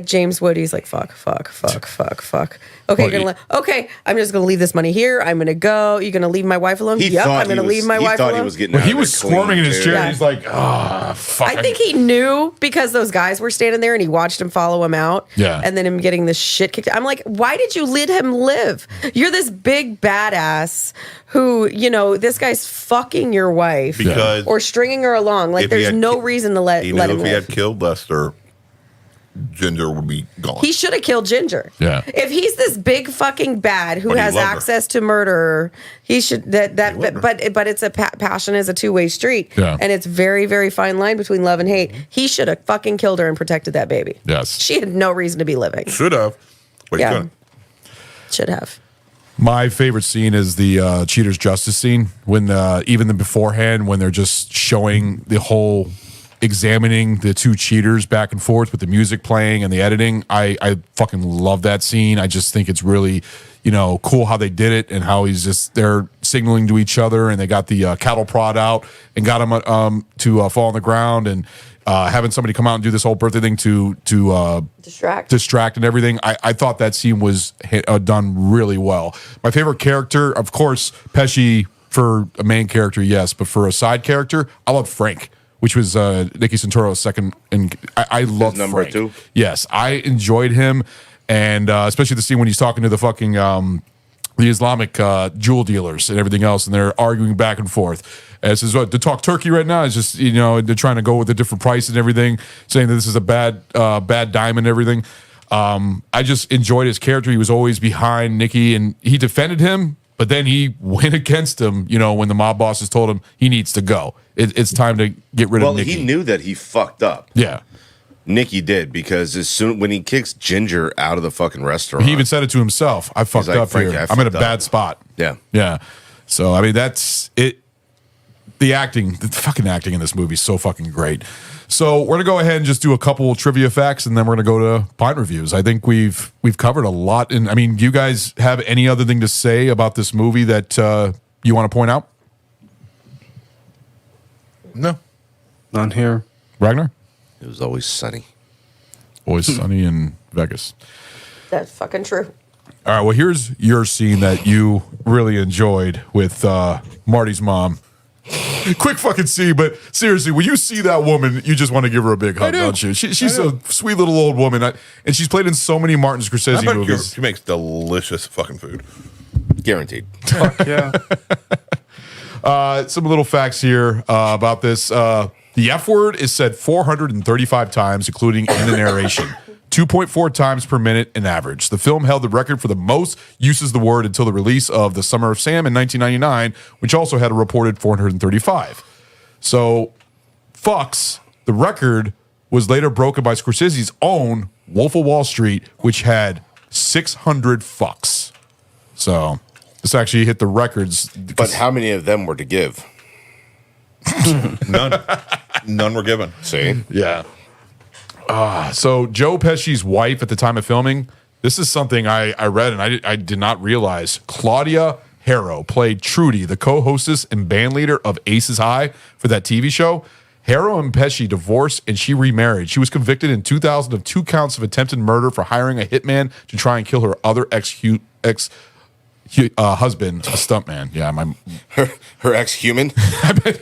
James Woody's like, fuck. Okay, Well, I'm just gonna leave this money here. I'm gonna go. You're gonna leave my wife alone? Yep, I'm gonna leave my wife He thought alone. he was getting Well, out he of was there clean, squirming in his too. chair. Yeah. He's like, fuck. I think he knew because those guys were standing there and he watched him follow him out. Yeah. And then him getting the shit kicked. I'm like, why did you let him live? You're this big badass who, this guy's fucking your wife Because or stringing her along. Like, if he there's had no ki- reason to let even him if he live. had killed Lester, Ginger would be gone. He should have killed Ginger. Yeah. If he's this big fucking bad who But he has loved her. access to murder, he should but it's a passion is a two-way street. Yeah. And it's very, very fine line between love and hate. He should have fucking killed her and protected that baby. Yes. She had no reason to be living. Should have, but he Yeah. couldn't. Should have. My favorite scene is the Cheaters Justice scene when even the beforehand when they're just showing the whole examining the two cheaters back and forth with the music playing and the editing. I fucking love that scene. I just think it's really, cool how they did it and how they're signaling to each other and they got the cattle prod out and got him to fall on the ground and having somebody come out and do this whole birthday thing to distract and everything. I thought that scene was done really well. My favorite character, of course, Pesci for a main character, yes, but for a side character, I love Frank, which was Nicky Santoro's second. And I love number Frank. 2? Yes, I enjoyed him, and especially the scene when he's talking to the fucking the Islamic jewel dealers and everything else, and they're arguing back and forth. And it says, to talk turkey right now is just, they're trying to go with a different price and everything, saying that this is a bad diamond and everything. I just enjoyed his character. He was always behind Nicky, and he defended him, but then he went against him, when the mob bosses told him he needs to go. It's time to get rid of Nicky. Well, he knew that he fucked up. Yeah. Nicky did, because when he kicks Ginger out of the fucking restaurant, He even said it to himself. I fucked like, up "Frankie, here. I I'm in a fucked up." bad spot. Yeah. Yeah. So, I mean, that's it. The fucking acting in this movie is so fucking great. So we're gonna go ahead and just do a couple trivia facts, and then we're gonna go to pint reviews. I think we've covered a lot. And I mean, do you guys have any other thing to say about this movie that you want to point out? No. None here. Ragnar? it was always sunny. Always sunny in Vegas. That's fucking true. All right, well, here's your scene that you really enjoyed with Marty's mom. Quick fucking scene, but seriously, when you see that woman, you just want to give her a big hug, don't you? She's a sweet little old woman, and she's played in so many Martin Scorsese I bet movies. she makes delicious fucking food. Guaranteed. Yeah. Some little facts here about this. The F word is said 435 times, including in the narration. 2.4 times per minute in average. The film held the record for the most uses the word until the release of The Summer of Sam in 1999, which also had a reported 435. So, fucks, the record was later broken by Scorsese's own Wolf of Wall Street, which had 600 fucks. So, this actually hit the records. But how many of them were to give? None were given. See? Yeah. So Joe Pesci's wife at the time of filming, this is something I read and I did not realize. Claudia Harrow played Trudy, the co-hostess and band leader of Aces High for that TV show. Harrow and Pesci divorced and she remarried. She was convicted in 2000 of 2 counts of attempted murder for hiring a hitman to try and kill her other ex husband, a stuntman. Yeah, my Her ex-human.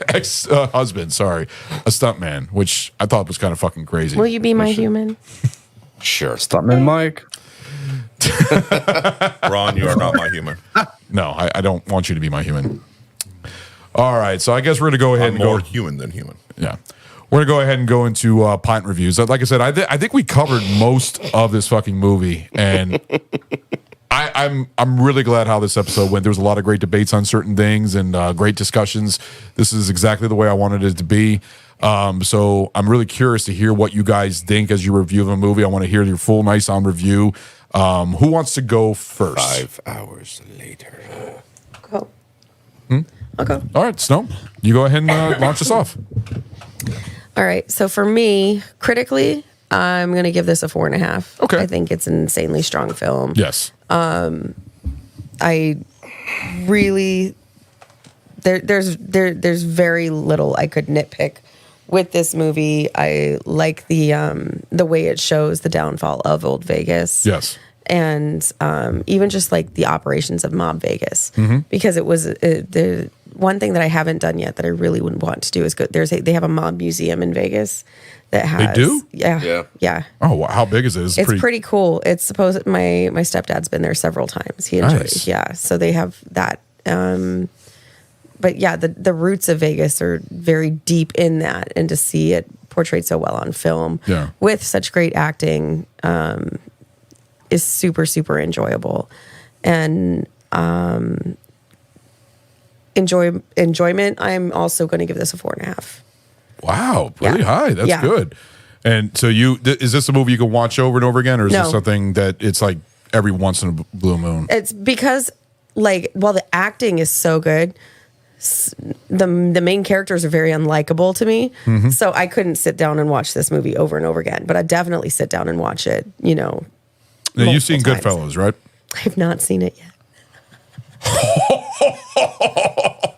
ex husband. Sorry, a stuntman, which I thought was kind of fucking crazy. Will you be my human? Sure. Stuntman Mike. Ron, you are not my human. No, I don't want you to be my human. All right, so I guess we're gonna go ahead I'm and more go. human than human. Yeah. We're going to go ahead and go into pint reviews. Like I said, I think we covered most of this fucking movie, and I'm really glad how this episode went. There was a lot of great debates on certain things and great discussions. This is exactly the way I wanted it to be. So I'm really curious to hear what you guys think as you review the movie. I want to hear your full nice on review. Who wants to go first? 5 hours later. Go. I'll go. All right, Snow, you go ahead and launch us off. All right. So for me, critically, I'm going to give this a 4.5. Okay. I think it's an insanely strong film. Yes. I really there's very little I could nitpick with this movie. I like the way it shows the downfall of old Vegas. Yes. And even just like the operations of Mob Vegas, because it was the one thing that I haven't done yet that I really would want to do is go. They have a mob museum in Vegas that has. They do? Yeah. Oh, wow. How big is it? It's pretty cool. It's supposed my stepdad's been there several times. He enjoys Nice. it. Yeah. So they have that. But yeah, the roots of Vegas are very deep in that, and to see it portrayed so well on film with such great acting is super, super enjoyable. And enjoyment, I'm also going to give this a 4.5. Wow, really Yeah. high. That's Yeah. good. And so is this a movie you can watch over and over again, or is No. this something that it's like every once in a blue moon? It's because like while the acting is so good, the main characters are very unlikable to me. So I couldn't sit down and watch this movie over and over again. But I definitely sit down and watch it. Now, you've seen multiple times. Goodfellas, right? I've not seen it yet.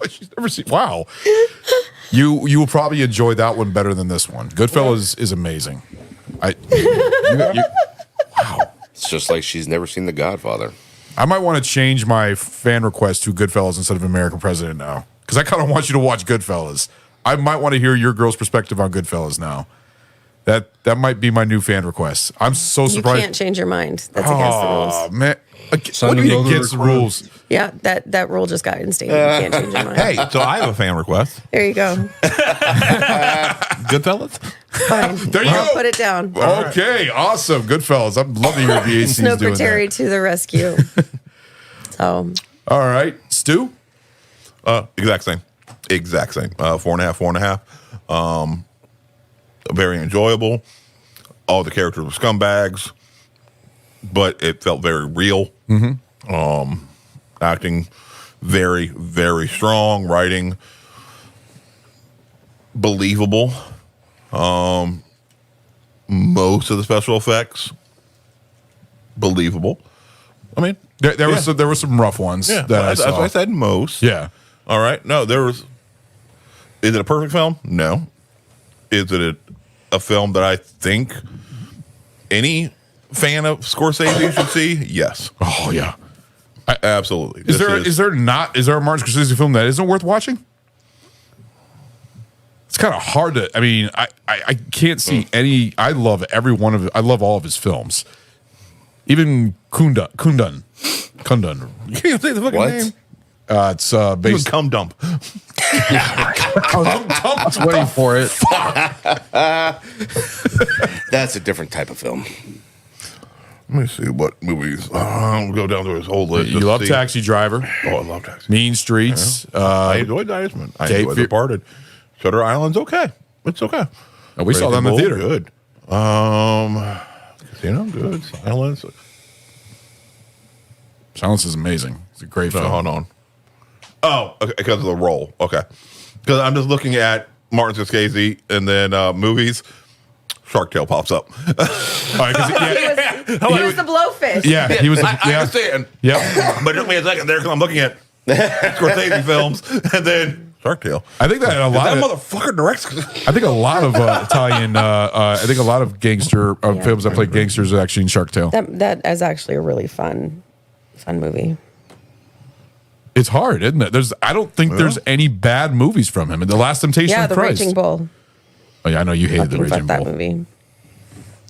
She's never seen. Wow. You will probably enjoy that one better than this one. Goodfellas is amazing. Wow. It's just like she's never seen The Godfather. I might want to change my fan request to Goodfellas instead of American President now, because I kind of want you to watch Goodfellas. I might want to hear your girl's perspective on Goodfellas now. That might be my new fan request. I'm so surprised. You can't change your mind. That's against the rules. Oh man, what Son do you of mean the against the request. rules? Yeah, that rule just got instated. You can't change your mind. Hey, so I have a fan request. There you go. Goodfellas? Fine. There you I'll go. put it down. Okay, awesome, Goodfellas. I'd love to hear VAC's doing Snooker Terry that. to the rescue. So All right, Stu. Exact same. 4.5. Very enjoyable. All the characters were scumbags, but it felt very real. Acting very, very strong. Writing believable. Most of the special effects believable. I mean, There were some rough ones that I that's saw. why I said most. Yeah. All right. No, there was. Is it a perfect film? No. Is it a film that I think any fan of Scorsese should see? Yes. Oh yeah. Absolutely. Is there a Martin Scorsese film that isn't worth watching? It's kind of hard to. I mean, I can't see any. I love I love all of his films. Even Kundun. You can't say the fucking What? name. It's based. Cum dump. I was waiting for it. That's a different type of film. Let me see what movies. I'll go down to his whole list. You just love see. Taxi Driver, Oh, I love Taxi. Mean Streets. I enjoyed The Irishman. I Cape enjoyed Fear- Departed. Shutter Island's okay. It's okay. We saw them in the Crazy theater. Bull, Good. Casino, good. Silence. Silence is amazing. It's a great No, film. hold on. Oh, okay, because of the role. Okay. Because I'm just looking at Martin Scorsese and then movies. Shark Tale pops up. All right, 'cause he was the blowfish. yeah, he was. I understand. Yep. But it took me a second there because I'm looking at Scorsese films and then Shark Tale. I think that a lot That of motherfucker directs. I think a lot of Italian. I think a lot of gangster films that play gangsters are actually in Shark Tale. That is actually a really fun fun movie. It's hard, isn't it? I don't think there's any bad movies from him. And The Last Temptation Yeah, of The Christ. Raging Bull. Oh yeah, I know you hated The Fucking Raging fuck Bull. that movie.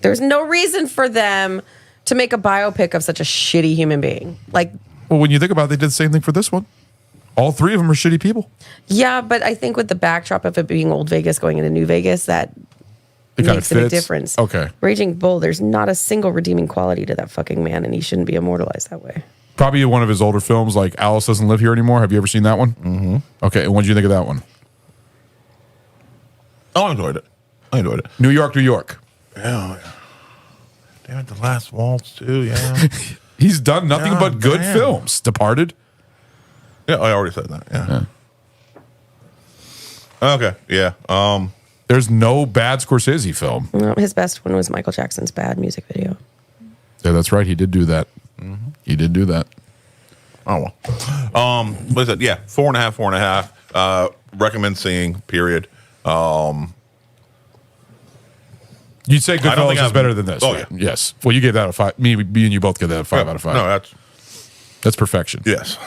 There's no reason for them to make a biopic of such a shitty human being. Like, Well, when you think about it, they did the same thing for this one. All three of them are shitty people. yeah, but I think with the backdrop of it being old Vegas going into new Vegas, that It kind of makes it a fits. difference. Okay. Raging Bull, there's not a single redeeming quality to that fucking man, and he shouldn't be immortalized that way. Probably one of his older films, like Alice Doesn't Live Here Anymore. Have you ever seen that one? Mm-hmm. Okay, and what did you think of that one? Oh, I enjoyed it. New York, New York. Yeah. Damn it, The Last Waltz too. Yeah. He's done nothing God but good damn. films. Departed. Yeah, I already said that. Yeah. Okay. Yeah. There's no bad Scorsese film. No, his best one was Michael Jackson's Bad music video. Yeah, that's right. He did do that. He did do that. Oh well. What is it? Yeah, 4.5, 4.5. Recommend seeing. Period. You'd say I don't Goodfellas think is I've- better than this. Oh, right? yeah. Yes. Well, you gave that a 5. Me and you both gave that a 5 out of 5. No, That's perfection. yes.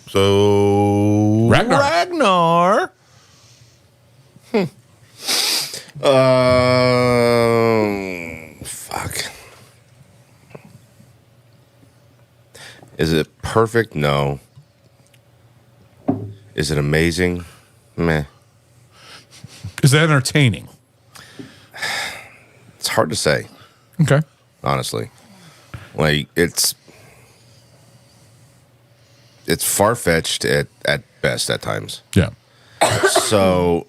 So Ragnar. Fuck. Is it perfect? No. Is it amazing? Meh. Is that entertaining? It's hard to say, Okay. honestly. Like it's far-fetched at best at times. Yeah. So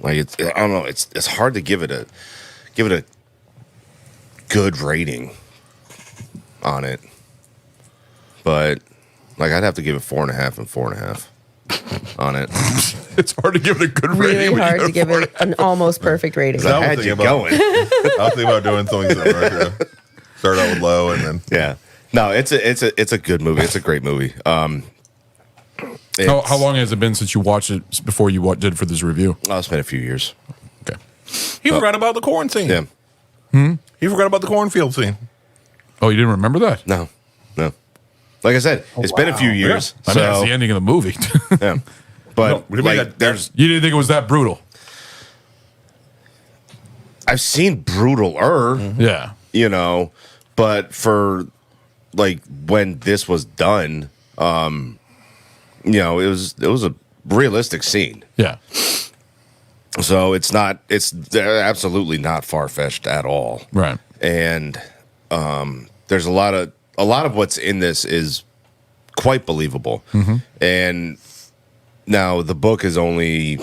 like I don't know, it's hard to give it a good rating on it. But like I'd have to give it 4.5 and 4.5 on it. It's hard to give it a good rating. Really when you hard go to give it an almost perfect rating. I I was had you thinking about- going. I was thinking about doing something similar. Yeah. Start out with low and then Yeah. No, it's a good movie. It's a great movie. How long has it been since you watched it before you did it for this review? Oh, it's been a few years. Okay. he forgot about the corn scene. Yeah. He forgot about the cornfield scene. Oh, you didn't remember that? No. Like I said, it's been a few years. I mean, that's the ending of the movie. Yeah. But No, we made like, that- there's You didn't think it was that brutal? I've seen brutaler, Yeah. you know, but for like when this was done, you know, it was a realistic scene. Yeah. So it's they're absolutely not far-fetched at all. Right. And there's a lot of what's in this is quite believable. And now the book is only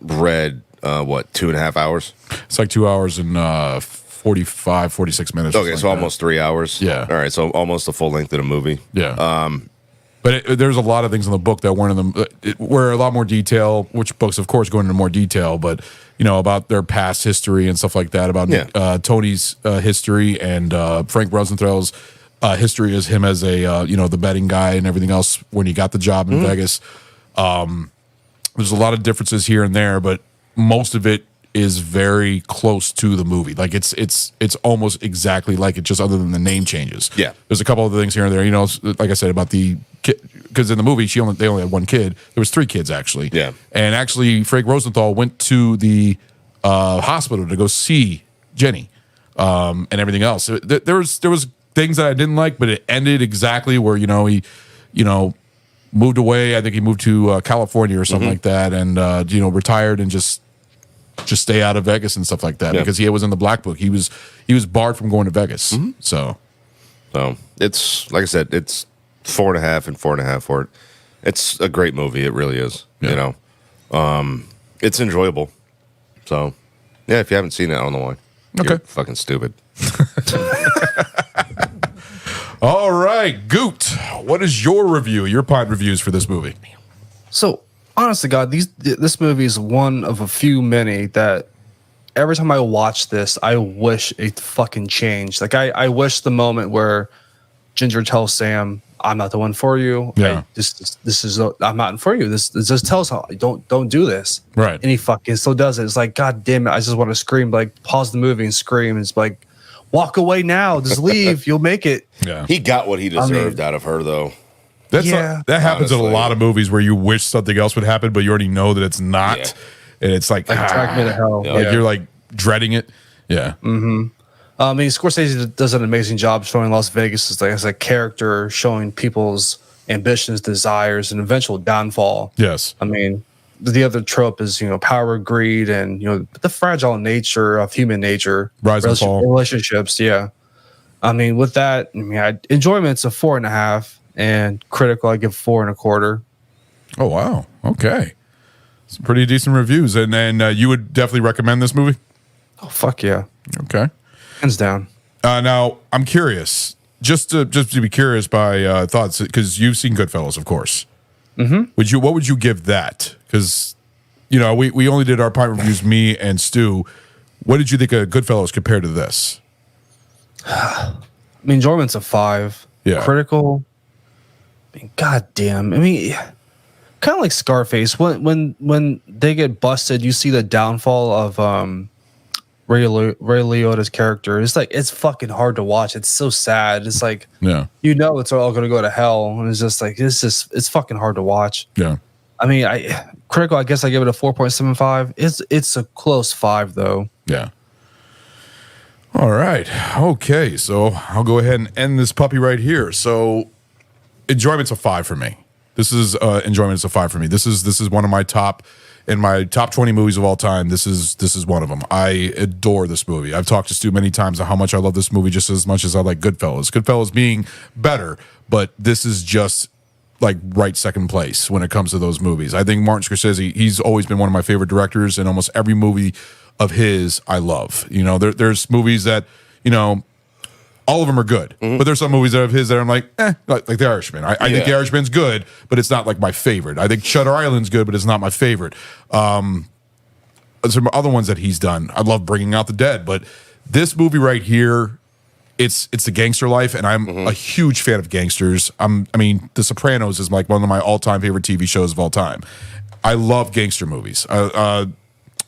read 2.5 hours. It's like 2 hours and 46 minutes. or Okay, something so like almost 3 hours. Yeah. All right, so almost the full length of the movie. that. Yeah. But there's a lot of things in the book that weren't in the were a lot more detail. Which books, of course, go into more detail. But you know about their past history and stuff like that. About Tony's history and Frank Rosenthal's history as him as a the betting guy and everything else when he got the job in Vegas. There's a lot of differences here and there, but most of it is very close to the movie. Like it's almost exactly like it, just other than the name changes. Yeah. There's a couple other things here and there. You know, like I said about the kid, because in the movie they only had one kid. There was 3 kids actually. Yeah. And actually, Frank Rosenthal went to the hospital to go see Jenny and everything else. There was things that I didn't like, but it ended exactly where he moved away. I think he moved to California or something like that, and retired and just stay out of Vegas and stuff like that because he was in the black book. He was barred from going to Vegas. So it's like I said, it's 4.5 and 4.5 for it. It's a great movie. It really is. Yeah. You know, it's enjoyable. So yeah, if you haven't seen it, I don't know why. Okay. You're fucking stupid. all right, Goot, what is your review? Your pod reviews for this movie? So, honest to God, this movie is one of a few many that every time I watch this, I wish it fucking changed. Like, I wish the moment where Ginger tells Sam, "I'm not the one for you. Yeah. I'm not for you. This just tells her, don't do this." Right. And he fucking still does it. It's like, God damn it! I just want to scream, like, pause the movie and scream. It's like, walk away now. Just leave. You'll make it. Yeah. He got what he deserved out of her, though. That happens in a honestly. lot of movies where you wish something else would happen, but you already know that it's not. Yeah. And it's like, Drag me to hell. like you're like dreading it. Yeah. I mean, Scorsese does an amazing job showing Las Vegas as a character, showing people's ambitions, desires, and eventual downfall. Yes. I mean, the other trope is, power, greed, and, the fragile nature of human nature. Rise and fall. Relationships, yeah. I mean, with that, enjoyment's a 4.5, and critical, I give 4.25. Oh, wow. Okay. Some pretty decent reviews. And then you would definitely recommend this movie? Oh, fuck yeah. Okay. Hands down. Now, I'm curious, just to be curious by thoughts, because you've seen Goodfellas, of course. Mm-hmm. What would you give that? Because, we only did our pint reviews, me and Stu. What did you think of Goodfellas compared to this? I mean, enjoyment's a 5. Yeah. Critical. I mean, goddamn. I mean, kind of like Scarface. When they get busted, you see the downfall of Ray Liotta's character. It's fucking hard to watch. It's so sad. It's like, it's all going to go to hell, and it's just like it's fucking hard to watch. Yeah. I mean, critical. I guess I give it a 4.75. It's a close 5 though. Yeah. All right. Okay. So I'll go ahead and end this puppy right here. So enjoyment's a 5 for me. This is enjoyment is a 5 for me. This is one of my top 20 movies of all time. This is one of them. I adore this movie. I've talked to Stu many times on how much I love this movie, just as much as I like Goodfellas. Goodfellas being better, but this is just like right second place when it comes to those movies. I think Martin Scorsese, he's always been one of my favorite directors, and almost every movie of his I love. There's movies that, all of them are good, but there's some movies of his that I'm like, like The Irishman. I think The Irishman's good, but it's not like my favorite. I think Shutter Island's good, but it's not my favorite. Some other ones that he's done, I love Bringing Out the Dead, but this movie right here, it's the gangster life, and I'm a huge fan of gangsters. I mean, The Sopranos is like one of my all-time favorite TV shows of all time. I love gangster movies.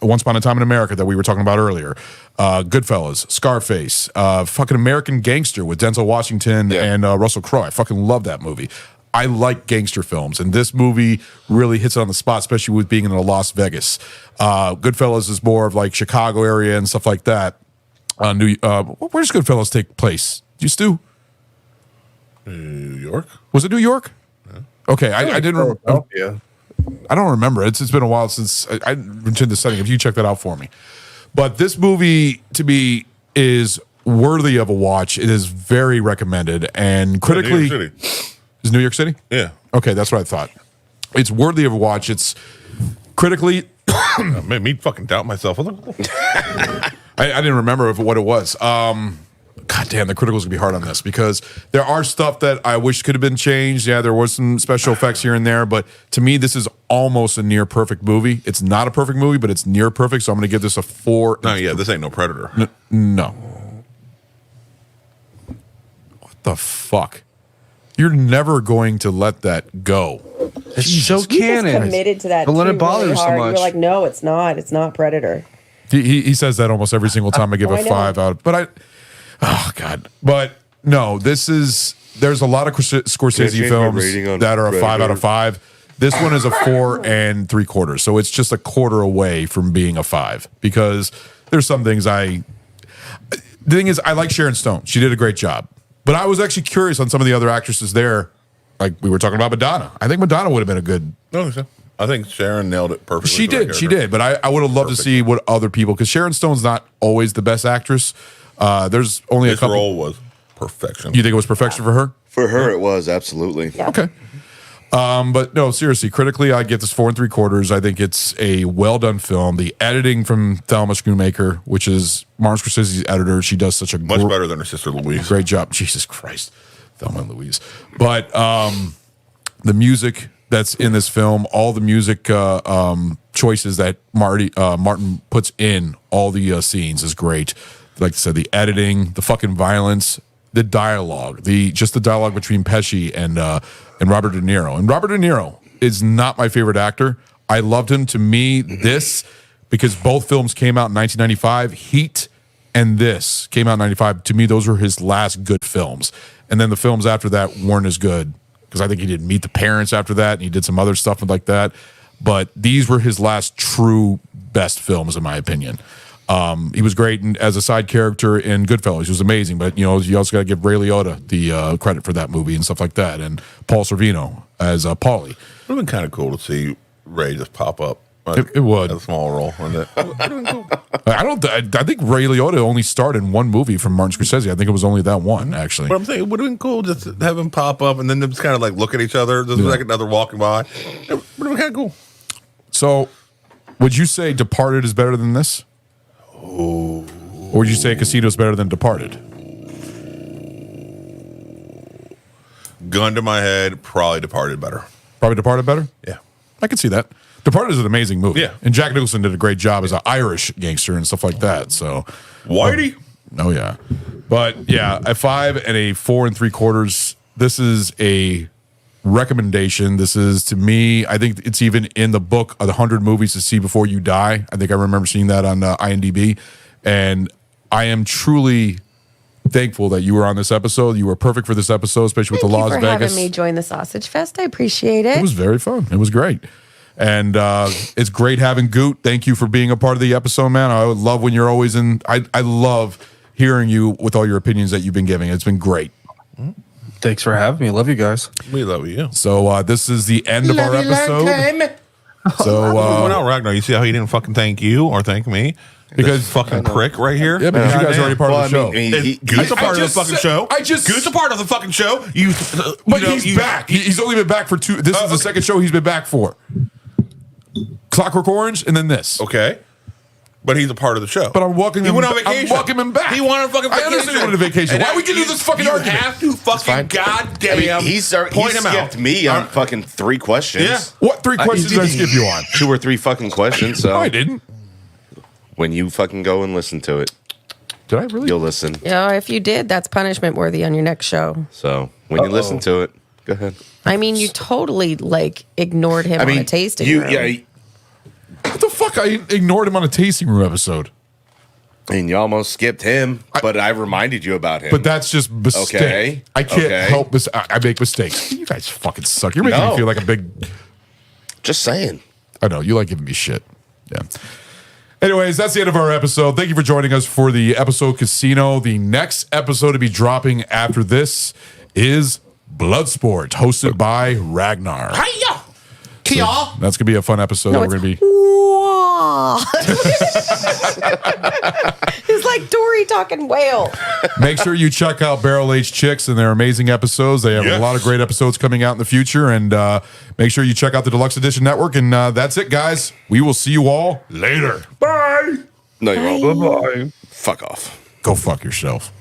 Once Upon a Time in America that we were talking about earlier, Goodfellas, Scarface, fucking American Gangster with Denzel Washington and Russell Crowe. I fucking love that movie. I like gangster films, and this movie really hits it on the spot, especially with being in Las Vegas. Goodfellas is more of like Chicago area and stuff like that. Where does Goodfellas take place? Do you, Stu? New York? Was it New York? Yeah. Okay, I didn't. Yeah. I don't remember. It's been a while since I went to the setting. If you check that out for me, but this movie to me is worthy of a watch. It is very recommended, and critically, New York City. Is New York City? Yeah. Okay, that's what I thought. It's worthy of a watch. It's critically. Made me fucking doubt myself. I didn't remember what it was. God damn, the criticals gonna be hard on this because there are stuff that I wish could have been changed. Yeah, there was some special effects here and there, but to me, this is almost a near perfect movie. It's not a perfect movie, but it's near perfect. So I'm gonna give this a 4. No, yeah, this ain't no Predator. No. What the fuck? You're never going to let that go. It's so You canon. just committed to that. Don't let too it bother really you so hard. much. You're like, no, it's not. It's not Predator. He says that almost every single time I give I a know. 5 out. But oh God. But no, there's a lot of Scorsese change my films rating on that are a 5 out Predator? of 5. This one is a 4 3/4. So it's just a quarter away from being a 5 because there's some things the thing is, I like Sharon Stone. She did a great job. But I was actually curious on some of the other actresses there. Like we were talking about Madonna. I think Madonna would have been a good. I think Sharon nailed it perfectly. She for that did. She character. did. But I would have loved to see what other people, because Sharon Stone's not always the best actress. There's only a This couple. role was perfection. You think it was perfection for her? For her, it was absolutely. Yeah. Okay. But no, seriously, critically, I get this 4 3/4. I think it's a well done film. The editing from Thelma Schoonmaker, which is Martin Scorsese's editor, she does such a Much better than her sister Louise. great job. Jesus Christ, Thelma and Louise. But the music that's in this film, all the music choices that Martin puts in all the scenes is great. Like I said, the editing, the fucking violence, the dialogue, the dialogue between Pesci and Robert De Niro. And Robert De Niro is not my favorite actor. I loved him. To me, because both films came out in 1995, Heat and this came out in 95. To me, those were his last good films. And then the films after that weren't as good because I think he did Meet the Parents after that, and he did some other stuff like that. But these were his last true best films, in my opinion. He was great as a side character in Goodfellas. He was amazing, but you also got to give Ray Liotta the credit for that movie and stuff like that, and Paul Sorvino as Paulie. It would have been kind of cool to see Ray just pop up. It would. A small role in it. I think Ray Liotta only starred in one movie from Martin Scorsese. I think it was only that one, actually. But I'm saying it would have been cool just to have him pop up and then just kind of like look at each other. There's like another walking by. It would have been kind of cool. So, would you say Departed is better than this? Oh. Or would you say Casino is better than Departed? Gun to my head, probably Departed better. Probably Departed better? Yeah. I can see that. Departed is an amazing movie. Yeah. And Jack Nicholson did a great job as an Irish gangster and stuff like that. So, Whitey? Oh, yeah. But yeah, a 5 and a 4 3/4. This is a recommendation. This is, to me, I think it's even in the book of the 100 movies to see before you die. I think I remember seeing that on IMDb. And I am truly thankful that you were on this episode. You were perfect for this episode, especially with the Las Thank you for Vegas. having me join the Sausage Fest. I appreciate it. It was very fun. It was great. And it's great having Goot. Thank you for being a part of the episode, man. I love when you're always in. I love hearing you with all your opinions that you've been giving. It's been great. Thanks for having me. Love you guys. We love you. So this is the end of our episode. So Well, now, Ragnar, you see how he didn't fucking thank you or thank me? Because- This fucking prick right here. yeah, because you guys are already part of the show. Goose a part of the fucking show. Goose a part of the fucking show. But he's back. He's only been back for 2. This is the second show he's been back for. Clockwork Orange, and then this. Okay. But he's a part of the show. But I'm walking He him. went on vacation. I'm walking him back. He went on fucking I vacation. understand he went on vacation. And Why we get into this fucking argument? You have to fucking goddamn He point him skipped out. me on fucking 3 questions. Yeah. What 3 questions did I skip you on? 2 or 3 fucking questions. So No, I didn't. when you fucking go and listen to it, Did I really? you'll listen. Yeah, if you did, that's punishment worthy on your next show. So when you listen to it, go ahead. I mean, you totally ignored him on a tasting room. What the fuck? I ignored him on a tasting room episode. And you almost skipped him, but I reminded you about him. But that's just mistake. Okay. I can't Okay. help this. I make mistakes. You guys fucking suck. You're making me No. feel like a big. Just saying. I know you like giving me shit. Yeah. Anyways, that's the end of our episode. Thank you for joining us for the episode Casino. The next episode to be dropping after this is Bloodsport, hosted by Ragnar. Hiya! So that's gonna be a fun episode. No, That we're gonna be. Wah. It's like Dory talking whale. Make sure you check out Barrel Aged Chicks and their amazing episodes. They have a Yes. lot of great episodes coming out in the future. And make sure you check out the Deluxe Edition Network. And that's it, guys. We will see you all later. Bye. No, you won't. Bye. Fuck off. Go fuck yourself.